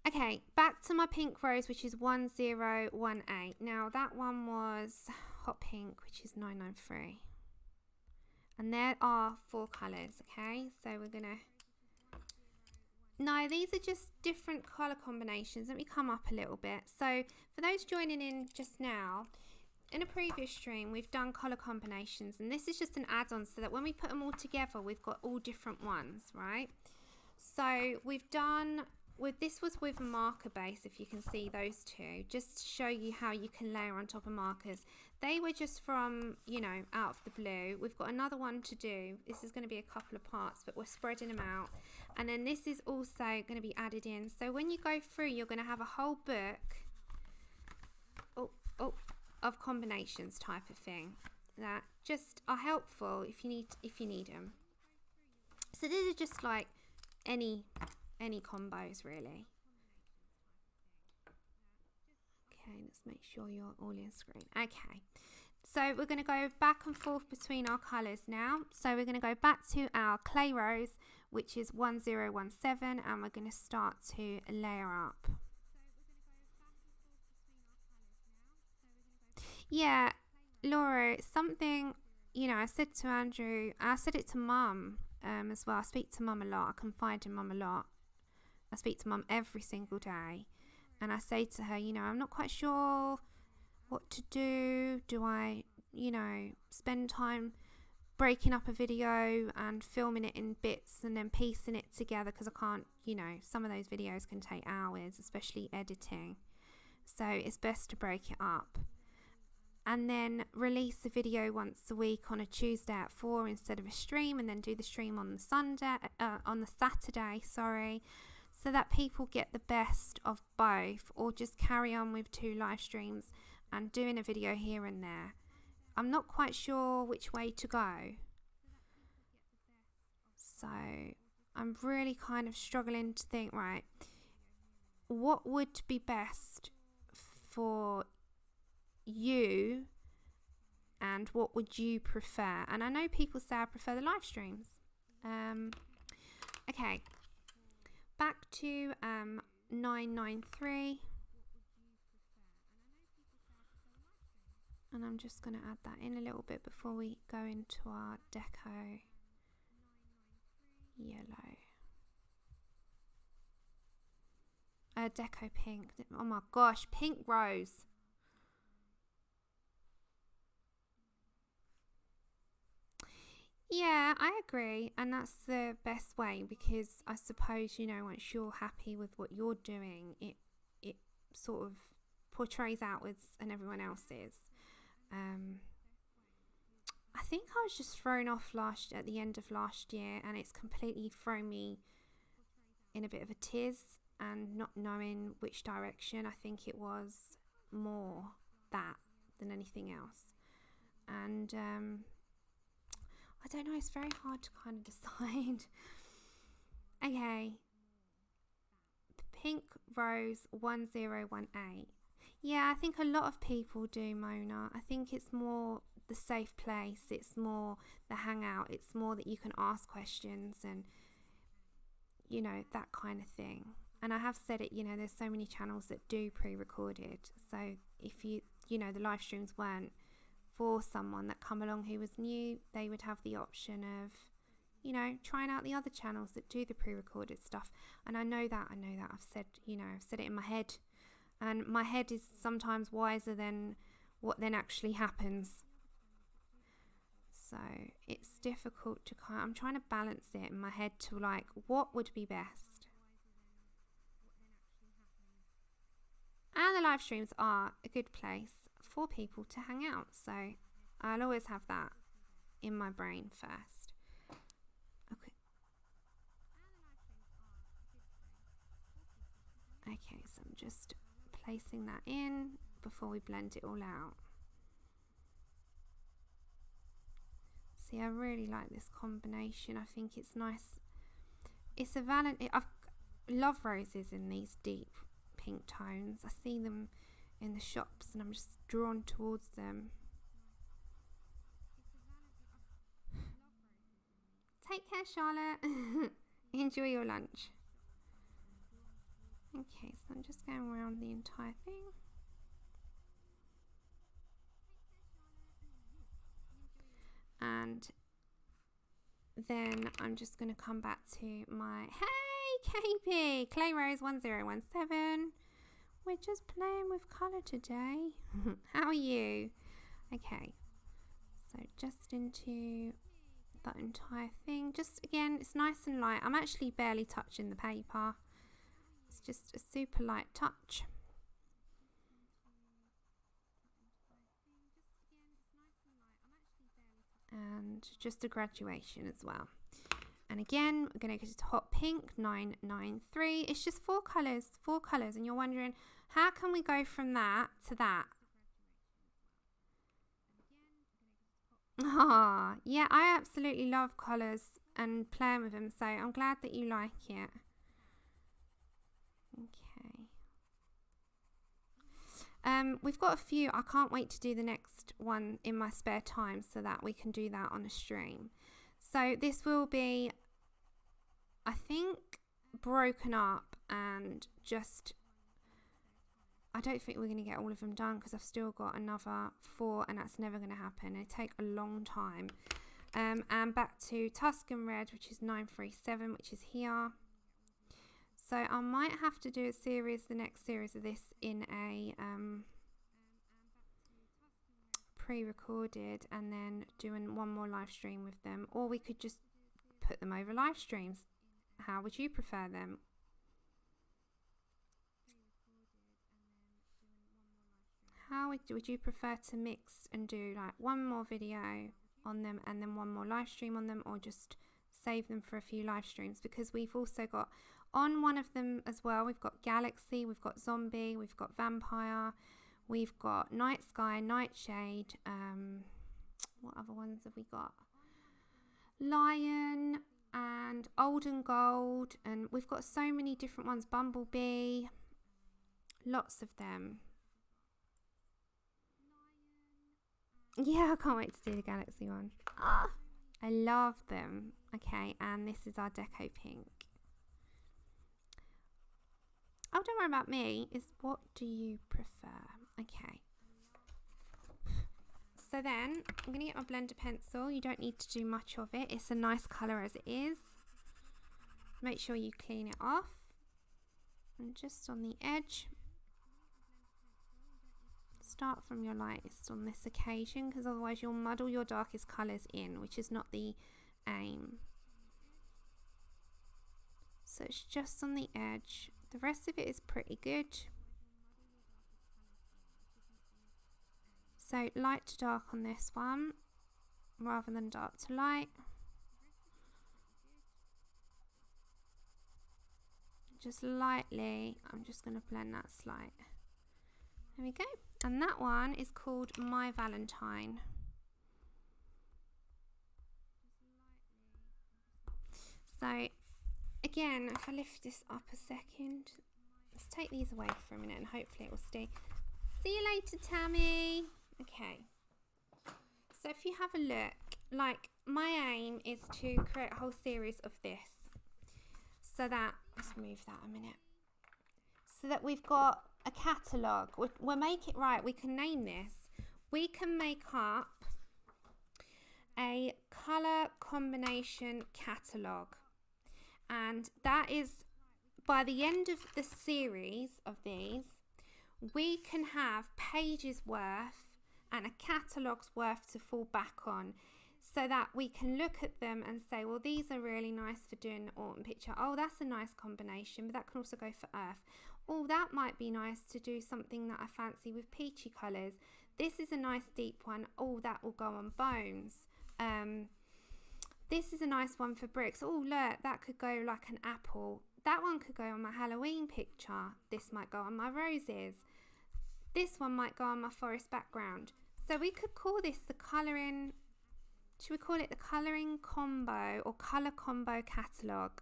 Okay, back to my pink rose, which is 1018. Now that one was hot pink, which is 993. And there are 4 colours, okay? So we're gonna... No, these are just different colour combinations. Let me come up a little bit. So for those joining in just now, in a previous stream, we've done colour combinations, and this is just an add-on so that when we put them all together, we've got all different ones, right? So we've done, this was with a marker base, if you can see those two, just to show you how you can layer on top of markers. They were just from, you know, out of the blue. We've got another one to do. This is going to be a couple of parts, but we're spreading them out. And then this is also going to be added in. So when you go through, you're going to have a whole book of combinations type of thing that just are helpful if you need them. So these are just like any combos really. Okay, let's make sure you're all in screen. Okay, so we're going to go back and forth between our colours now. So we're going to go back to our clay rose, which is 1017, and we're going to start to layer up. Yeah, Laura, something, you know, I said to Andrew, I said it to Mum as well. I speak to Mum a lot. I confide in Mum a lot. I speak to Mum every single day. And I say to her, you know, I'm not quite sure what to do. Do I, you know, spend time breaking up a video and filming it in bits and then piecing it together? Because I can't, you know, some of those videos can take hours, especially editing. So it's best to break it up. And then release the video once a week on a Tuesday at 4 instead of a stream, and then do the stream on the Saturday, so that people get the best of both, or just carry on with 2 live streams and doing a video here and there. I'm not quite sure which way to go. So I'm really kind of struggling to think, right, what would be best for you and what would you prefer? And I know people say I prefer the live streams. Okay, back to 993, and I'm just going to add that in a little bit before we go into our deco yellow, deco pink. Oh my gosh, pink rose. Yeah, I agree, and that's the best way, because I suppose, you know, once you're happy with what you're doing, it sort of portrays outwards and everyone else is. I think I was just thrown off at the end of last year, and it's completely thrown me in a bit of a tiz, and not knowing which direction. I think it was more that than anything else. And I don't know, it's very hard to kind of decide. Okay, pink rose 1018. Yeah, I think a lot of people do, Mona. I think it's more the safe place, it's more the hangout, it's more that you can ask questions and, you know, that kind of thing. And I have said it, you know, there's so many channels that do pre-recorded. So if you know, the live streams weren't for someone that come along who was new, they would have the option of, you know, trying out the other channels that do the pre-recorded stuff. And I know that I've said it in my head, and my head is sometimes wiser than what then actually happens. So it's difficult to I'm trying to balance it in my head to like, what would be best? And the live streams are a good place for people to hang out, so I'll always have that in my brain first. Okay, so I'm just placing that in before we blend it all out. See, I really like this combination. I think it's nice. It's a Valentine. I love roses in these deep pink tones. I see them in the shops and I'm just drawn towards them. Take care, Charlotte. Enjoy your lunch. Okay, so I'm just going around the entire thing. And then I'm just going to come back to my, hey KP, Clay Rose 1017. We're just playing with colour today. How are you? Okay, so just into that entire thing. Just again, it's nice and light. I'm actually barely touching the paper. It's just a super light touch. And just a graduation as well. And again, we're going to go to hot pink 993. It's just four colours, and you're wondering, how can we go from that to that? Ah, yeah, I absolutely love colours and playing with them, so I'm glad that you like it. Okay. We've got a few. I can't wait to do the next one in my spare time so that we can do that on a stream. So this will be, I think, broken up and just, I don't think we're going to get all of them done because I've still got another 4 and that's never going to happen. They take a long time. And back to Tuscan Red, which is 937, which is here. So I might have to do a series, the next series of this in a pre-recorded and then doing one more live stream with them. Or we could just put them over live streams. How would you prefer them? How would you prefer to mix and do like one more video on them and then one more live stream on them, or just save them for a few live streams? Because we've also got on one of them as well, we've got Galaxy, we've got Zombie, we've got Vampire, we've got Night Sky, Nightshade, what other ones have we got? Lion and Old and Gold, and we've got so many different ones, Bumblebee, lots of them. Yeah, I can't wait to do the Galaxy one. Ah, I love them. Okay, and this is our Deco Pink. Oh, don't worry about me. Is what do you prefer? Okay. So then, I'm going to get my blender pencil. You don't need to do much of it. It's a nice colour as it is. Make sure you clean it off. And just on the edge. Start from your lightest on this occasion, because otherwise you'll muddle your darkest colours in, which is not the aim. So it's just on the edge. The rest of it is pretty good. So light to dark on this one rather than dark to light. Just lightly, I'm just going to blend that slight. There we go. And that one is called My Valentine. So again, if I lift this up a second, let's take these away for a minute and hopefully it will stay. See you later, Tammy. Okay. So if you have a look, like my aim is to create a whole series of this. So that, let's move that a minute. So that we've got a catalogue. We'll make it right. We can name this. We can make up a colour combination catalogue. And that is, by the end of the series of these, we can have pages worth and a catalogue's worth to fall back on, so that we can look at them and say, well, these are really nice for doing the autumn picture. Oh, that's a nice combination, but that can also go for earth. Oh, that might be nice to do something that I fancy with peachy colours. This is a nice deep one. Oh, that will go on bones. This is a nice one for bricks. Oh, look, that could go like an apple. That one could go on my Halloween picture. This might go on my roses. This one might go on my forest background. So we could call this the colouring, should we call it the Colouring Combo or Colour Combo Catalogue?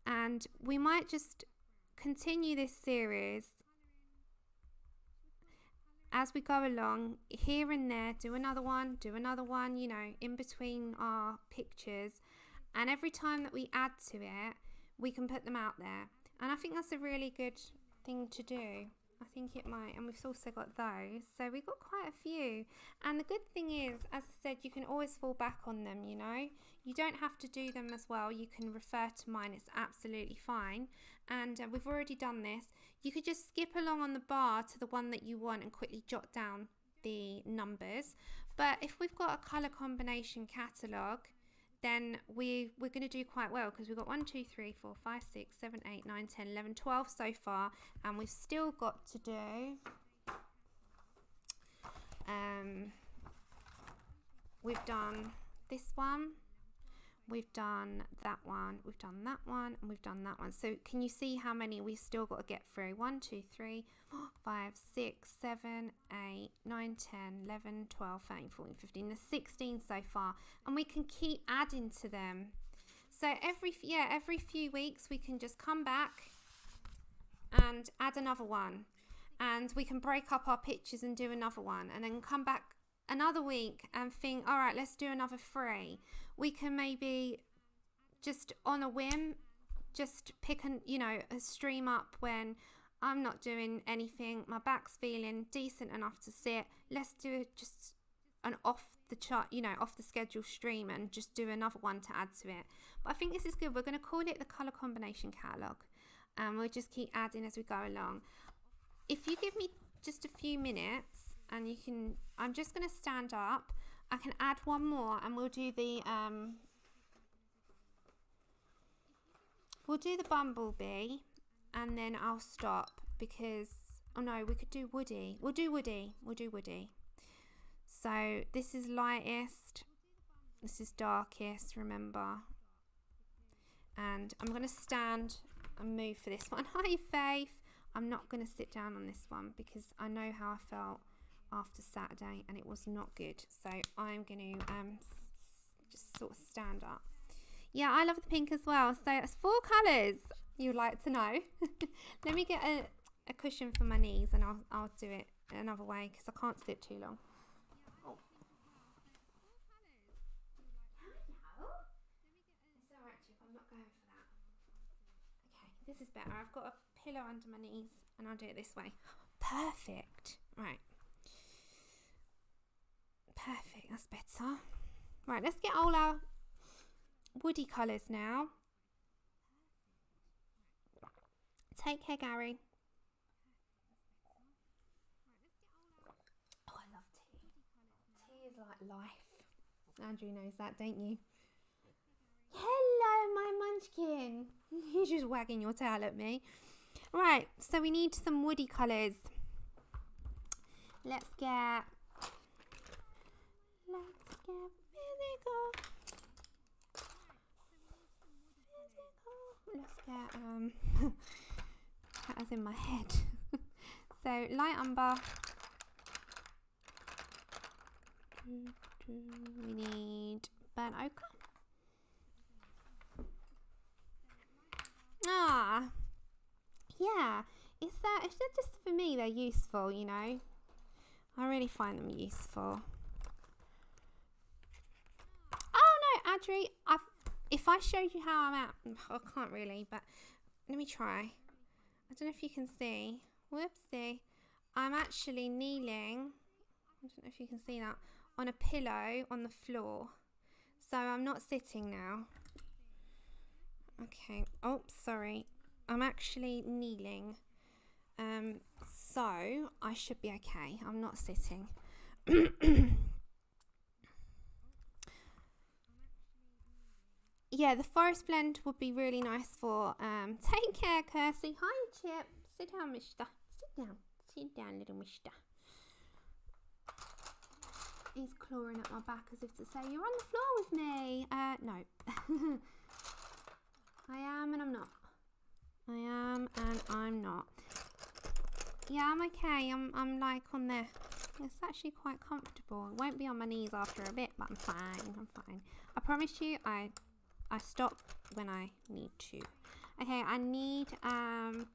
And we might just continue this series as we go along, here and there, do another one, you know, in between our pictures, and every time that we add to it, we can put them out there. And I think that's a really good thing to do. I think it might. And we've also got those. So we've got quite a few. And the good thing is, as I said, you can always fall back on them, you know. You don't have to do them as well. You can refer to mine. It's absolutely fine. And we've already done this. You could just skip along on the bar to the one that you want and quickly jot down the numbers. But if we've got a colour combination catalogue, then we're going to do quite well, because we've got 1, 2, 3, 4, 5, 6, 7, 8, 9, 10, 11, 12 so far, and we've still got to do we've done this one, we've done that one, we've done that one, and we've done that one. So can you see how many we've still got to get through? 1, 2, 3, 4, 5, 6, 7, 8, 9, 10, 11, 12, 13, 14, 15. There's 16 so far, and we can keep adding to them. So every few weeks we can just come back and add another one, and we can break up our pictures and do another one, and then come back another week and think, all right, let's do another 3. We can maybe just on a whim just pick a stream up when I'm not doing anything, my back's feeling decent enough to sit. Let's do just an off the chart, off the schedule stream, and just do another one to add to it. But I think this is good. We're going to call it the Colour Combination Catalogue, and we'll just keep adding as we go along. If you give me just a few minutes, and I'm just going to stand up. I can add one more, and we'll do the bumblebee, and then I'll stop, because we could do Woody. We'll do Woody. So this is lightest, this is darkest, remember. And I'm going to stand and move for this one. Hi Faith. I'm not going to sit down on this one, because I know how I felt after Saturday, and it was not good. So I'm going to just sort of stand up. Yeah, I love the pink as well. So it's 4 colours you'd like to know. Let me get a cushion for my knees, and I'll do it another way, because I can't sit too long. Oh. It's alright, Chip, I'm not going for that. Okay, this is better. I've got a pillow under my knees, and I'll do it this way. Perfect. Right. Perfect, that's better. Right, let's get all our woody colours now. Take care, Gary. Oh, I love tea. Tea is like life. Andrew knows that, don't you? Hello, my munchkin. You're just wagging your tail at me. Right, so we need some woody colours. Let's get physical. Let's get that was in my head. So light umber. We need burnt ochre. Yeah. It's just for me they're useful, I really find them useful. Oh no, Adri, if I showed you how I'm at, I can't really, but let me try. I don't know if you can see. Whoopsie. I'm actually kneeling, I don't know if you can see that, on a pillow on the floor. So I'm not sitting now. Okay. Oh, sorry. I'm actually kneeling. So I should be okay. I'm not sitting. Yeah, the forest blend would be really nice for take care, Kirsty. Hi, Chip. Sit down, mister. Sit down, little mister. He's clawing at my back as if to say, you're on the floor with me. No. I am and I'm not. I am and I'm not. Yeah, I'm okay. I'm like on there. It's actually quite comfortable. It won't be on my knees after a bit, but I'm fine. I promise you, I stop when I need to. Okay, I need I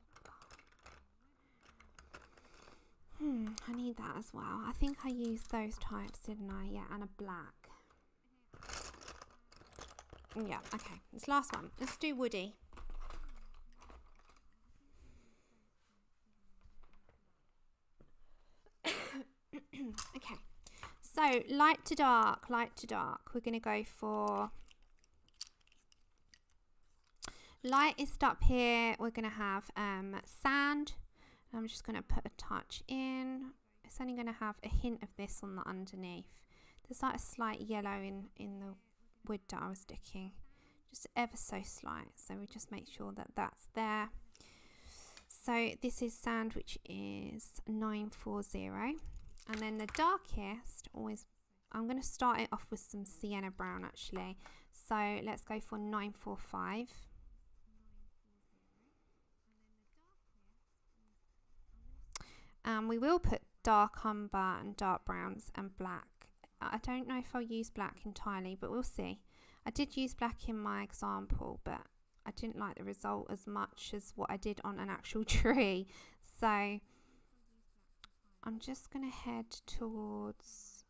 need that as well. I think I used those types, didn't I? Yeah, and a black. Yeah, okay. This last one. Let's do Woody. Okay, so light to dark, light to dark. We're going to go for lightest up here. We're going to have sand. I'm just going to put a touch in. It's only going to have a hint of this on the underneath. There's like a slight yellow in the wood that I was sticking. Just ever so slight. So we just make sure that that's there. So this is sand, which is 940. And then the darkest, always, I'm going to start it off with some sienna brown actually. So let's go for 945. We will put dark umber and dark browns and black. I don't know if I'll use black entirely, but we'll see. I did use black in my example, but I didn't like the result as much as what I did on an actual tree. So I'm just going to head towards,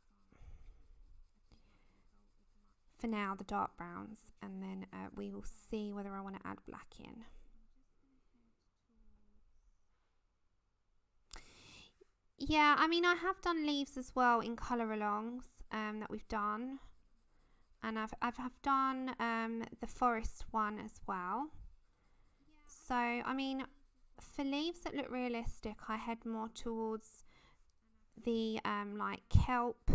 for now, the dark browns, and then we will see whether I want to add black in. Yeah, I mean, I have done leaves as well in colour alongs that we've done. And I've done the forest one as well. So, I mean, for leaves that look realistic, I head more towards the like kelp,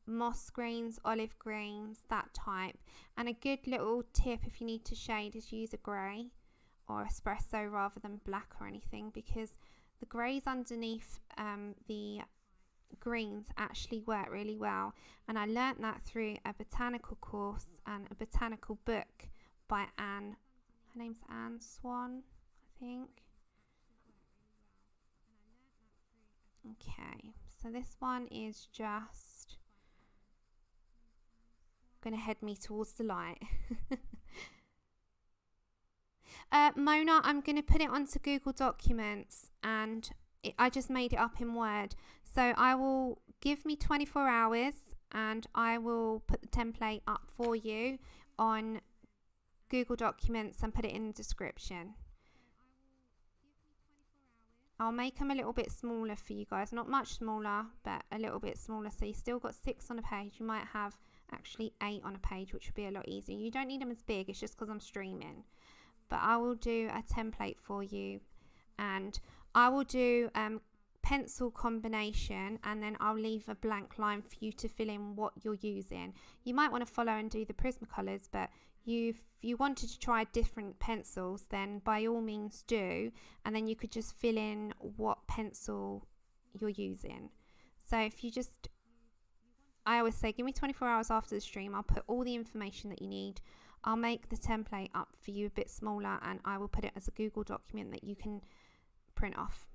moss greens, olive greens, that type. And a good little tip if you need to shade is use a grey or espresso rather than black or anything, because the greys underneath the greens actually work really well, and I learnt that through a botanical course and a botanical book by Anne. Her name's Anne Swan, I think. Okay, so this one is just going to head me towards the light. Mona, I'm going to put it onto Google Documents, and I just made it up in Word. So I will give me 24 hours and I will put the template up for you on Google Documents and put it in the description. I'll make them a little bit smaller for you guys, not much smaller, but a little bit smaller. So you still got 6 on a page. You might have actually 8 on a page, which would be a lot easier. You don't need them as big, it's just because I'm streaming. But I will do a template for you, and I will do pencil combination, and then I'll leave a blank line for you to fill in what you're using. You might want to follow and do the Prismacolors, but if you wanted to try different pencils, then by all means do, and then you could just fill in what pencil you're using. So if you just, I always say give me 24 hours after the stream, I'll put all the information that you need. I'll make the template up for you a bit smaller, and I will put it as a Google document that you can print off.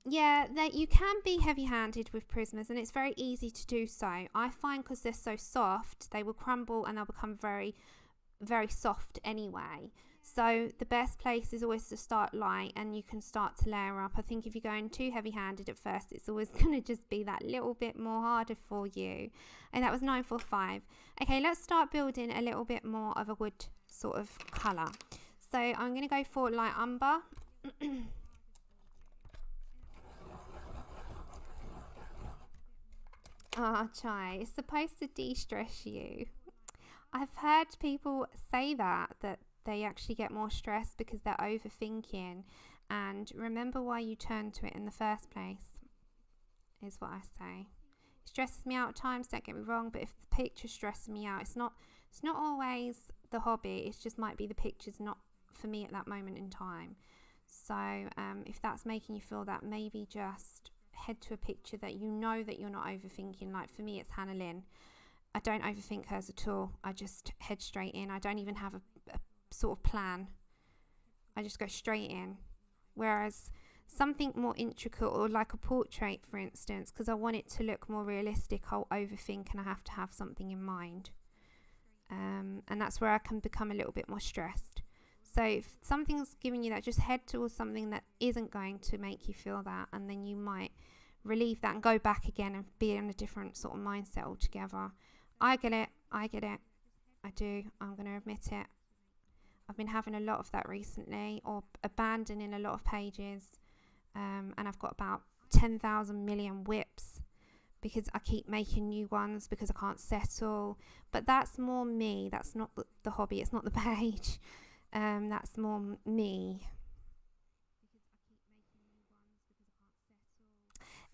Yeah, that you can be heavy-handed with Prismas, and it's very easy to do so. I find because they're so soft, they will crumble and they'll become very, very soft anyway. So the best place is always to start light, and you can start to layer up. I think if you're going too heavy-handed at first, it's always going to just be that little bit more harder for you. And that was 945. Okay, let's start building a little bit more of a wood sort of colour. So I'm going to go for light umber. Ah, Chai, it's supposed to de-stress you. I've heard people say that they actually get more stressed because they're overthinking. And remember why you turned to it in the first place, is what I say. It stresses me out at times, don't get me wrong, but if the picture's stressing me out, it's not always the hobby, it just might be the picture's not for me at that moment in time. So if that's making you feel that, maybe just head to a picture that you know that you're not overthinking. Like for me, it's Hannah Lynn. I don't overthink hers at all. I just head straight in. I don't even have a sort of plan. I just go straight in. Whereas something more intricate, or like a portrait, for instance, because I want it to look more realistic, I'll overthink and I have to have something in mind. And that's where I can become a little bit more stressed. So if something's giving you that, just head towards something that isn't going to make you feel that, and then you might relieve that and go back again and be in a different sort of mindset altogether. I get it. I do. I'm going to admit it. I've been having a lot of that recently, or abandoning a lot of pages and I've got about 10,000 million whips because I keep making new ones because I can't settle. But that's more me. That's not the hobby. It's not the page. That's more me.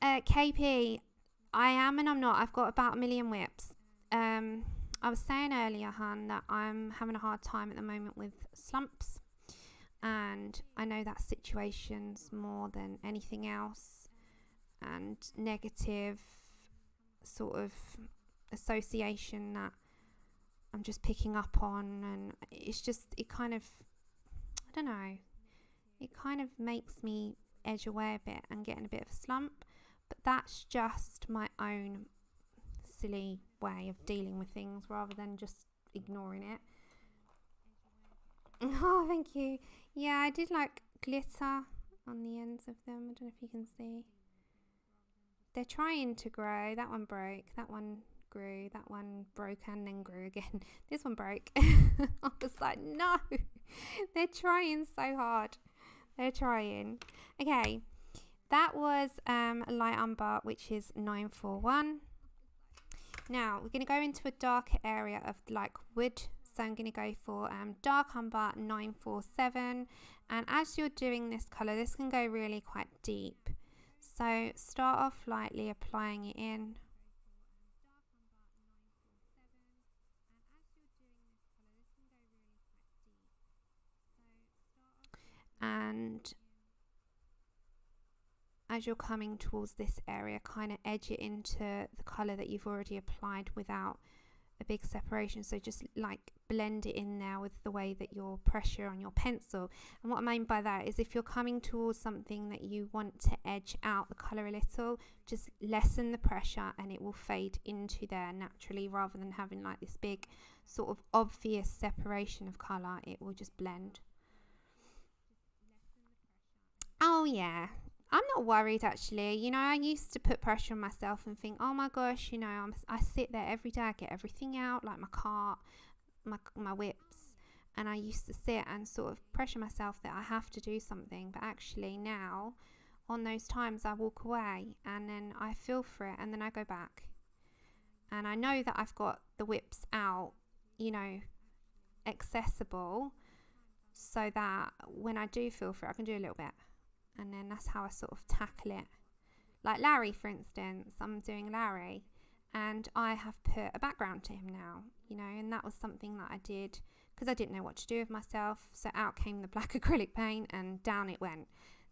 KP, I am and I'm not. I've got about 1 million whips. I was saying earlier, Han, that I'm having a hard time at the moment with slumps. And I know that situations more than anything else. And negative sort of association that I'm just picking up on. And it's just, it kind of, I don't know. It kind of makes me edge away a bit and get in a bit of a slump. But that's just my own silly way of dealing with things rather than just ignoring it. Oh, thank you. Yeah, I did like glitter on the ends of them. I don't know if you can see. They're trying to grow. That one broke. That one grew. That one broke and then grew again. This one broke. I was like, no. They're trying so hard. They're trying. Okay. That was light umber, which is 941. Now, we're going to go into a darker area of like wood. So I'm going to go for dark umber 947. And as you're doing this colour, this can go really quite deep. So start off lightly applying it in. And as you're coming towards this area, kind of edge it into the colour that you've already applied without a big separation. So just like blend it in there with the way that your pressure on your pencil. And what I mean by that is if you're coming towards something that you want to edge out the colour a little, just lessen the pressure and it will fade into there naturally rather than having like this big sort of obvious separation of colour. It will just blend. Oh yeah. I'm not worried actually. You know, I used to put pressure on myself and think, oh my gosh, you know, I sit there every day, I get everything out, like my cart, my whips, and I used to sit and sort of pressure myself that I have to do something. But actually now, on those times, I walk away and then I feel for it and then I go back. And I know that I've got the whips out, you know, accessible, so that when I do feel for it, I can do a little bit. And then that's how I sort of tackle it. Like Larry, for instance, I'm doing Larry and I have put a background to him now, you know, and that was something that I did because I didn't know what to do with myself. So out came the black acrylic paint and down it went.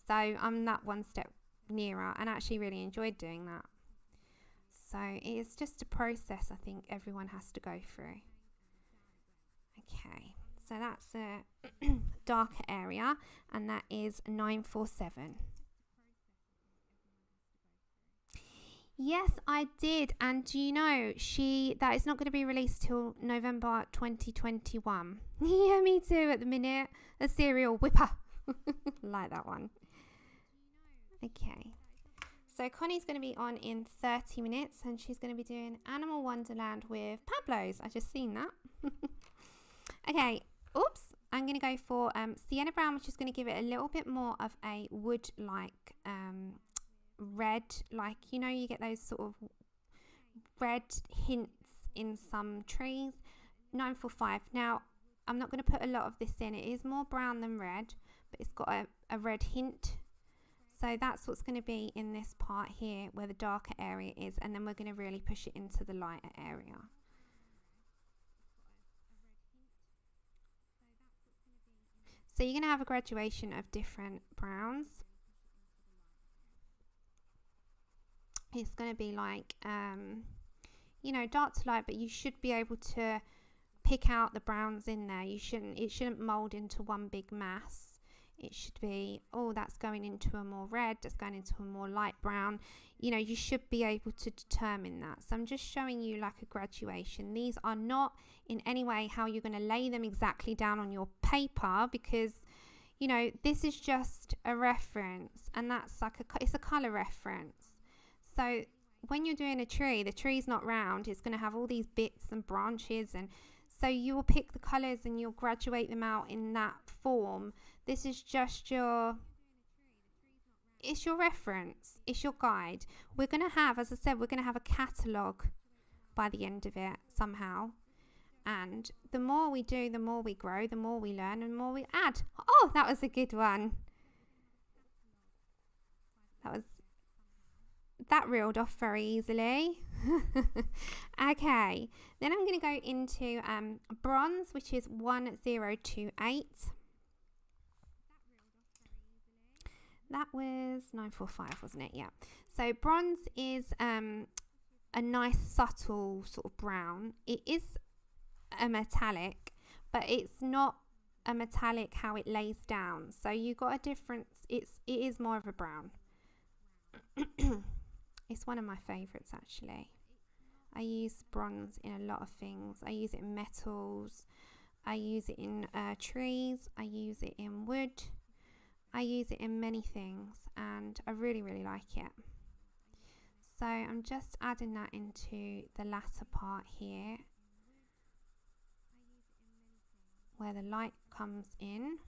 So I'm that one step nearer and I actually really enjoyed doing that. So it's just a process I think everyone has to go through. Okay. So that's a darker area and that is 947. Yes, I did. And do you know, that is not going to be released till November 2021. Yeah, me too at the minute. A serial whipper. Like that one. Okay. So Connie's going to be on in 30 minutes and she's going to be doing Animal Wonderland with Pablo's. I just seen that. Okay. Oops, I'm going to go for Sienna Brown, which is going to give it a little bit more of a wood-like red. Like, you know, you get those sort of red hints in some trees. 945. Now, I'm not going to put a lot of this in. It is more brown than red, but it's got a red hint. So that's what's going to be in this part here where the darker area is. And then we're going to really push it into the lighter area. So you're going to have a graduation of different browns. It's going to be like, you know, dark to light, but you should be able to pick out the browns in there. It shouldn't mold into one big mass. It should be, oh, that's going into a more red, that's going into a more light brown. You know, you should be able to determine that. So I'm just showing you like a graduation. These are not in any way how you're going to lay them exactly down on your paper because, you know, this is just a reference and that's like it's a color reference. So when you're doing a tree, the tree's not round. It's going to have all these bits and branches, and so you will pick the colors and you'll graduate them out in that form. This is just your it's your reference, it's your guide. We're going to have, as I said, we're going to have a catalogue by the end of it somehow. And the more we do, the more we grow, the more we learn, and the more we add. Oh, that was a good one. That reeled off very easily. Okay, then I'm going to go into bronze, which is 1028. That was 945, wasn't it? Yeah. So bronze is a nice subtle sort of brown. It is a metallic, but it's not a metallic how it lays down. So you got a difference. It is more of a brown. It's one of my favorites actually. I use bronze in a lot of things. I use it in metals. I use it in trees. I use it in wood. I use it in many things, and I really, really like it. So I'm just adding that into the latter part here, where the light comes in.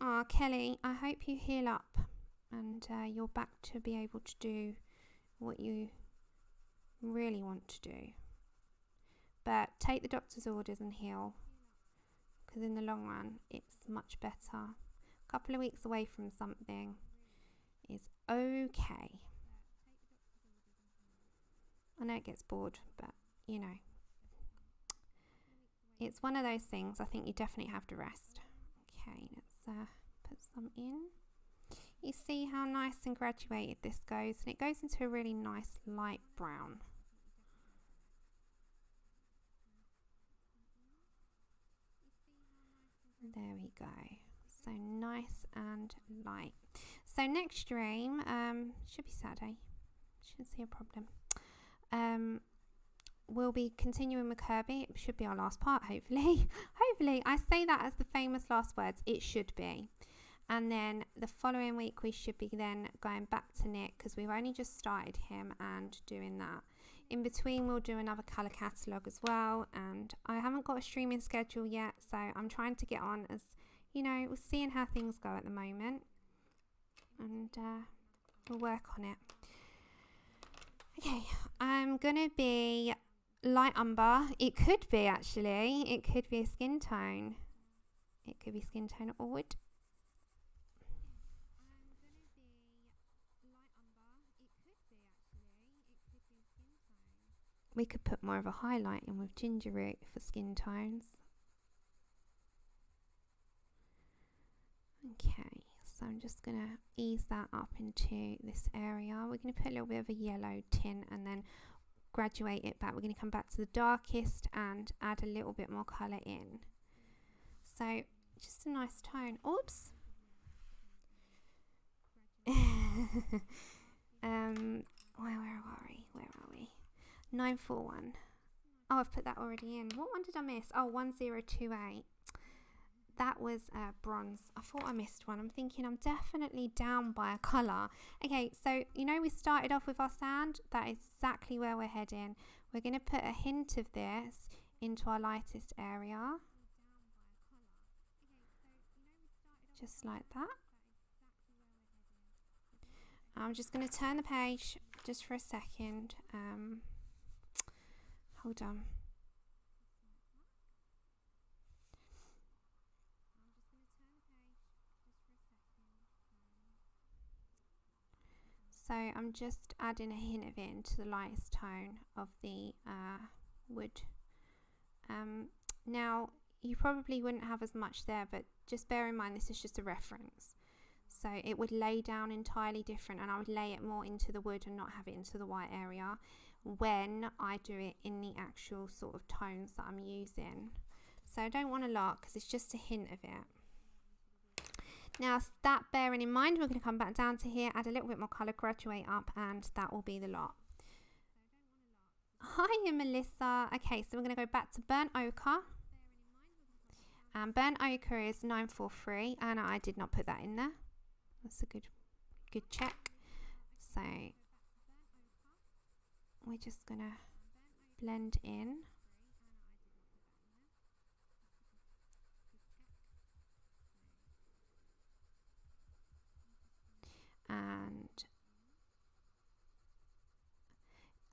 Oh, Kelly, I hope you heal up and you're back to be able to do what you really want to do. But take the doctor's orders and heal, because in the long run it's much better. A couple of weeks away from something is okay. I know it gets bored, but you know, it's one of those things. I think you definitely have to rest. Okay, let's put some in. You see how nice and graduated this goes, and it goes into a really nice light brown. There we go. So nice and light. So next stream should be Saturday. Shouldn't see a problem. We'll be continuing with Kirby. It should be our last part, hopefully. Hopefully. I say that as the famous last words. It should be. And then the following week we should be then going back to Nick, because we've only just started him and doing that. In between we'll do another colour catalogue as well, and I haven't got a streaming schedule yet, so I'm trying to get on, as you know, we're seeing how things go at the moment, and we'll work on it. Okay, I'm gonna be light umber. It could be actually, it could be a skin tone. It could be skin tone or wood. We could put more of a highlight in with ginger root for skin tones. Okay, so I'm just going to ease that up into this area. We're going to put a little bit of a yellow tint and then graduate it back. We're going to come back to the darkest and add a little bit more colour in. So just a nice tone. Oops. Where are we? 941. Oh, I've put that already in. What one did I miss? Oh, 1028. That was bronze. I thought I missed one. I'm thinking I'm definitely down by a colour. Okay, so you know we started off with our sand. That is exactly where we're heading. We're going to put a hint of this into our lightest area. Just like that. I'm just going to turn the page just for a second. Hold on. So I'm just adding a hint of it into the lightest tone of the wood. Now you probably wouldn't have as much there, but just bear in mind this is just a reference. So it would lay down entirely different, and I would lay it more into the wood and not have it into the white area when I do it in the actual sort of tones that I'm using. So I don't want a lot because it's just a hint of it. Now that bearing in mind, we're going to come back down to here, add a little bit more colour, graduate up, and that will be the lot. Hi Melissa. Okay, so we're going to go back to burnt ochre. And burnt ochre is 943, and I did not put that in there. That's a good check. So we're just gonna blend in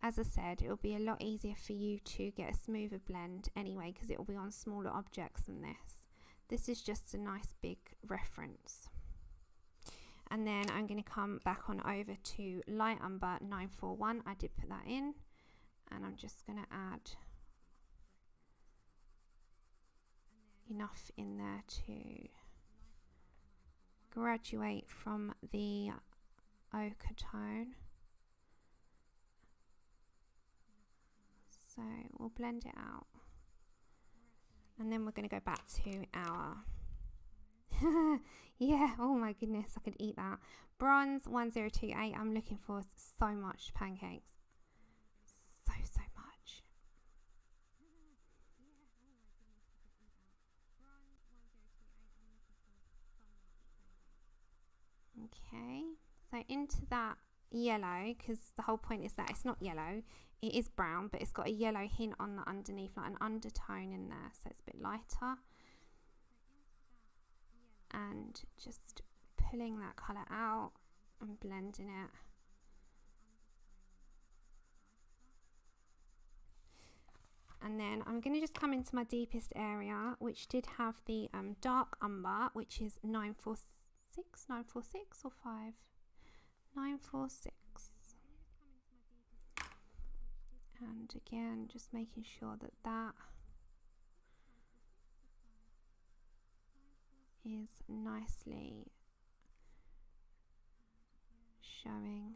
as I said, it will be a lot easier for you to get a smoother blend anyway, because it will be on smaller objects than this. This is just a nice big reference. And then I'm going to come back on over to light umber 941. I did put that in, and I'm just going to add enough in there to graduate from the ochre tone. So we'll blend it out, and then we're going to go back to our yeah, oh my goodness, I could eat that. Bronze 1028. I'm looking for so much pancakes, so much. Okay, so into that yellow, because the whole point is that it's not yellow, it is brown, but it's got a yellow hint on the underneath, like an undertone in there, so it's a bit lighter. And just pulling that colour out and blending it. And then I'm going to just come into my deepest area, which did have the dark umber, which is 946 or 5? 946. And again, just making sure that that is nicely showing.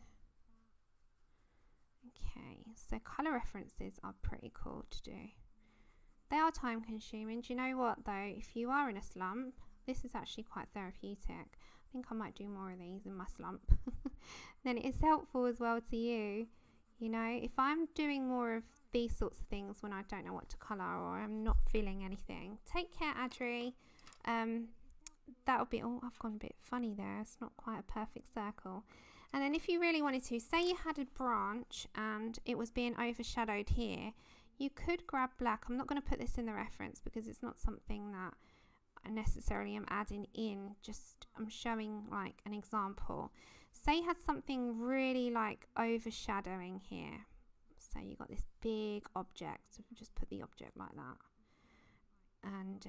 Okay, so colour references are pretty cool to do. They are time consuming. Do you know what though? If you are in a slump, this is actually quite therapeutic. I think I might do more of these in my slump. Then it is helpful as well to you. You know, if I'm doing more of these sorts of things when I don't know what to colour or I'm not feeling anything, take care, Adri. That'll be, oh, I've gone a bit funny there. It's not quite a perfect circle. And then if you really wanted to, say you had a branch and it was being overshadowed here, you could grab black. I'm not going to put this in the reference because it's not something that I necessarily am adding in. Just I'm showing like an example. Say you had something really like overshadowing here. So you got this big object. So just put the object like that. And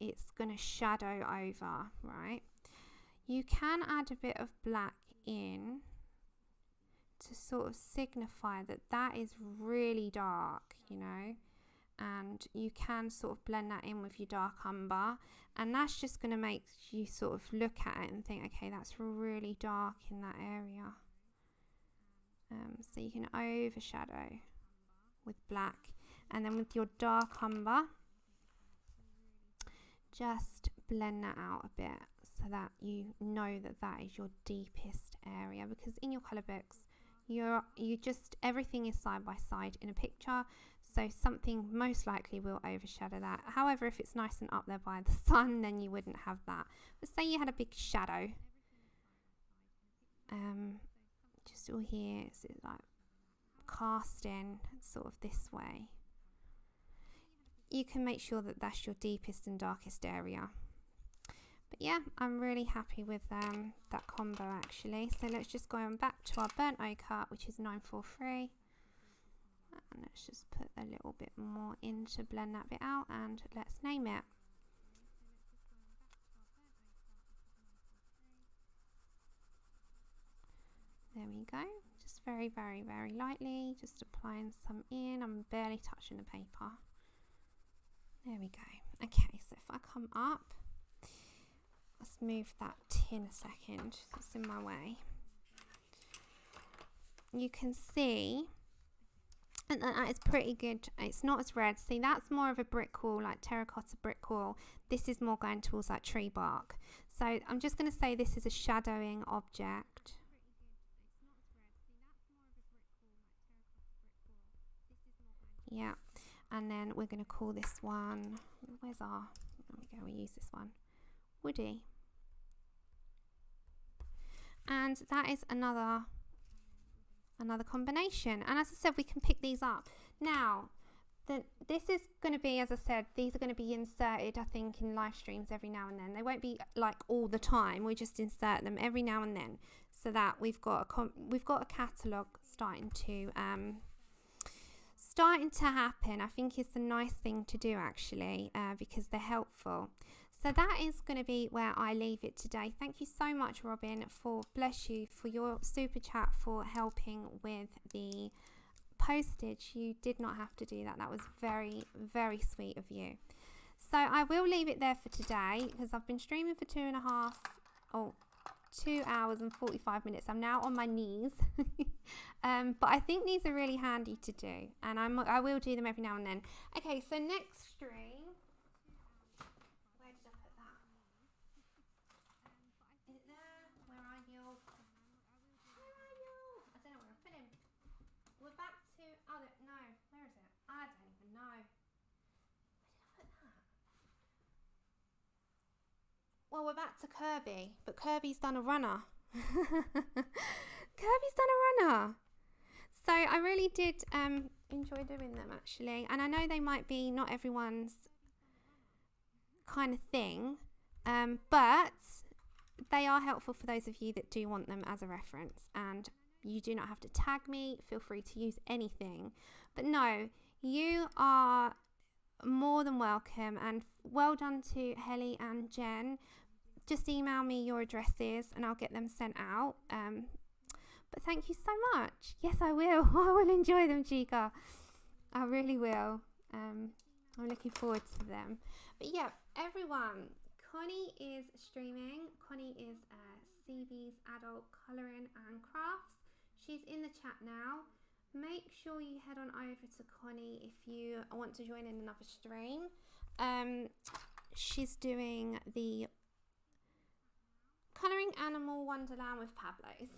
it's going to shadow over, right? You can add a bit of black in to sort of signify that that is really dark, you know, and you can sort of blend that in with your dark umber, and that's just going to make you sort of look at it and think, okay, that's really dark in that area. So you can overshadow with black, and then with your dark umber just blend that out a bit so that you know that that is your deepest area, because in your colour books you just everything is side by side in a picture, so something most likely will overshadow that. However, if it's nice and up there by the sun, then you wouldn't have that. But say you had a big shadow, just all here, so it's like casting sort of this way, you can make sure that that's your deepest and darkest area. But yeah, I'm really happy with that combo actually. So let's just go on back to our burnt ochre, which is 943, and let's just put a little bit more in to blend that bit out, and let's name it. There we go. Just very lightly, just applying some in. I'm barely touching the paper. There we go. Okay, so if I come up, let's move that tin a second, it's in my way. You can see that is pretty good. It's not as red. See, that's more of a brick wall, like terracotta brick wall. This is more going towards that tree bark. So I'm just going to say this is a shadowing object. Yeah. And then we're going to call this one, where's our, there we go, we use this one, Woody. And that is another combination. And as I said, we can pick these up. Now, this is going to be, as I said, these are going to be inserted, I think, in live streams every now and then. They won't be like all the time. We just insert them every now and then, so that we've got a catalogue starting to starting to happen. I think it's a nice thing to do actually, because they're helpful. So that is going to be where I leave it today. Thank you so much, Robin, for bless you for your super chat for helping with the postage. You did not have to do that. That was very, very sweet of you. So I will leave it there for today because I've been streaming for 2 hours and 45 minutes. I'm now on my knees. But I think these are really handy to do, and I will do them every now and then. Okay, so next stream. Where did I put that? Is it there? Where are you? Where are you? I don't know where I put him. We're back to, no, where is it? I don't even know. Where did I put that? Well, we're back to Kirby, but Kirby's done a runner. Kirby's done a runner. So I really did enjoy doing them actually, and I know they might be not everyone's kind of thing, but they are helpful for those of you that do want them as a reference, and you do not have to tag me. Feel free to use anything, but no, you are more than welcome, and well done to Helly and Jen. Just email me your addresses and I'll get them sent out. But thank you so much. Yes, I will. I will enjoy them, Chica. I really will. I'm looking forward to them. But yeah, everyone, Connie is streaming. Connie is CB's Adult Colouring and Crafts. She's in the chat now. Make sure you head on over to Connie if you want to join in another stream. She's doing the Colouring Animal Wonderland with Pablo's.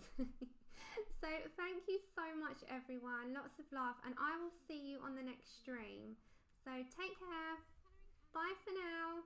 So thank you so much, everyone. Lots of love, and I will see you on the next stream. So take care. Bye for now.